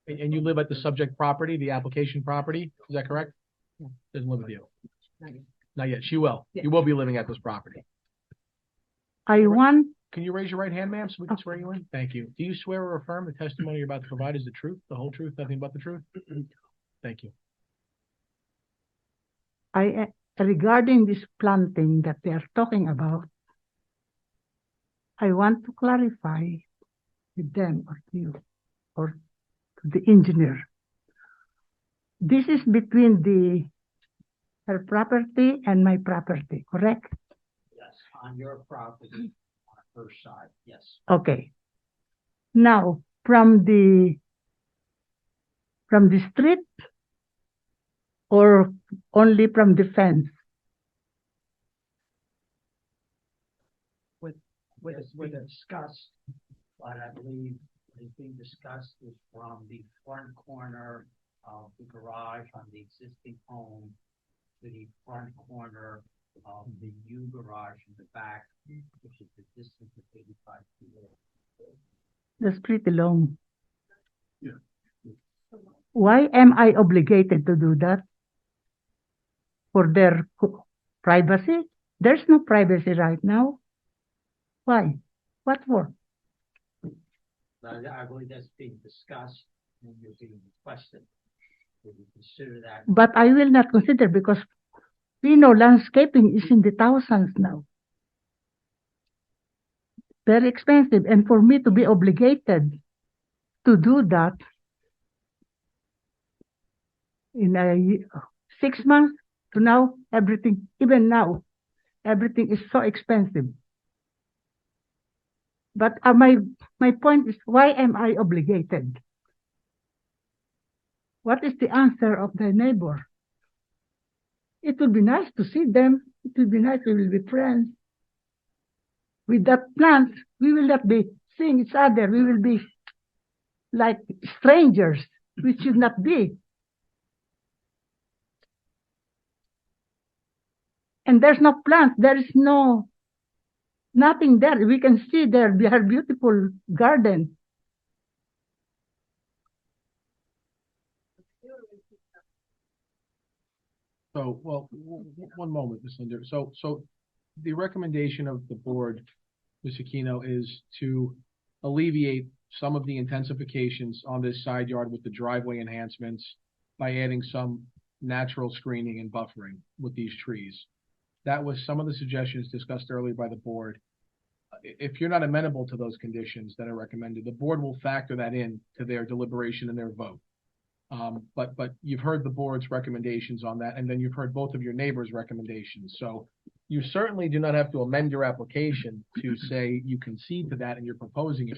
And you live at the subject property, the application property, is that correct? Doesn't live with you. Not yet. She will. Yeah. You will be living at this property. I want Can you raise your right hand, ma'am, so we can swear you in? Thank you. Do you swear or affirm the testimony you're about to provide is the truth, the whole truth, nothing but the truth? Thank you. Regarding this planting that they are talking about, I want to clarify with them or to you or to the engineer. This is between her property and my property, correct? Yes, on your property, on her side, yes. Okay. Now, from the street or only from the fence? With discussed, but I believe what is being discussed is from the front corner of the garage on the existing home to the front corner of the new garage in the back, which is the distance of 85 feet. That's pretty long. Yeah. Why am I obligated to do that? For their privacy? There's no privacy right now. Why? What for? I believe that's being discussed and you're being requested. Will you consider that? But I will not consider because we know landscaping is in the thousands now. Very expensive. And for me to be obligated to do that in 6 months to now, everything, even now, everything is so expensive. But my point is, why am I obligated? What is the answer of the neighbor? It would be nice to see them. It would be nice, we will be friends. With that plant, we will not be seeing each other. We will be like strangers, which should not be. And there's no plants. There is nothing there. We can see their beautiful garden. So, well, one moment, Ms. Linder. So the recommendation of the board, Ms. Aquino, is to alleviate some of the intensifications on this side yard with the driveway enhancements by adding some natural screening and buffering with these trees. That was some of the suggestions discussed earlier by the board. If you're not amenable to those conditions that are recommended, the board will factor that in to their deliberation and their vote. But you've heard the board's recommendations on that, and then you've heard both of your neighbors' recommendations. So you certainly do not have to amend your application to say you concede to that and you're proposing it,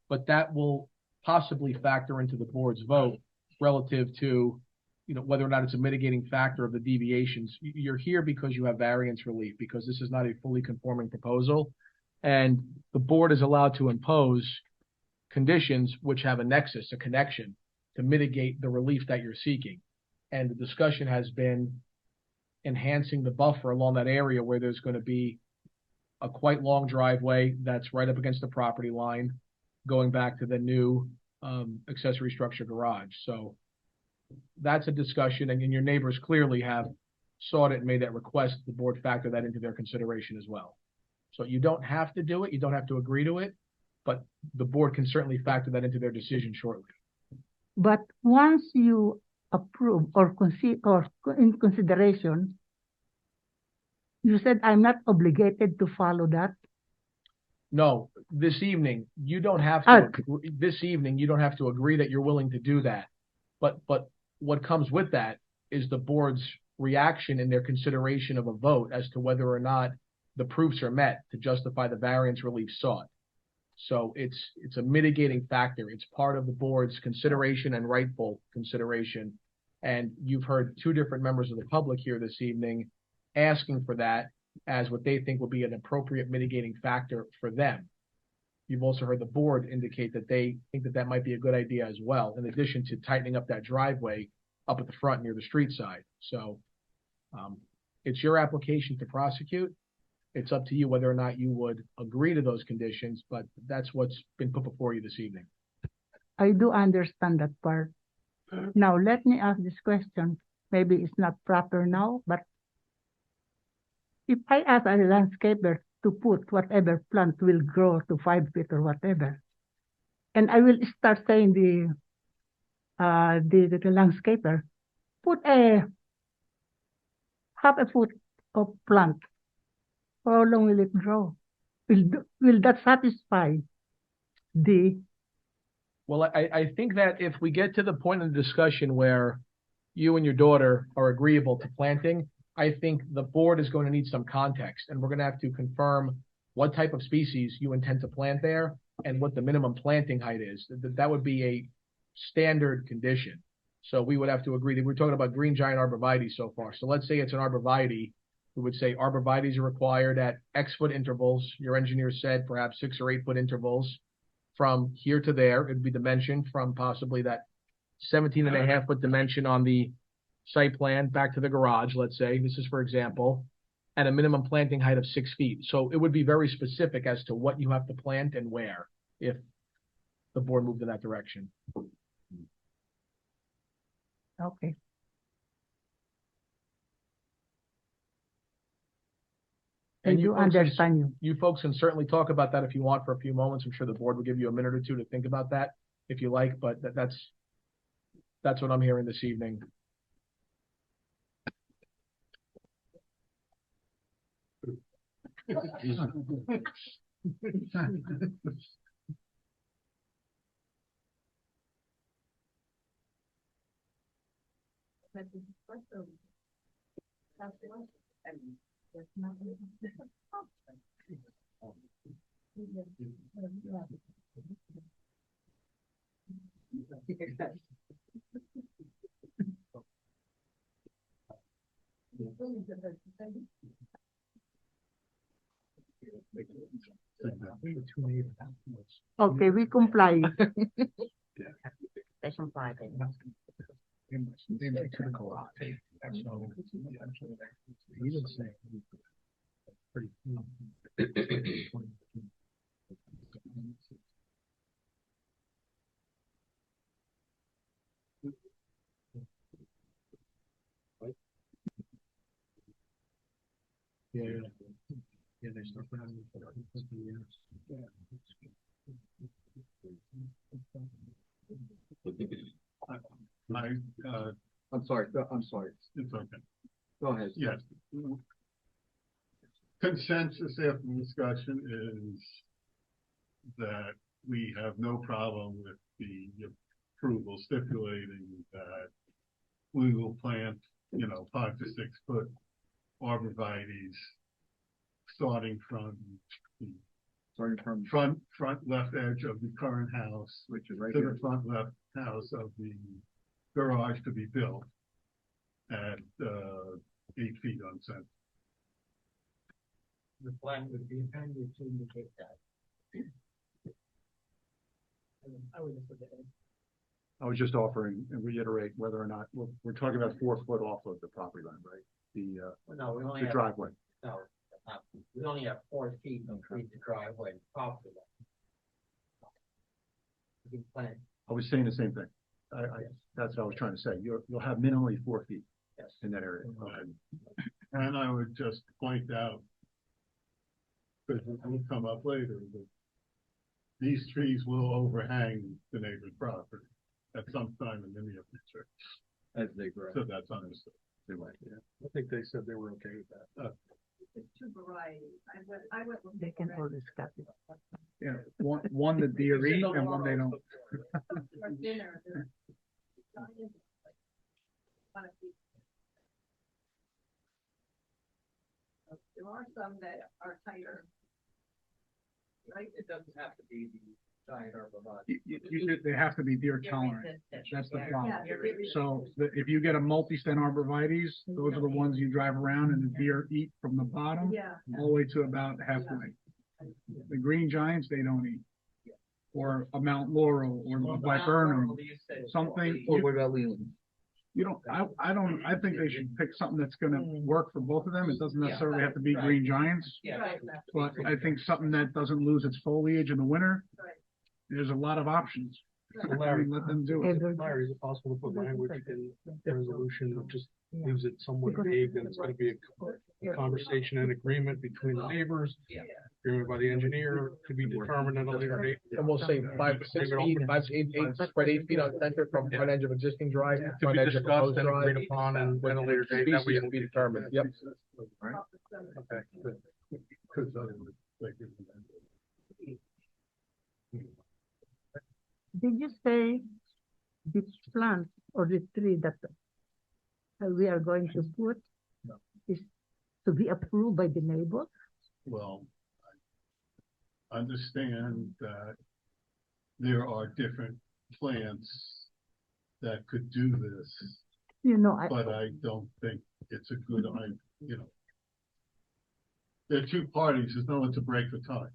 but that will possibly factor into the board's vote relative to, whether or not it's a mitigating factor of the deviations. You're here because you have variance relief, because this is not a fully conforming proposal, and the board is allowed to impose conditions which have a nexus, a connection, to mitigate the relief that you're seeking. And the discussion has been enhancing the buffer along that area where there's going to be a quite long driveway that's right up against the property line, going back to the new accessory structure garage. So that's a discussion, and your neighbors clearly have sought it and made that request. The board factor that into their consideration as well. So you don't have to do it, you don't have to agree to it, but the board can certainly factor that into their decision shortly. But once you approve or in consideration, you said I'm not obligated to follow that. No, this evening you don't have to. This evening you don't have to agree that you're willing to do that. But what comes with that is the board's reaction in their consideration of a vote as to whether or not the proofs are met to justify the variance relief sought. So it's a mitigating factor. It's part of the board's consideration and rightful consideration. And you've heard two different members of the public here this evening asking for that as what they think will be an appropriate mitigating factor for them. You've also heard the board indicate that they think that that might be a good idea as well, in addition to tightening up that driveway up at the front near the street side. So it's your application to prosecute. It's up to you whether or not you would agree to those conditions, but that's what's been put before you this evening. I do understand that part. Now, let me ask this question. Maybe it's not proper now, but if I ask a landscaper to put whatever plant will grow to 5 feet or whatever. And I will start saying the landscaper, put a half a foot of plant. How long will it grow? Will that satisfy the? Well, I think that if we get to the point in the discussion where you and your daughter are agreeable to planting, I think the board is going to need some context, and we're going to have to confirm what type of species you intend to plant there and what the minimum planting height is. That would be a standard condition. So we would have to agree that we're talking about green giant arborvitae so far. So let's say it's an arborvitae. We would say arborvitaes are required at X foot intervals. Your engineer said perhaps 6 or 8 foot intervals from here to there. It'd be dimensioned from possibly that 17.5 foot dimension on the site plan back to the garage, let's say. This is for example, at a minimum planting height of 6 feet. So it would be very specific as to what you have to plant and where if the board moved in that direction. Okay. I And you do folks can- understand you. You folks can certainly talk about that if you want for a few moments. I'm sure the board will give you a minute or two to think about that if you like, but that's what I'm hearing this evening. Okay, we comply. They comply. Yeah, they start running for a couple of years. I'm sorry, It's okay. go ahead. Yes. Consensus after discussion is that we have no problem with the approval stipulating that we will plant, 5 to 6 foot arborvitaes starting from the front left edge of the current house, which is right to the front left house of the garage to be built at 8 feet on center. The plan would be intended to indicate that. I would just look at it. I was just offering and reiterate whether or not, we're talking about 4 foot off of the property line, right? No, we only The have. driveway. No, we only have 4 feet between the driveway and property line. We plan, I was saying the same thing. That's what I was trying to say. You'll have minimally 4 feet yes. in that area. Okay. And I would just point out, because it will come up later, that these trees will overhang the neighbor's property at some time in the near future. As they grow. So that's understood. I think they said they were okay with that. It's 2 varieties. I went with. They can always cut it. Yeah, one the deer eat and one they don't. For dinner, they're giant, like, 1 feet. There are some that are tighter. Right? it doesn't have to be the giant arborvitae. They have to be deer tolerant. That's the problem. So if you get a multi-stem arborvitaes, those are the ones you drive around and the deer eat from the bottom Yeah. all the way to about halfway. The green giants, they don't eat. Or a Mount Laurel or a viburnum, something. Or what about Leland? You don't, I think they should pick something that's gonna work for both of them. It doesn't necessarily have to be green giants. Yeah. But I think something that doesn't lose its foliage in the winter, there's a lot of options. Larry, Let them do it. Larry, is it possible to put language in the resolution of just leaves it somewhat vague, then it's gonna be a conversation and agreement between the neighbors. Agreement by the engineer to be determined at a later date. And we'll say 5 to 6 feet, 5 to 8, spread 8 feet on center from front edge of existing drive, To front be edge of discussed proposed and drive. agreed upon and With at a later date, that we species to be determined, yep. Okay. Did you say this plant or the tree that we are going to put is to be approved by the neighbor? Well, I understand that there are different plants that could do this, You know, but I don't think it's a good idea, you know. There are two parties, there's no one to break the tie.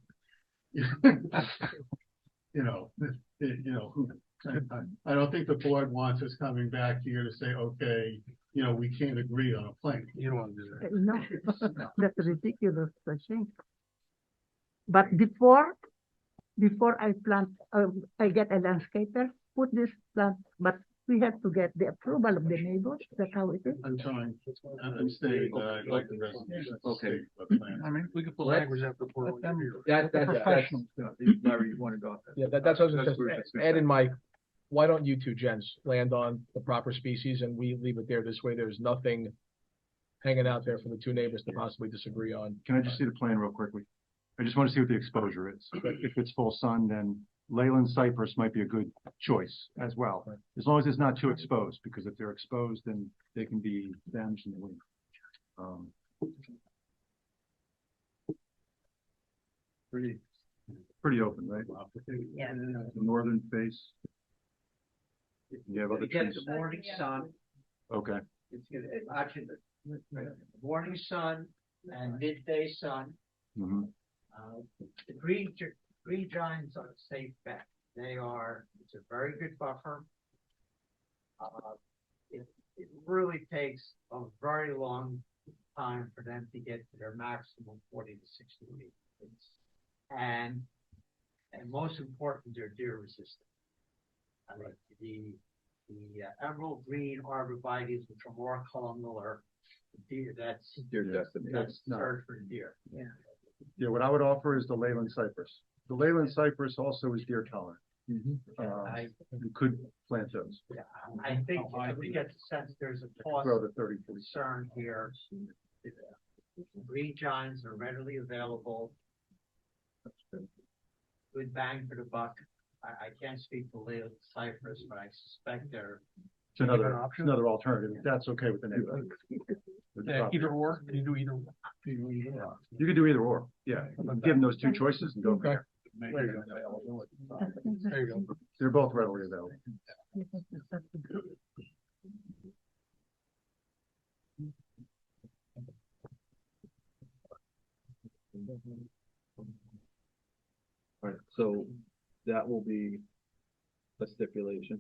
You know, I don't think the board wants us coming back here to say, okay, you know, we can't agree on a plan. You don't want to do that. no, that's ridiculous, I think. But before I plant, I get a landscaper, put this plant, but we have to get the approval of the neighbors. That's how it is. I'm saying that I'd like the resolution. to Okay. state the plan. I mean, we could put Let's- language after board. That's Professionals. Larry, you wanted to go off that? Yeah, that's what I was That's gonna what say. Ed and Mike, why don't you two gents land on the proper species and we leave it there? This way there's nothing hanging out there for the two neighbors to possibly disagree on. Can I just see the plan real quickly? I just want to see what the exposure is. If it's full sun, then Leyland cypress might be a good choice as well. As long as it's not too exposed, because if they're exposed, then they can be damaged in the wind. Pretty open, right? Yeah. The northern face. You have other You get trees. the morning sun, Okay, it's gonna, actually, the morning sun and midday sun. hmm The green giants are a safe bet. It's a very good buffer. It really takes a very long time for them to get to their maximum 40 to 60 feet. And most important, they're deer resistant. I mean, the emerald green arborvitaes, which are more columnar, deer, that's destiny. that's No. search for deer. Yeah, what I would offer is the Leyland cypress. The Leyland cypress also is deer tolerant. You could plant those. Yeah, I think we get the sense there's a cost Grow to 30, 40. concern here. Green giants are readily available. Good bang for the buck. I can't speak to Leyland cypress, but I suspect they're. It's another alternative. If that's okay with the neighborhood. With the property. Either or, can you do either? You could do either or, yeah. Give them those two choices and go from there. There you go. There you go. They're both readily available. All right, so that will be a stipulation.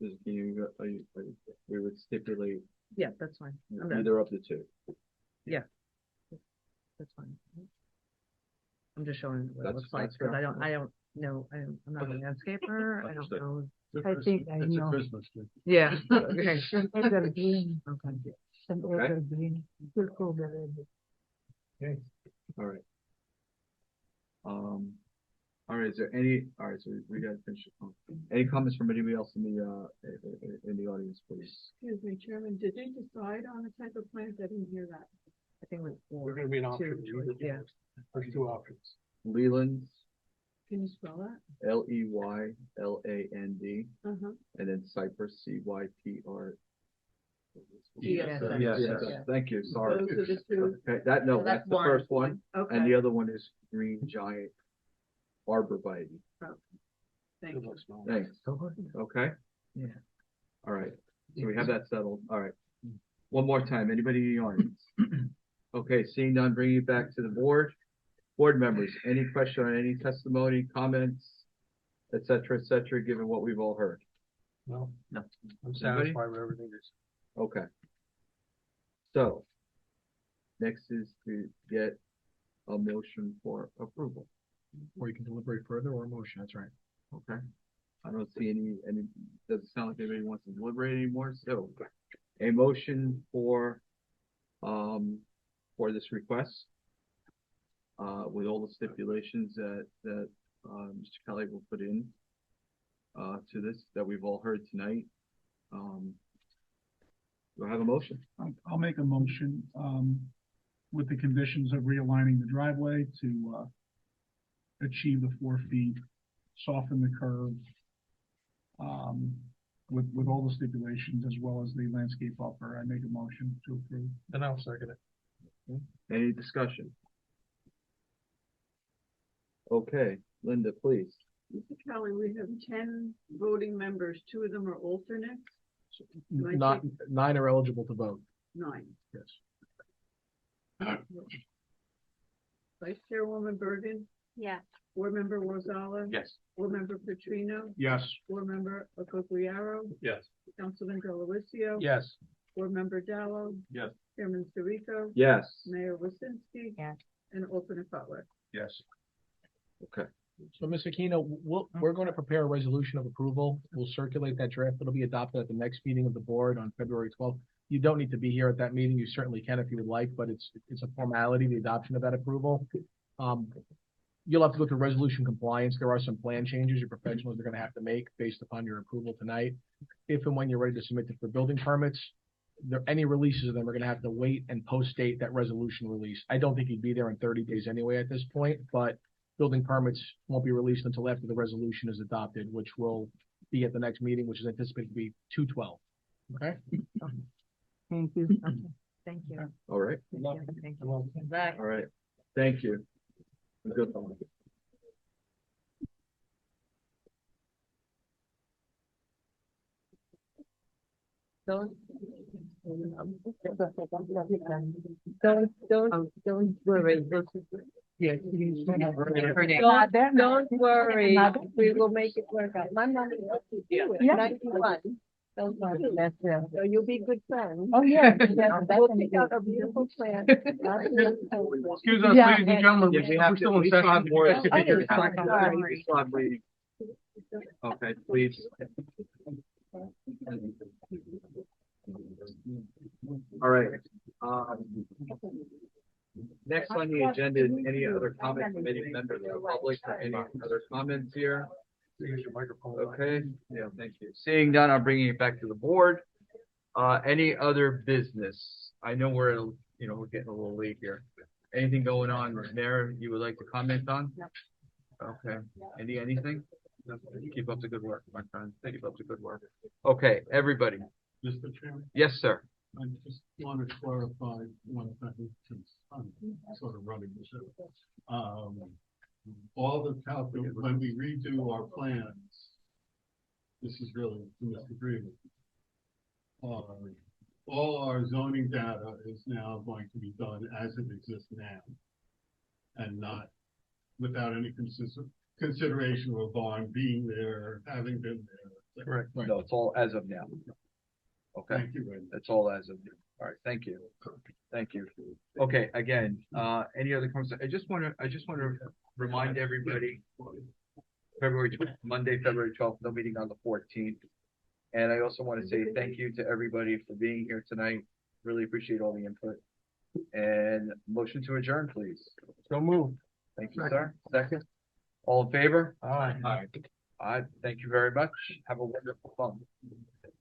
We would stipulate Yeah, that's fine. I'm done. either of the two. Yeah. That's fine. I'm just showing what it That's- looks like, that's because fair. I don't know, I'm not a landscaper, I don't Understood. know. I think I It's a know. Christmas tree. Yeah, okay. Some evergreen, Okay. some Okay. evergreen, will cover it. Okay. All right. All right, is there any, all right, so we gotta finish. Any comments from anybody else in the audience, please? Excuse me, Chairman, did they decide on the type of plant? I didn't hear that. I think We're gonna be an option. yeah. There's two options. Leland, Can you spell that? Leyland, Uh-huh. and then Cypress, Cypr. Yes, Yes, thank you, sorry. Those are the two. Okay, So that's that's the one. first one, and Okay. the other one is green giant arborvitae. Thank you. Thanks. Okay? Yeah. All right, so we have that settled, all right. One more time, anybody in the audience? Okay, seeing none, bringing it back to the board. Board members, any question on any testimony, comments, et cetera, given what we've all heard? No, No. I'm satisfied with everything that's. Okay. So, next is to get a motion for approval. Or you can deliberate further or a motion, that's right. Okay. I don't see doesn't sound like anybody wants to deliberate anymore, so a motion for this request, with all the stipulations that Mr. Kelly will put in, to this, that we've all heard tonight. Do I have a motion? I'll make a motion, with the conditions of realigning the driveway to, achieve the 4 feet, soften the curve, with all the stipulations as well as the landscape buffer. I make a motion to approve. And I'll second it. Any discussion? Okay, Linda, please. Mr. Kelly, we have 10 voting members. 2 of them are alternates. Do I Not, take 9 are eligible to vote. 9? Yes. Vice Chairwoman Bergen, Yeah. Board Member Rosales. Yes. Board Member Petrino. Yes. Board Member Ocogliaro. Yes. Councilman Delavatio. Yes. Board Member Dallo. Yes. Chairman Sirico. Yes. Mayor Wasinski. Yes. And alternate Butler. Yes. Okay. So, Ms. Aquino, we're going to prepare a resolution of approval. We'll circulate that draft. It'll be adopted at the next meeting of the board on February 12th. You don't need to be here at that meeting. You certainly can if you would like, but it's a formality, the adoption of that approval. You'll have to go through resolution compliance. There are some plan changes your professionals are going to have to make based upon your approval tonight. If and when you're ready to submit it for building permits, any releases of them are going to have to wait and post-date that resolution release. I don't think you'd be there in 30 days anyway at this point, but building permits won't be released until after the resolution is adopted, which will be at the next meeting, which is anticipated to be 2/12. Okay? Thank you. Okay. Thank you. All right. Thank you. Back. All right. Thank you. Good one. Don't worry. Yeah. Don't worry. We will make it work out. My mom is 91. Don't worry. That's it. So you'll be good friends. Oh, yeah. We'll pick out a beautiful plan. Excuse us, Yeah. ladies and gentlemen, Yeah, we have we're to, still in we still have session. more. You guys can take your Oh, time. sorry. We still have waiting. Okay, please. All right. Next on the agenda is any other comment from any member of the public or any other comments here? Okay, yeah, thank you. Seeing none, I'm bringing it back to the board. Any other business? I know we're getting a little late here. Anything going on there you would like to comment on? No. Okay, anything? Keep up the good work, my friend. Keep up the good work. Okay, everybody. Mr. Chairman, Yes, sir. I just want to clarify one thing since I'm sort of running the show. All the when we redo our plans, this is really to Mr. Green. All our zoning data is now going to be done as it exists now, and not without any consideration of a barn being there, having been there. Correct. No, it's all as of now. Okay, Thank you, Randy. that's all as of now. All right, thank you. Thank you. Okay, again, any other comments? I just want to remind everybody, Monday, February 12th, no meeting on the 14th. And I also want to say thank you to everybody for being here tonight. Really appreciate all the input. And motion to adjourn, please. So moved. Thank you, sir. Second. All in favor? Aye. Aye. Aye. Thank you very much. Have a wonderful fun.